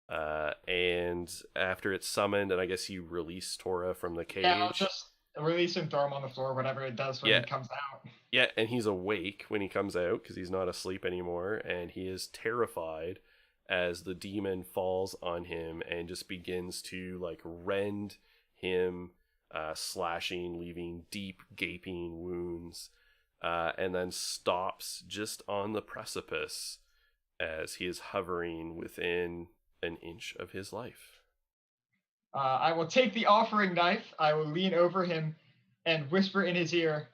And after it's summoned, and I guess you release Tora from the cage. Yeah, I'll just release him, throw him on the floor, whatever it does when Yeah. he comes out. Yeah, and he's awake when he comes out because he's not asleep anymore, and he is terrified as the demon falls on him and just begins to like rend him, slashing, leaving deep gaping wounds, and then stops just on the precipice as he is hovering within an inch of his life. I will take the offering knife. I will lean over him and whisper in his ear,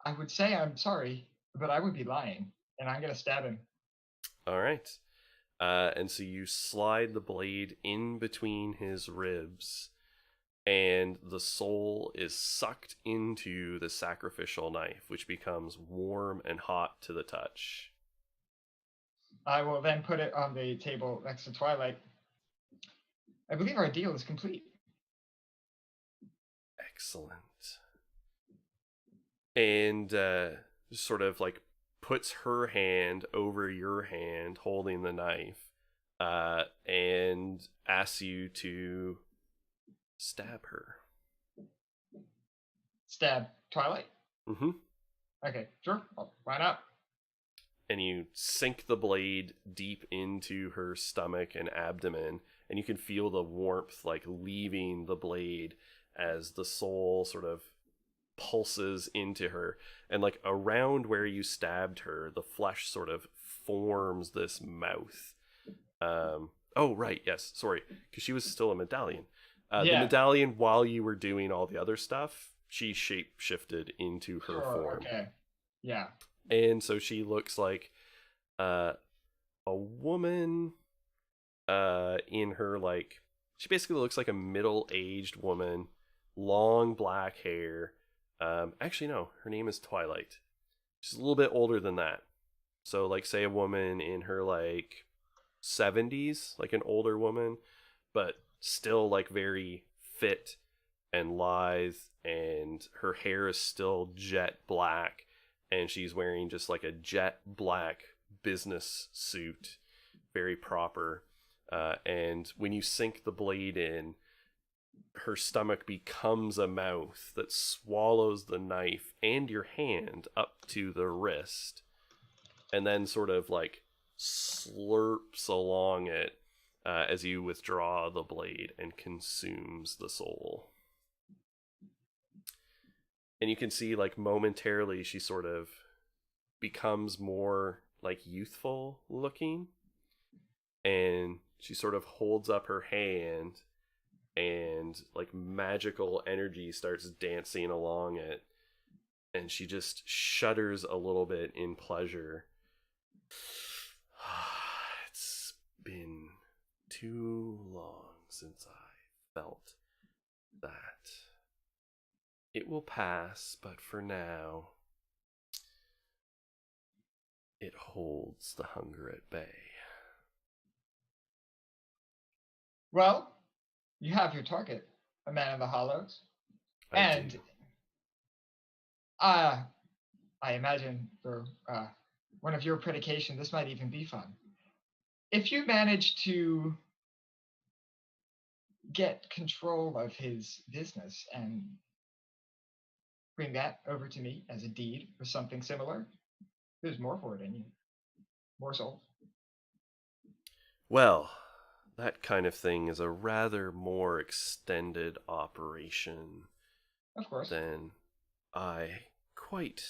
I would say I'm sorry, but I would be lying. And I'm going to stab him. All right. And so you slide the blade in between his ribs, and the soul is sucked into the sacrificial knife, which becomes warm and hot to the touch. I will then put it on the table next to Twilight. I believe our deal is complete. Excellent. And sort of like puts her hand over your hand holding the knife, and asks you to stab her. Stab Twilight? Mm-hmm. Okay, sure. Well, why not? And you sink the blade deep into her stomach and abdomen, and you can feel the warmth like leaving the blade as the soul sort of pulses into her, and like around where you stabbed her, the flesh sort of forms this mouth. Oh right, yes, sorry, because she was still a medallion. The Yeah. medallion, while you were doing all the other stuff, she shape shifted into her Sure, form. okay. Yeah. And so she looks like a woman in her like, she basically looks like a middle-aged woman, long black hair. Actually no, her name is Twilight. She's a little bit older than that. So like say a woman in her like 70s, like an older woman, but still like very fit and lithe, and her hair is still jet black, and she's wearing just like a jet black business suit, very proper. And when you sink the blade in, her stomach becomes a mouth that swallows the knife and your hand up to the wrist, and then sort of like slurps along it as you withdraw the blade, and consumes the soul. And you can see like momentarily she sort of becomes more like youthful looking, and she sort of holds up her hand, and like magical energy starts dancing along it, and she just shudders a little bit in pleasure. It's been too long since I felt that. It will pass, but for now, it holds the hunger at bay. Well, you have your target, a man in the hollows. I And do. I imagine for one of your predication, this might even be fun. If you manage to get control of his business and bring that over to me as a deed or something similar, there's more for it in you. More souls. Well, that kind of thing is a rather more extended operation Of course. than I quite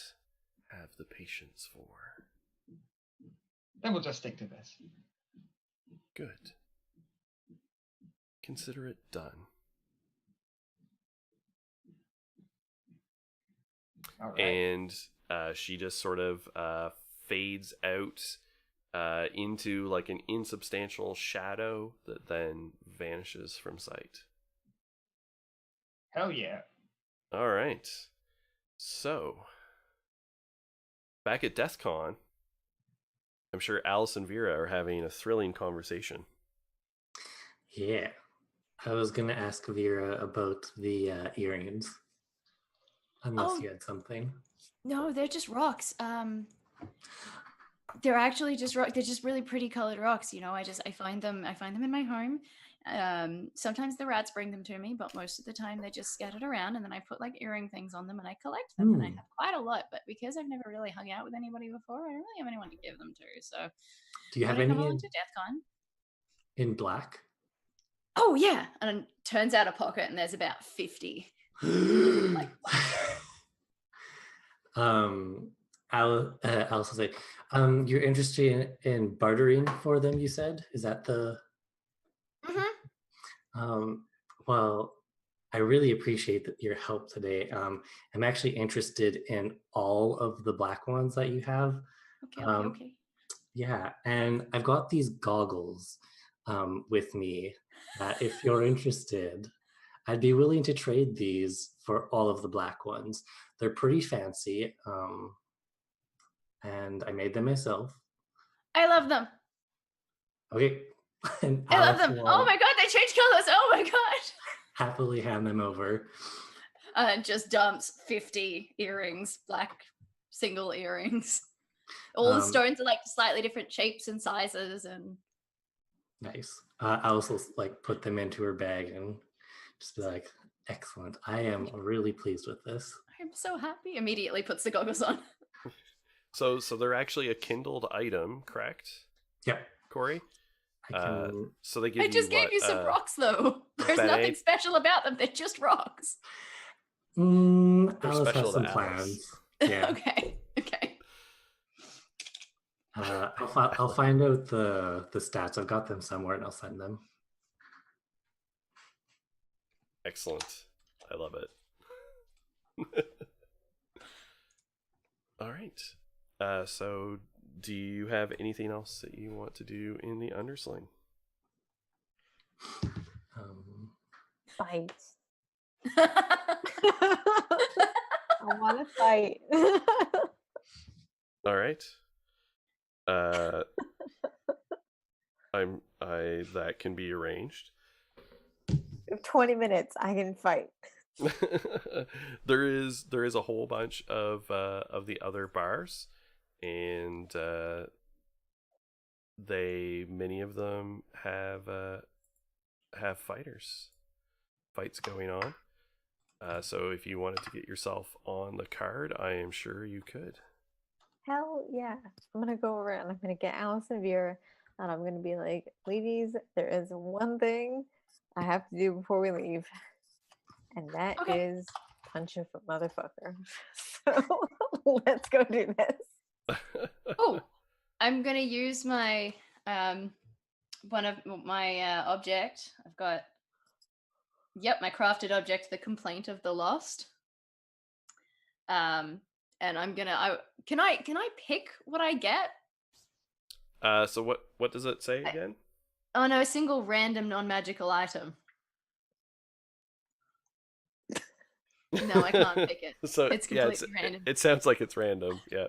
have the patience for. Then we'll just stick to this. Good. Consider it done. All right. And she just sort of fades out into like an insubstantial shadow that then vanishes from sight. Hell yeah. All right. So, back at DeathCon, I'm sure Alice and Vera are having a thrilling conversation. Yeah. I was going to ask Vera about the earrings. Unless Oh. you had something. No, they're just rocks. They're actually just rock. They're just really pretty colored rocks. You know, I find them in my home. Sometimes the rats bring them to me, but most of the time they're just scattered around, and then I put like earring things on them and I collect them, and I have quite a lot. But because I've never really hung out with anybody before, I don't really have anyone to give them to. So, Do you have wanna any come along to DeathCon? in black? Oh yeah, and it turns out a pocket, and there's about 50. Like, Alice will say, you're interested in bartering for them, you said? Is that the... Well, I really appreciate your help today. I'm actually interested in all of the black ones that you have. Okay. Yeah, and I've got these goggles with me that if you're interested, I'd be willing to trade these for all of the black ones. They're pretty fancy, and I made them myself. I love them. Okay. And I love Alice them. will Oh my god, they change colors. Oh my god. happily hand them over. Just dumps 50 earrings, black single earrings. All the stones are like slightly different shapes and sizes, and nice. Alice will like put them into her bag and just be like, excellent. I am really pleased with this. I'm so happy. Immediately puts the goggles on. So they're actually a kindled item, correct? Yep. Corey? I can... So they give I just gave you some rocks, though. There's nothing special about them. They're just rocks. Alice special has some to Alice. plans. Yeah. Okay. I'll find out the stats. I've got them somewhere, and I'll send them. Excellent. I love it. All right. So do you have anything else that you want to do in the Undersling? Fight. I want to fight. All right. That can be arranged. 20 minutes, I can fight. there is a whole bunch of the other bars, and many of them have fights going on. So if you wanted to get yourself on the card, I am sure you could. Hell yeah. I'm going to go over and I'm going to get Alice and Vera, and I'm going to be like, ladies, there is one thing I have to do before we leave, and that is punch a motherfucker. So let's go do this. Oh, I'm going to use my one of my object. I've got my crafted object, the Complaint of the Lost. And I'm gonna. Can I pick what I get? So what does it say again? Oh no, a single random non-magical item. No, I can't pick it. So it's completely random. It sounds like it's random. Yeah.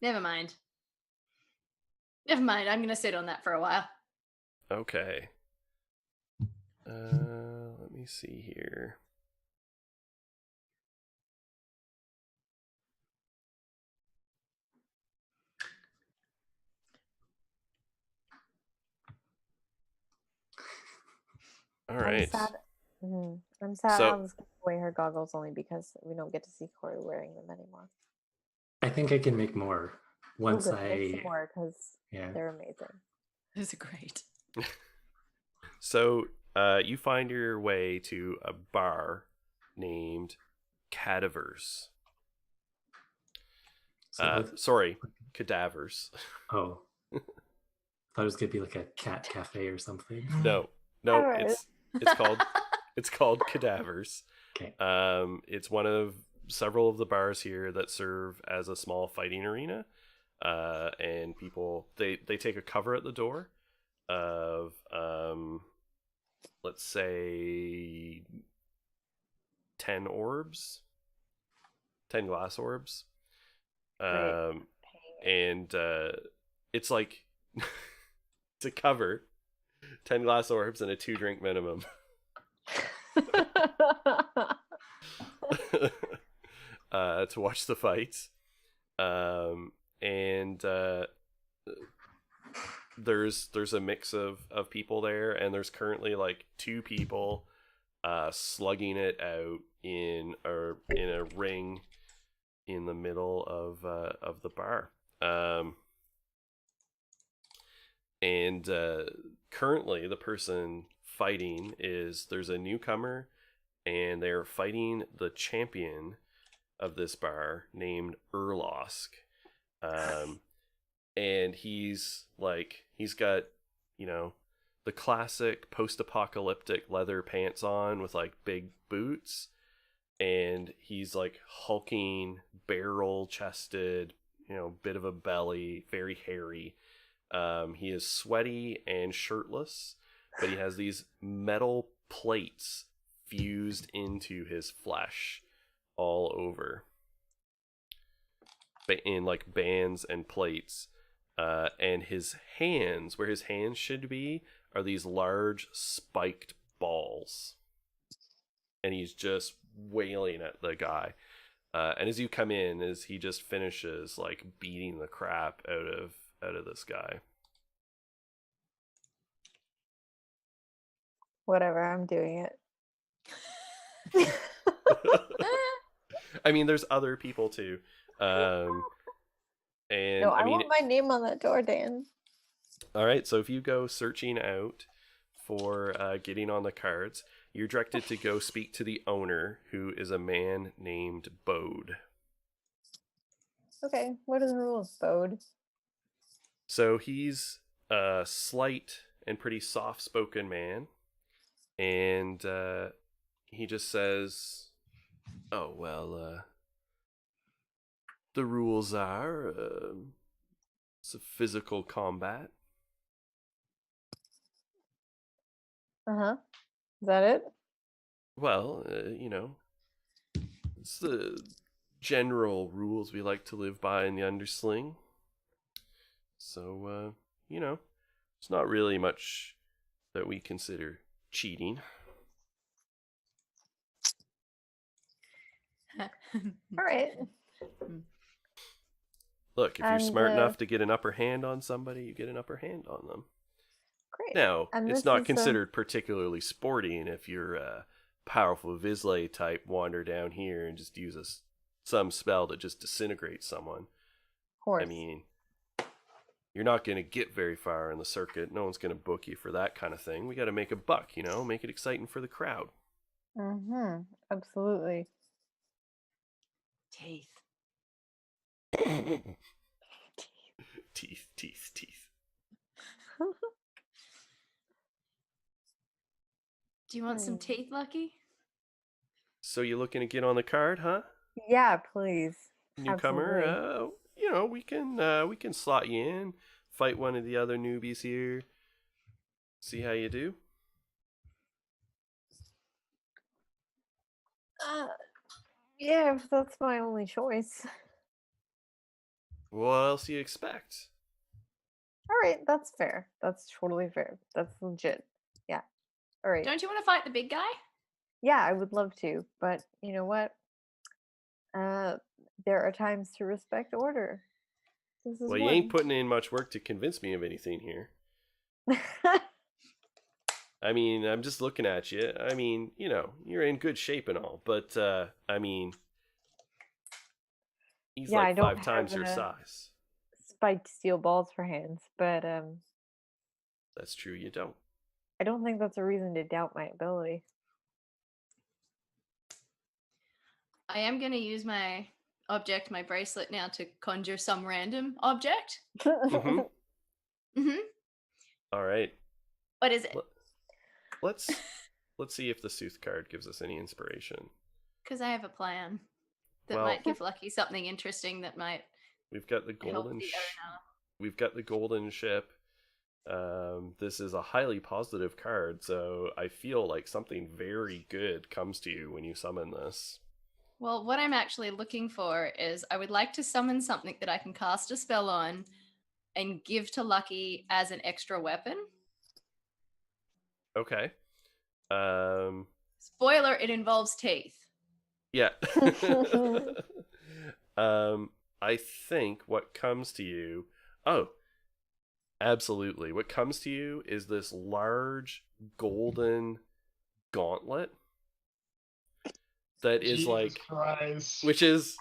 Never mind. Never mind. I'm gonna sit on that for a while. Okay. Let me see here. All I'm right. sad. I'm sad So- Alice gave away her goggles only because we don't get to see Corey wearing them anymore. I think I can make more once Good, make some I. more because Yeah. they're amazing. Those are great. So you find your way to a bar named Cadavers. So Sorry, Cadavers. oh, thought it was gonna be like a cat cafe or something. No, Cadavers. it's called Cadavers. Okay. It's one of several of the bars here that serve as a small fighting arena. And people they take a cover at the door of let's say 10 orbs, 10 glass orbs. Right. And it's like it's a cover, 10 glass orbs and a 2-drink minimum. To watch the fights. And there's a mix of people there, and there's currently like 2 people slugging it out in a ring in the middle of the bar. And currently the person fighting there's a newcomer, and they're fighting the champion of this bar named Erlosk. And he's got, the classic post-apocalyptic leather pants on with like big boots, and he's like hulking, barrel-chested, bit of a belly, very hairy. He is sweaty and shirtless, but he has these metal plates fused into his flesh all over, in like bands and plates. And his hands, where his hands should be, are these large spiked balls. And he's just wailing at the guy. And as you come in, as he just finishes like beating the crap out of this guy. Whatever, I'm doing it. I mean, there's other people too. And No, I mean, want my name on that door, Dan. all right, so if you go searching out for getting on the cards, you're directed to go speak to the owner, who is a man named Bode. Okay, what are the rules, Bode? So he's a slight and pretty soft-spoken man, and he just says, "Oh well, the rules are it's a physical combat." Uh-huh. Is that it? Well, it's the general rules we like to live by in the Undersling. So, it's not really much that we consider cheating. All right. Look, if you're smart And, enough to get an upper hand on somebody, you get an upper hand on them. Great. Now, And it's this not is, considered particularly sporting if you're a powerful Vizsla type wander down here and just use some spell that just disintegrates someone. Of course. I mean, you're not going to get very far in the circuit. No one's going to book you for that kind of thing. We got to make a buck, make it exciting for the crowd. Mm-hmm. Absolutely. Teeth. Teeth. Do you want some Hmm. teeth, Lucky? So you looking to get on the card, huh? Yeah, please. Newcomer? Absolutely. We can slot you in, fight one of the other newbies here, see how you do. Yeah, if that's my only choice. What else do you expect? All right, that's fair. That's totally fair. That's legit. Yeah. All right. Don't you want to fight the big guy? Yeah, I would love to, but you know what? Uh, there are times to respect order. This is Well, you ain't one. putting in much work to convince me of anything here. I mean, I'm just looking at you. I mean, you know, you're in good shape and all, but I mean, he's Yeah, I like don't 5 times have your size. spiked steel balls for hands, but That's true. You don't. I don't think that's a reason to doubt my ability. I am going to use my object, my bracelet now, to conjure some random object. Mm-hmm. Mm-hmm. All right. What is it? Let's see if the Sooth card gives us any inspiration. Because I have a plan that Well- might give Lucky something interesting that might We've got the help golden. the owner. We've got the golden ship. This is a highly positive card, so I feel like something very good comes to you when you summon this. Well, what I'm actually looking for is I would like to summon something that I can cast a spell on and give to Lucky as an extra weapon. Okay. Spoiler, it involves teeth. Yeah. I think what comes to you. Oh, absolutely. What comes to you is this large golden gauntlet that is Jesus like, Christ. which is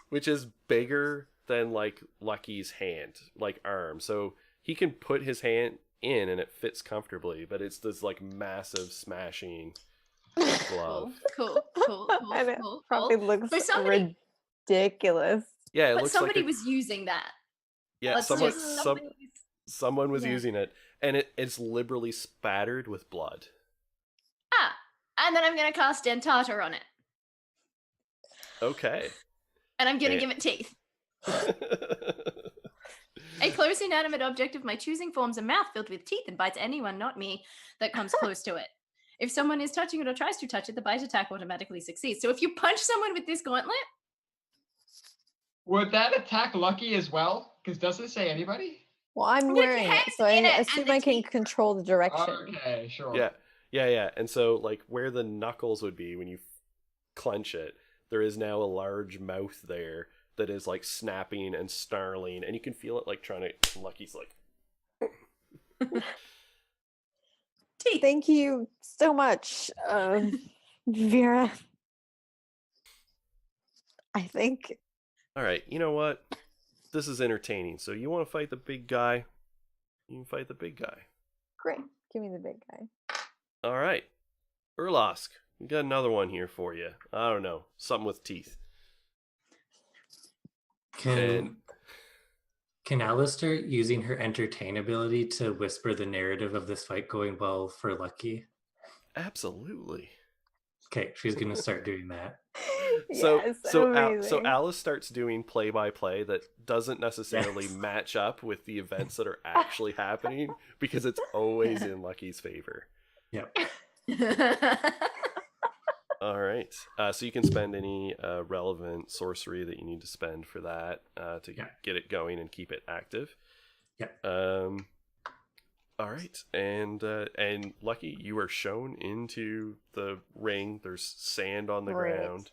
bigger than like Lucky's hand, like arm. So he can put his hand in and it fits comfortably, but it's this like massive smashing glove. Cool. And it probably looks For somebody- ridiculous. Yeah, it But looks somebody like was using that. yeah, Let's someone just- someone was Yeah. using it, and it's liberally spattered with blood. Ah, and then I'm going to cast Dentata on it. Okay. And I'm going to Eh. give it teeth. A close inanimate object of my choosing forms a mouth filled with teeth and bites anyone, not me, that comes close to it. If someone is touching it or tries to touch it, the bite attack automatically succeeds. So if you punch someone with this gauntlet, Would that attack Lucky as well? Because does it say anybody? Well, I'm With wearing it, hands so I in it and assume the I can teeth. control the direction. Okay, sure. yeah. And so like where the knuckles would be when you clench it, there is now a large mouth there that is like snapping and snarling, and you can feel it like trying to. Lucky's like. teeth. Thank you so much, Vera. I think All right, you know what? This is entertaining. So you want to fight the big guy? You can fight the big guy. great. Give me the big guy. All right, Urlask, we got another one here for you. I don't know, something with teeth. And Can Alistair, using her entertain ability, to whisper the narrative of this fight going well for Lucky? absolutely. Okay, she's gonna start doing that. Yes, so amazing. Alice starts doing play-by-play that doesn't necessarily Yes. match up with the events that are actually happening because it's always in Lucky's favor. Yep. All right. So you can spend any relevant sorcery that you need to spend for that to Yeah. get it going and keep it active. Yep. All right, and Lucky, you are shown into the ring. There's sand on the Great. ground,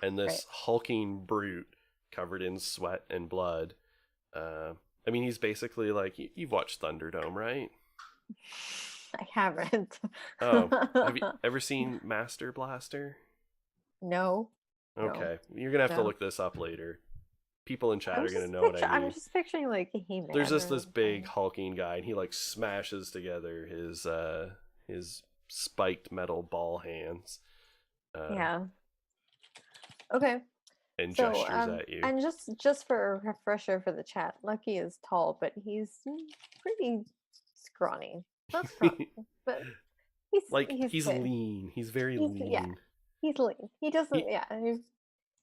and this Great. hulking brute covered in sweat and blood. I mean, he's basically like you've watched Thunderdome, right? I haven't. Oh, have you ever seen Master Blaster? No. No. Okay, you're gonna have to No. look this up later. People in chat I'm are gonna just know what I I'm mean. just picturing like a He-Man. There's just or this big something. hulking guy, and he like smashes together his spiked metal ball hands. Yeah. Okay. And So, gestures at you. and just for a refresher for the chat, Lucky is tall, but he's pretty scrawny. Not scrawny, but he's Like he's fit. lean. He's very He's- lean. yeah. He's lean. He doesn't. He- Yeah.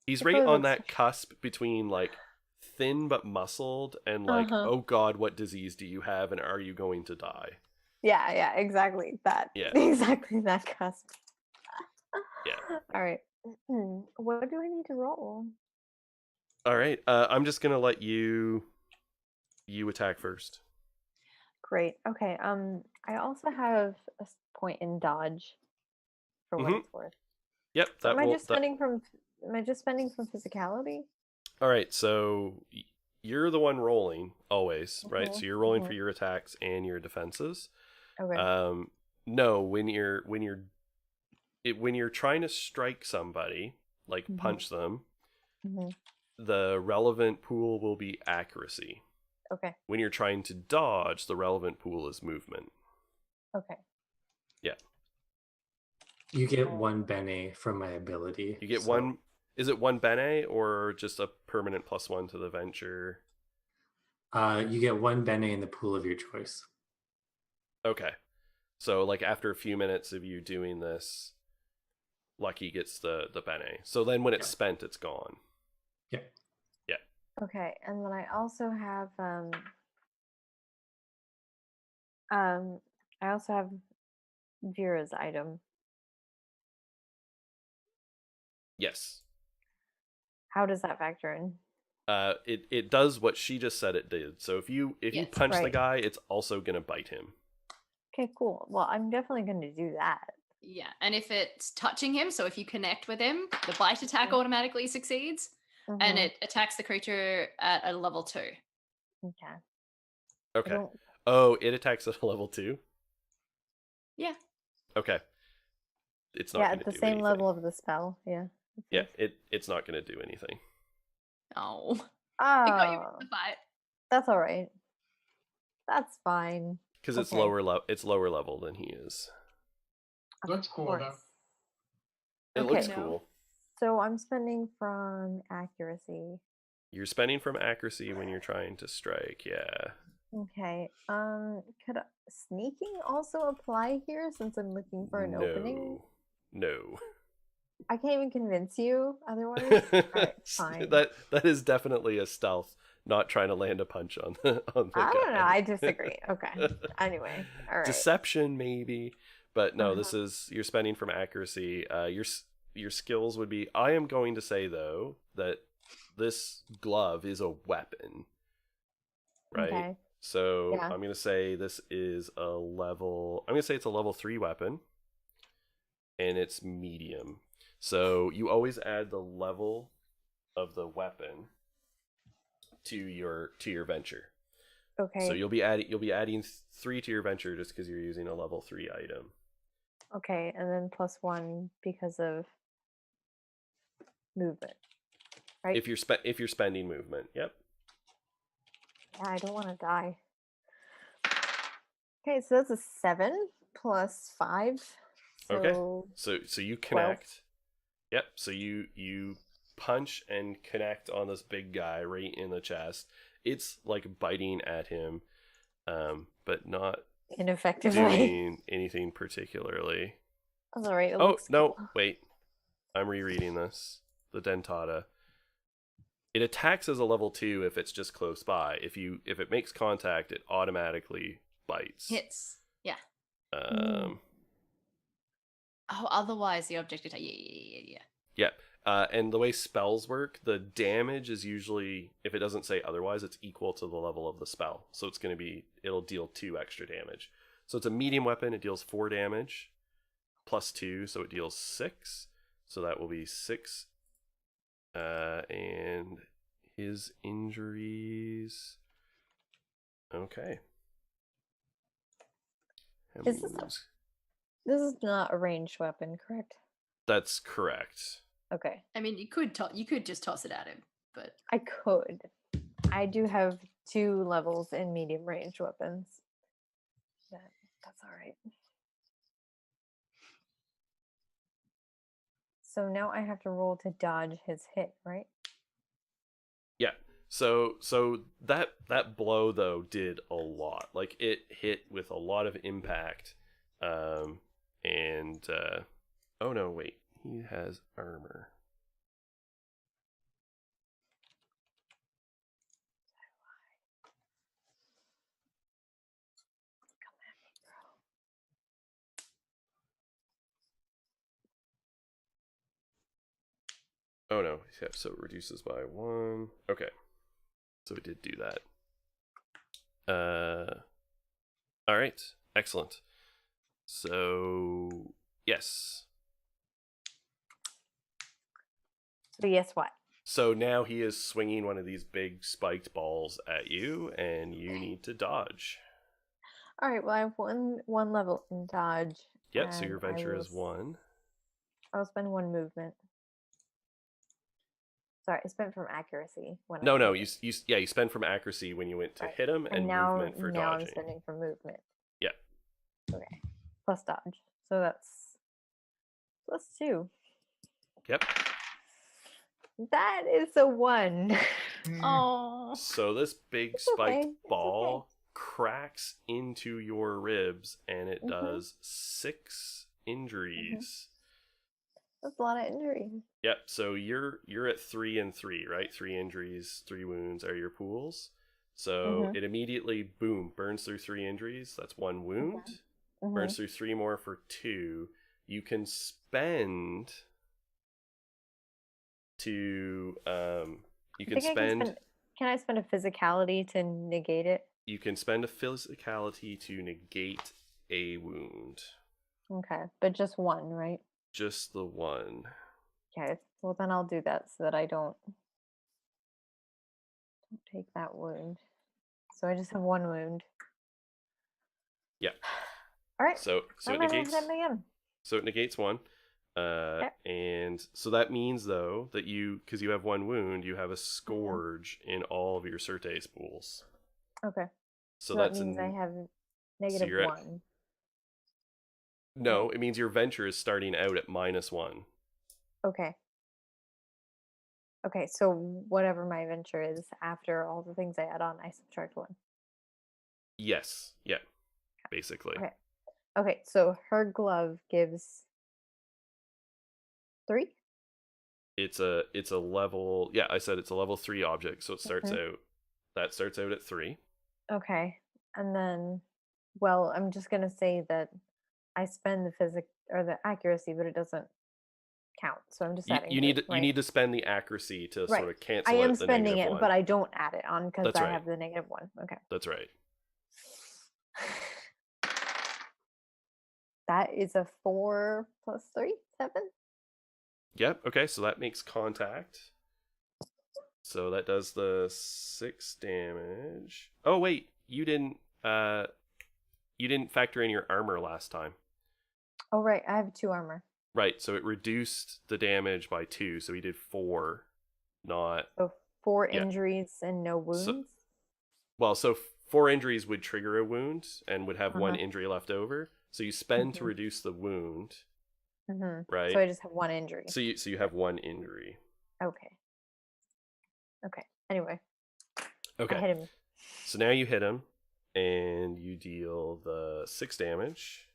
He's It right probably on looks- that cusp between like thin but muscled and like, Uh-huh. oh god, what disease do you have and are you going to die? Yeah. Yeah. Exactly that. Yeah. Exactly that cusp. Yeah. All right. What do I need to roll? All right. I'm just gonna let you attack first. Great. Okay. I also have a point in dodge for what Mhm. it's worth. Yep, So that am I will. just spending from? Am I just spending from physicality? All right, so you're the one rolling always, right? So Mhm, you're rolling for mhm. your attacks and your defenses. Okay. No, when you're trying to strike somebody, like Mhm. punch them, Mhm. the relevant pool will be accuracy. Okay. When you're trying to dodge, the relevant pool is movement. Okay. Yeah, You get Alright. one bene from my ability. you get so- one. Is it one bene or just a permanent +1 to the venture? You get one bene in the pool of your choice. Okay, so like after a few minutes of you doing this, Lucky gets the bene. So then when it's Yeah. spent, it's gone. Yeah. Yeah. Okay. And then I also have I also have Vera's item. Yes. How does that factor in? It does what she just said it did. So if you Yes, punch the right. guy, it's also gonna bite him. Okay, cool. Well, I'm definitely going to do that. Yeah, and if it's touching him, so if you connect with him, the bite attack Mhm. automatically succeeds, and Mhm. it attacks the creature at a level 2. Okay. I Okay. don't. Oh, it attacks at a level 2? Yeah. Okay. It's not Yeah, gonna at the do same anything. level of the spell. Yeah. it Yeah, says. it's not gonna do anything. Oh, I got you in Oh, the fight. that's all right. That's fine. Because it's Okay. lower level than he is. Of That's cool, though. course. It Okay. looks No. cool. So I'm spending from accuracy. You're spending from accuracy when you're trying to strike, yeah. Okay. Could sneaking also apply here since I'm looking for an opening? No. I can't even convince you otherwise. All right, fine. That is definitely a stealth, not trying to land a punch on the I don't know. guy. I disagree. Okay. Anyway, all right. Deception maybe, but no, this Uh-huh. is you're spending from accuracy. Your skills would be. I am going to say though that this glove is a weapon, right? Okay. So Yeah. I'm gonna say this is a level. I'm gonna say it's a level 3 weapon, and it's medium. So you always add the level of the weapon to your venture. Okay. So you'll be adding 3 to your venture just because you're using a level 3 item. Okay, and then +1 because of movement, right? If you're spending movement, yep. Yeah, I don't want to die. Okay, so that's a 7 plus 5. Okay. So So you connect. Yep. So you punch and connect on this big guy right in the chest. It's like biting at him, but not ineffectively. doing anything particularly. That's all right. It Oh looks no! cool. Wait, I'm rereading this. The dentata. It attacks as a level 2 if it's just close by. If it makes contact, it automatically bites. Hits. Yeah. Um. Oh, otherwise the object attack. Yeah. Yeah. And the way spells work, the damage is usually, if it doesn't say otherwise, it's equal to the level of the spell. So it'll deal 2 extra damage. So it's a medium weapon. It deals 4 damage plus 2, so it deals 6. So that will be 6. And his injuries. Okay. How many Is this a- wounds? This is not a ranged weapon, correct? That's correct. Okay. I mean, you could just toss it at him, but I could. I do have 2 levels in medium range weapons. That's all right. So now I have to roll to dodge his hit, right? Yeah. So that blow though did a lot. Like it hit with a lot of impact. And oh no, wait. He has armor. Oh no, yeah, so it reduces by 1. Okay. So it did do that. All right, excellent. So yes. So yes, what? So now he is swinging one of these big spiked balls at you, and you Okay. need to dodge. All right. Well, I have one level in dodge. Yep. So and your venture is 1. I'll spend 1 movement. Sorry, I spent from accuracy when I No, hit you it. you spend from accuracy when you went to Right. hit him, and now movement for now I'm dodging. spending for movement. Yeah. Okay. Plus dodge. So that's +2. Yep. That is a 1. Oh. So this big It's spiked okay, it's ball cracks into your ribs, and it Mhm. does 6 injuries. That's a lot of injuries. Yep. So you're at 3 and 3, right? 3 injuries, 3 wounds are your pools. So Mhm. it immediately burns through 3 injuries. That's 1 wound. Mhm. Burns through 3 more for 2. You can spend to you I can think spend can I spend a physicality to negate it? you can spend a physicality to negate a wound. Okay, but just 1, right? Just the 1. Okay. Well, then I'll do that so that I don't take that wound. So I just have 1 wound. Yeah. All right. So I'm it gonna negates. hit him again. So it negates 1. And so that means though that because you have 1 wound, you have a scourge in all of your certes pools. Okay. So that that's means I have you're at- -1. No, it means your venture is starting out at -1. Okay. Okay, so whatever my venture is after all the things I add on, I subtract 1. Yes. Yeah. Basically. Okay. Okay, so her glove gives 3? It's a level, yeah, I said it's a level 3 object, so it starts out at 3. Okay. And then, well, I'm just gonna say that I spend the physic or the accuracy, but it doesn't count. So I'm just adding You 3, need right? you need to spend the accuracy to Right. sort of I cancel am out the spending it, -1. but I don't add it on because That's I right. have the -1. Okay. That's right. That is a 4 plus 3, 7. Yep. Okay, so that makes contact. So that does the 6 damage. Oh wait, you didn't factor in your armor last time. Oh, right. I have 2 armor. Right, so it reduced the damage by 2, so he did 4, not So 4 Yeah. injuries and no wounds. well, so 4 injuries would trigger a wound and would have 1 Uh-huh. injury left over. So you spend to Mhm. reduce the wound, Mm-hmm. right? So I just have 1 injury. So you have 1 injury. Okay. Okay. Anyway, I Okay. hit him. So now you hit him and you deal the 6 damage.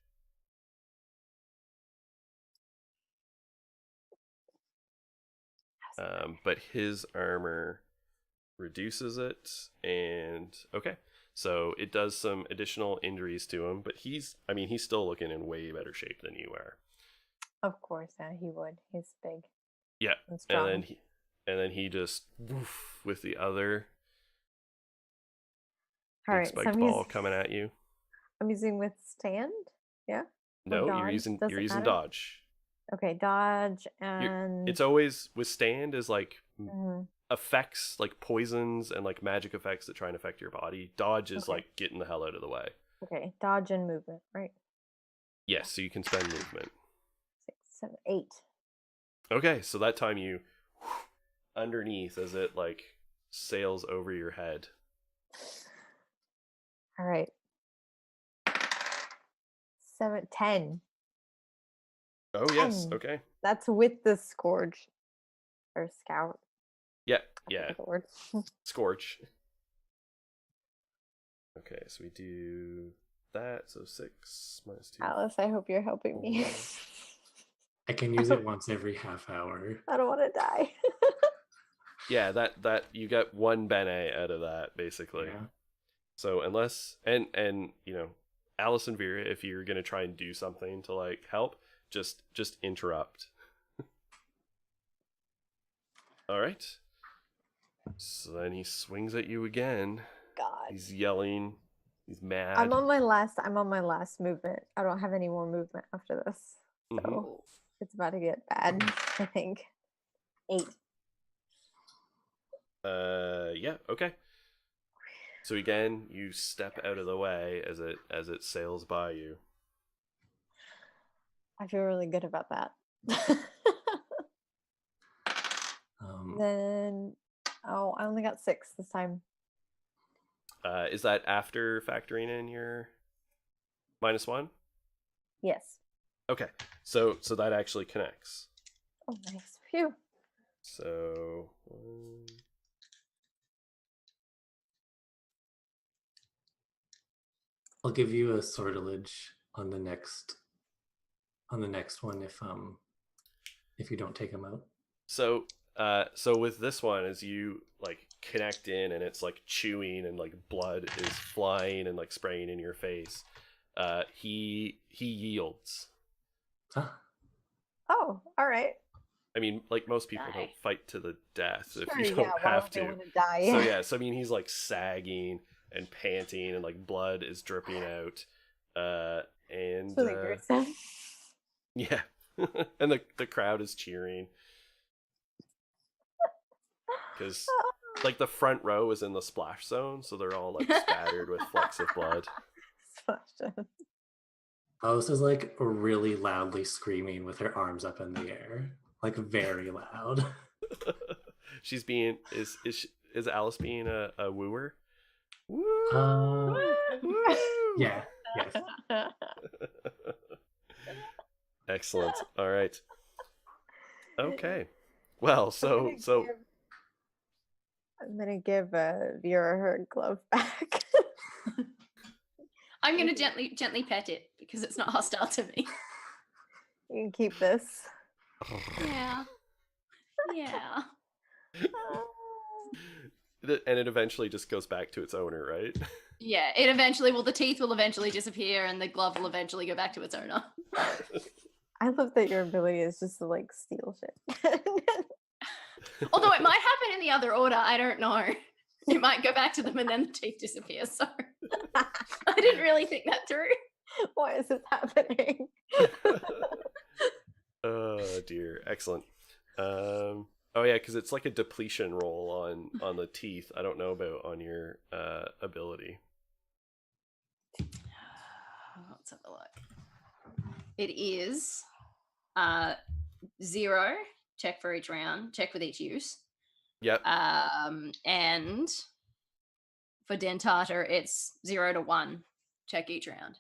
But his armor reduces it, and okay, so it does some additional injuries to him. But he's still looking in way better shape than you are. Of course, yeah, he would. He's big Yeah, and strong. and then he just with the other All big right, so spiked I'm ball coming at you. I'm using withstand. Yeah. No, you're dodge, using doesn't matter? dodge. Okay, dodge and It's always withstand is like Mhm. effects, like poisons and like magic effects that try and affect your body. Dodge is Okay. like getting the hell out of the way. Okay, dodge and movement, right? Yes, so you can spend movement. 6, 7, 8. Okay, so that time you underneath as it like sails over your head. All right. 7, 10. Oh yes, 10. okay. That's with the scourge or scout. Yeah, I yeah. forget the word. Scorch. Okay, so we do that, so 6 minus 2. Alice, I hope you're helping me. I can use it once every half hour. I don't want to die. Yeah, that you get 1 bene out of that basically. Yeah. So unless and you know, Alice and Vera, if you're gonna try and do something to like help, just interrupt. All right. So then he swings at you again. God. He's yelling He's mad. I'm on my last movement. I don't have any more movement after this. So Mhm. it's about to get bad, I think. 8. Yeah, okay. So again, you step out of the way as it sails by you. I feel really good about that. Um, Then I only got 6 this time. Is that after factoring in your -1? Yes. Okay, so that actually connects. Oh, nice. Phew. So I'll give you a sortilege on the next one if you don't take them out. so with this one, as you like connect in and it's like chewing and like blood is flying and like spraying in your face, he yields. Ah, Oh, all right. I mean, like most people Die. don't fight to the death if Sure, you yeah, don't why have would they to. want to die? So yeah, so I mean, he's like sagging and panting, and like blood is dripping out, and It's really gruesome. yeah, and the crowd is cheering because like the front row is in the splash zone, so they're all like spattered with flecks of blood. Splashed in. Alice is like really loudly screaming with her arms up in the air, like very loud. She's being is Alice being a wooer? Woo! Woo! Yeah, yes. Excellent. All right. Okay. Well, so I'm gonna give Vera her glove back. I'm gonna gently pet it because it's not hostile to me. You can keep this. Yeah. Yeah. and it eventually just goes back to its owner, right? Yeah. The teeth will eventually disappear and the glove will eventually go back to its owner. I love that your ability is just to like steal shit. Although it might happen in the other order, I don't know. It might go back to them and then the teeth disappear. So I didn't really think that through. Why is this happening? Oh dear. Excellent. Oh yeah, because it's like a depletion roll on the teeth. I don't know about on your ability. Let's have a look. It is 0. Check for each round. Check with each use. Yep. And for Dentata, it's 0 to 1. Check each round.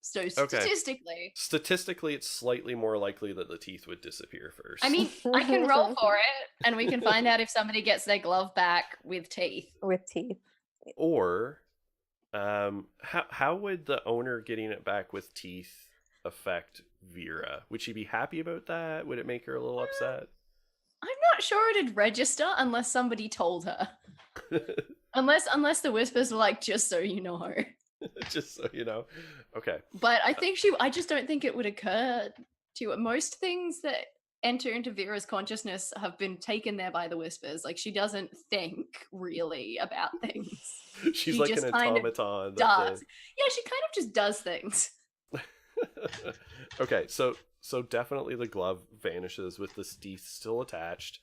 So Statistically, it's slightly more likely that the teeth would disappear first. I mean, I can roll for it, and we can find out if somebody gets their glove back with teeth. With teeth. or how would the owner getting it back with teeth affect Vera? Would she be happy about that? Would it make her a little upset? I'm not sure it'd register unless somebody told her. Unless the whispers were like, just so you know. Just so you know. Okay. But I just don't think it would occur to her. Most things that enter into Vera's consciousness have been taken there by the whispers. Like, she doesn't think really about things. She's She like just an kind of automaton. Does. Yeah, she kind of just does things. Okay, so definitely the glove vanishes with the teeth still attached.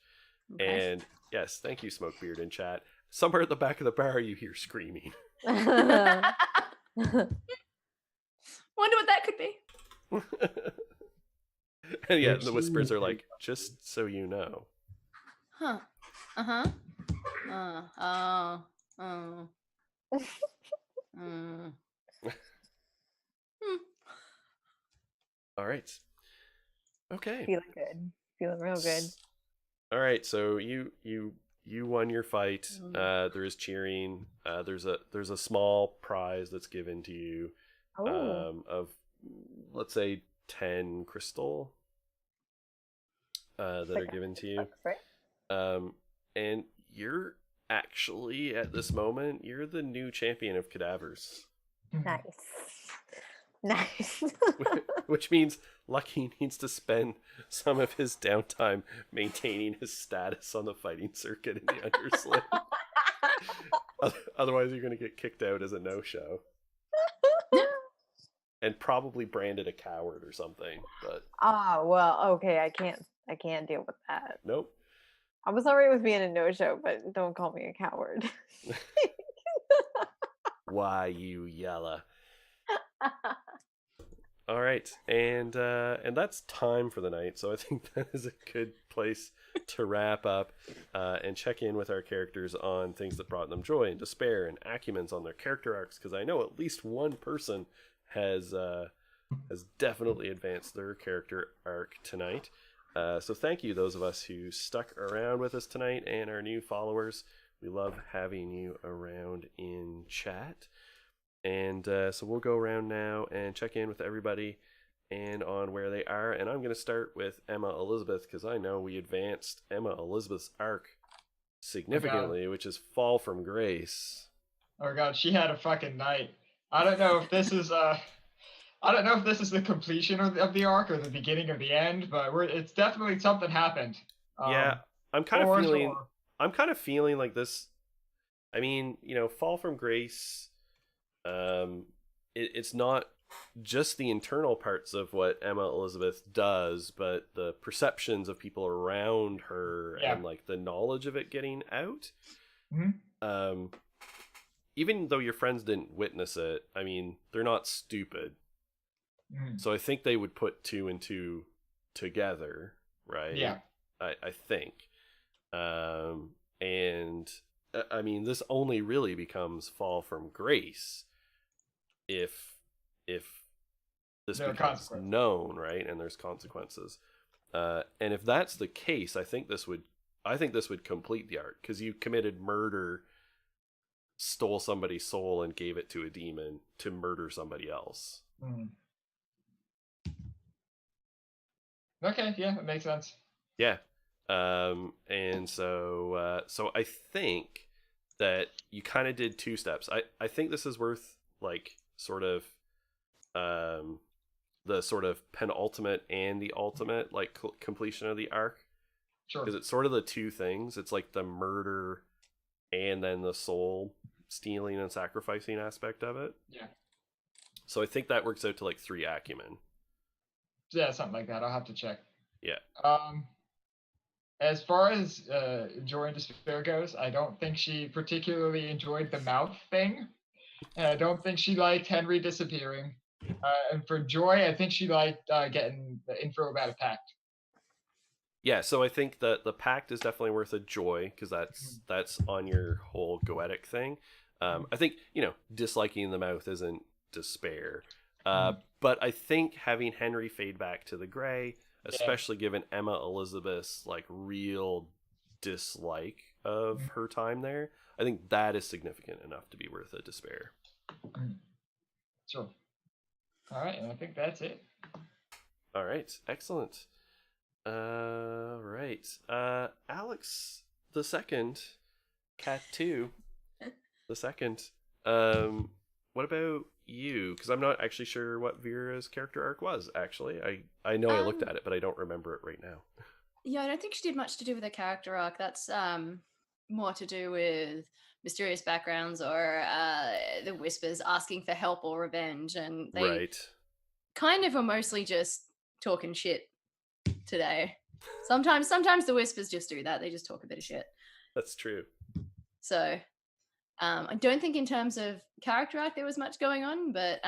Okay. And yes, thank you, Smokebeard in chat. Somewhere at the back of the bar you hear screaming. Wonder what that could be. And yeah, the whispers are like, just so you know. Huh. Uh-huh. Oh. All right. Okay. Feeling good. Feeling real good. All right, so you won your fight. There is cheering. There's a small prize that's given to you of, let's say, 10 crystal that are given to you. Right? And you're actually, at this moment, you're the new champion of cadavers. Nice. Nice. Which means Lucky needs to spend some of his downtime maintaining his status on the fighting circuit in the undersling. Otherwise, you're going to get kicked out as a no-show. and probably branded a coward or something. But Ah, well, okay. I can't deal with that. nope. I was alright with being a no-show, but don't call me a coward. Why you yella? All right, and that's time for the night. So I think that is a good place to wrap up and check in with our characters on things that brought them joy and despair and acumens on their character arcs. Because I know at least one person has definitely advanced their character arc tonight. So thank you, those of us who stuck around with us tonight and our new followers. We love having you around in chat. And so we'll go around now and check in with everybody and on where they are. And I'm going to start with Emma Elizabeth because I know we advanced Emma Elizabeth's arc significantly, which is Fall from Grace. Oh god, she had a fucking night. I don't know if this is the completion of the arc or the beginning of the end, but it's definitely something happened. Yeah, I'm kind of for feeling. sure. I'm kind of feeling like this. I mean, Fall from Grace. It's not just the internal parts of what Emma Elizabeth does, but the perceptions of people around her and like the knowledge of it getting out. Mm-hmm. Even though your friends didn't witness it, I mean, they're not stupid. Mm-hmm. So I think they would put two and two together, right? Yeah. I think. And I mean, this only really becomes Fall from Grace if this There are becomes consequences. known, right? And there's consequences. And if that's the case, I think this would complete the arc because you committed murder, stole somebody's soul, and gave it to a demon to murder somebody else. Mm. Okay, yeah, that makes sense. Yeah. And so I think that you kind of did two steps. I think this is worth like sort of the sort of penultimate and the ultimate like completion of the arc, Sure. because it's sort of the two things. It's like the murder and then the soul stealing and sacrificing aspect of it. Yeah. So I think that works out to like 3 acumen. Yeah, something like that. I'll have to check. Yeah. As far as Joy and Despair goes, I don't think she particularly enjoyed the mouth thing. And I don't think she liked Henry disappearing. And for Joy, I think she liked getting the info about a pact. Yeah, so I think that the pact is definitely worth a joy because that's on your whole goetic thing. I think disliking the mouth isn't despair, but I think having Henry fade back to the gray, especially given Emma Elizabeth's like real dislike of her time there, I think that is significant enough to be worth a despair. Sure. All right, and I think that's it. All right, excellent. Right. Alex the second, Cat 2 the second. What about you? Because I'm not actually sure what Vera's character arc was, actually. I know I looked at it, but I don't remember it right now. Yeah, I don't think she did much to do with her character arc. That's more to do with mysterious backgrounds or the Whispers asking for help or revenge. And they Right. kind of were mostly just talking shit today. Sometimes the Whispers just do that. They just talk a bit of shit. That's true. So I don't think in terms of character arc there was much going on, but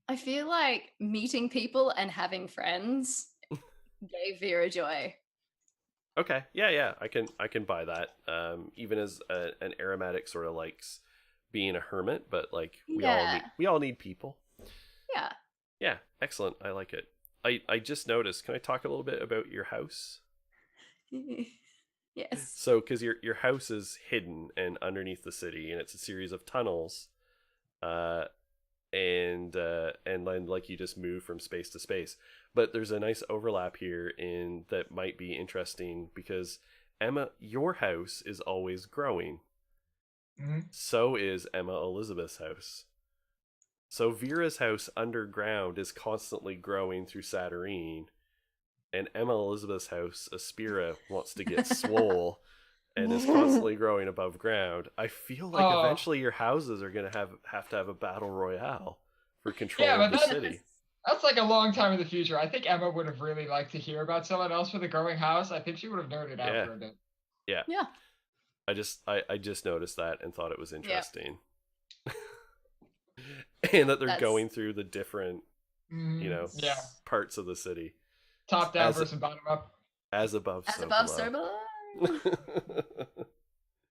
I feel like meeting people and having friends gave Vera joy. Okay. Yeah. I can buy that. Even as an aromatic sort of likes being a hermit, but like we all need people. Yeah. Yeah. Excellent. I like it. I just noticed. Can I talk a little bit about your house? Yes. So, because your house is hidden and underneath the city, and it's a series of tunnels, and then like you just move from space to space. But there's a nice overlap here in that might be interesting because Emma, your house is always growing. Mm-hmm. So is Emma Elizabeth's house. So Vera's house underground is constantly growing through Saturnine, and Emma Elizabeth's house, Aspira, wants to get swole and is constantly growing above ground, I feel like Oh. eventually your houses are going to have to have a battle royale for control Yeah, of but the that's- city. That's like a long time in the future. I think Emma would have really liked to hear about someone else with a growing house. I think she would have nerded out Yeah. for a bit. Yeah. Yeah. I just noticed that and thought it was interesting. And that they're That's- going through the different, Mhm. Yeah, parts of the city. top down As- versus bottom up. As above, As so above, below. so below.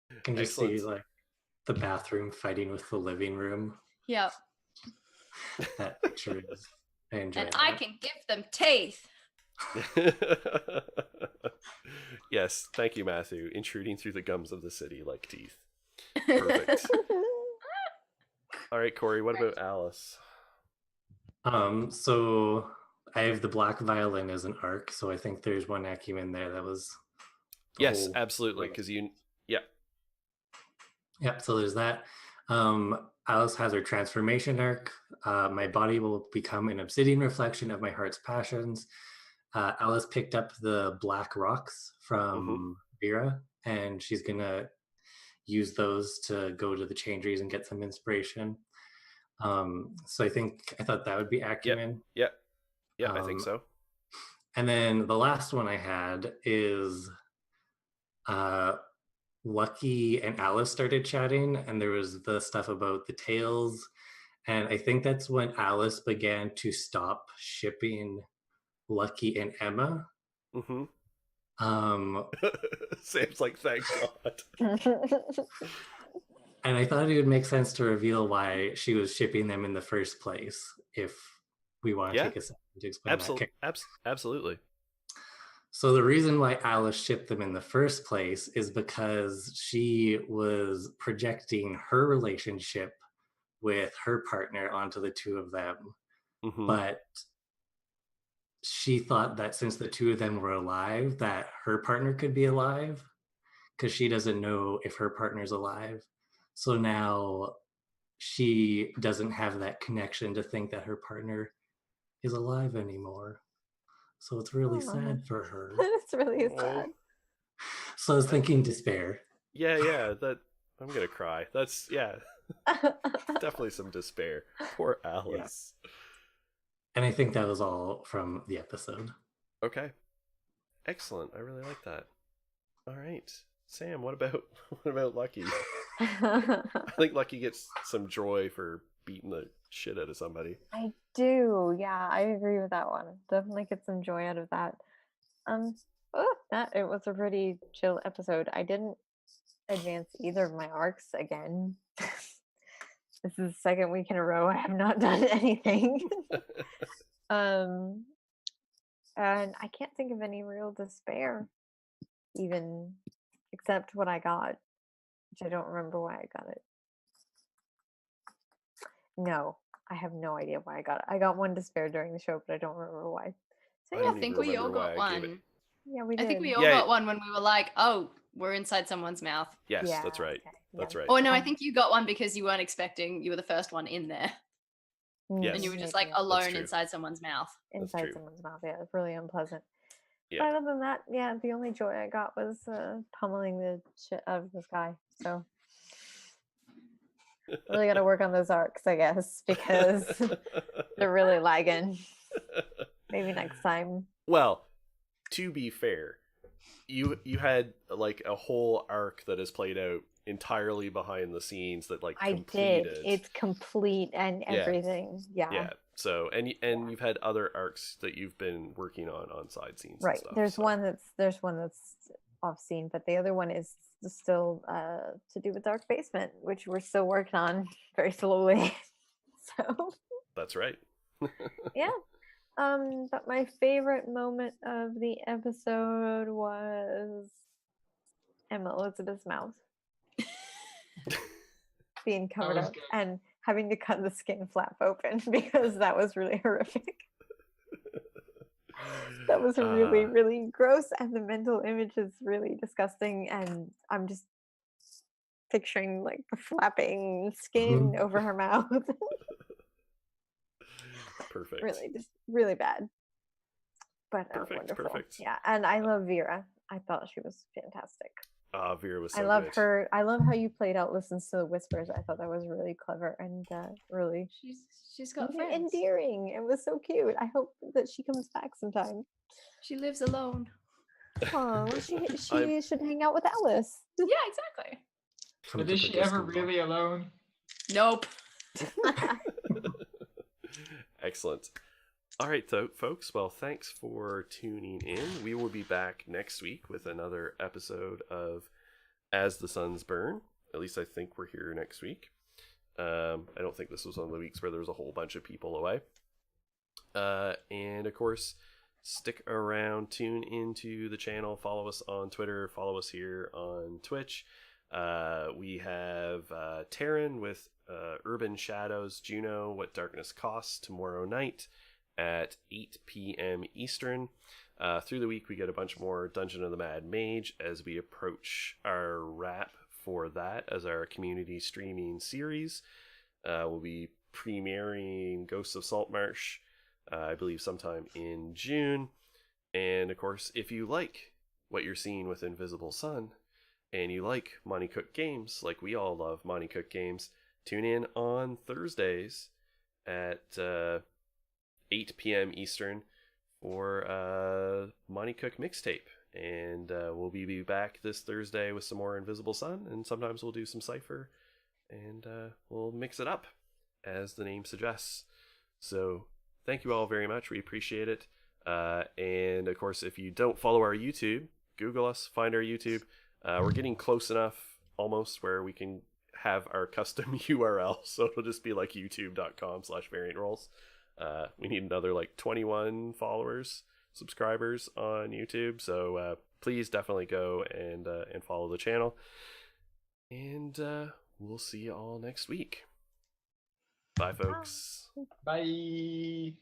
You can just Excellent. see like the bathroom fighting with the living room. Yep. That picture is. I enjoy And that. I can give them teeth. Yes, thank you, Matthew. Intruding through the gums of the city like teeth. Perfect. All right, Corey, what about Alice? So I have the black violin as an arc, so I think there's one acumen there that was. the Yes, whole- absolutely, because Yep, so there's that. Alice has her transformation arc. My body will become an obsidian reflection of my heart's passions. Alice picked up the black rocks from Vera, and she's gonna use those to go to the changeries and get some inspiration. So I thought that would be acumen. yeah, I think Um, so. And then the last one I had is Lucky and Alice started chatting, and there was the stuff about the tails. And I think that's when Alice began to stop shipping Lucky and Emma. Mm-hmm. Um, Sam's like, thank God. and I thought it would make sense to reveal why she was shipping them in the first place if we want to Yeah. take a second to explain that. Okay. Absolutely. So the reason why Alice shipped them in the first place is because she was projecting her relationship with her partner onto the two of them. Mhm. But she thought that since the two of them were alive, that her partner could be alive because she doesn't know if her partner's alive. So now she doesn't have that connection to think that her partner is alive anymore. So it's really Aw. sad for her. It's really Oh. sad. So I was thinking despair. Yeah, that I'm gonna cry. That's definitely some despair. Poor Alice. And I think that was all from the episode. Okay. Excellent. I really like that. All right. Sam, what about Lucky? I think Lucky gets some joy for beating the shit out of somebody. I do. Yeah, I agree with that one. Definitely get some joy out of that. It was a pretty chill episode. I didn't advance either of my arcs again. This is the second week in a row I have not done anything. And I can't think of any real despair, even except what I got, which I don't remember why I got it. No, I have no idea why I got it. I got one despair during the show, but I don't remember why. So I yeah, don't I think even we all remember got why I gave it. one. yeah, we I did. think we all Yeah. got one when we were like, oh, we're inside someone's mouth. Yes, Yeah, that's right. okay, That's yeah. right. Or no, I Um, think you got one because you weren't expecting, you were the first one in there. Yes. And you were just Maybe. like alone true. inside someone's mouth. Inside true. someone's mouth. Yeah, it's really unpleasant. Yeah. But other than that, yeah, the only joy I got was pummeling the shit out of this guy. So really got to work on those arcs, I guess, because they're really lagging. Maybe next time. Well, to be fair, you had like a whole arc that is played out entirely behind the scenes that like I completed. did. It's complete and Yeah. everything. Yeah. Yeah. So and you've had other arcs that you've been working on side scenes. Right. And stuff, There's so. one that's off scene, but the other one is still to do with Dark Basement, which we're still working on very slowly. So That's right. yeah. But my favorite moment of the episode was Emma Elizabeth's mouth being covered was up good. and having to cut the skin flap open because that was really horrific. That was really, Uh, really gross, and the mental image is really disgusting. And I'm just picturing like the flapping skin over her mouth. Perfect. Really, just really bad. But Perfect, wonderful. perfect. Yeah, and I love Vera. I thought she was fantastic. Vera was so I love good. her. I love how you played out Listens to the Whispers. I thought that was really clever and really She's got friends. endearing. It was so cute. I hope that she comes back sometime. She lives alone. Oh, she I'm- should hang out with Alice. Yeah, exactly. Come But to is the she ever disco ball. really alone? Nope. Excellent. All right, folks. Well, thanks for tuning in. We will be back next week with another episode of As the Suns Burn. At least I think we're here next week. I don't think this was one of the weeks where there was a whole bunch of people away. And of course, stick around, tune into the channel, follow us on Twitter, follow us here on Twitch. We have Taryn with Urban Shadows, Juno, What Darkness Costs, tomorrow night at 8 p.m. Eastern. Through the week, we get a bunch more Dungeon of the Mad Mage as we approach our wrap for that as our community streaming series. We'll be premiering Ghosts of Saltmarsh, I believe sometime in June. And of course, if you like what you're seeing with Invisible Sun, and you like Monty Cook games, like we all love Monty Cook games, tune in on Thursdays at 8 p.m. Eastern for Monty Cook mixtape. And we'll be back this Thursday with some more Invisible Sun, and sometimes we'll do some Cypher, and we'll mix it up, as the name suggests. So thank you all very much. We appreciate it. And of course, if you don't follow our YouTube, Google us, find our YouTube. We're getting close enough almost where we can have our custom URL, so it'll just be like youtube.com/variantrolls. We need another like 21 subscribers on YouTube, so please definitely go and follow the channel. And we'll see you all next week. Bye, folks. Bye.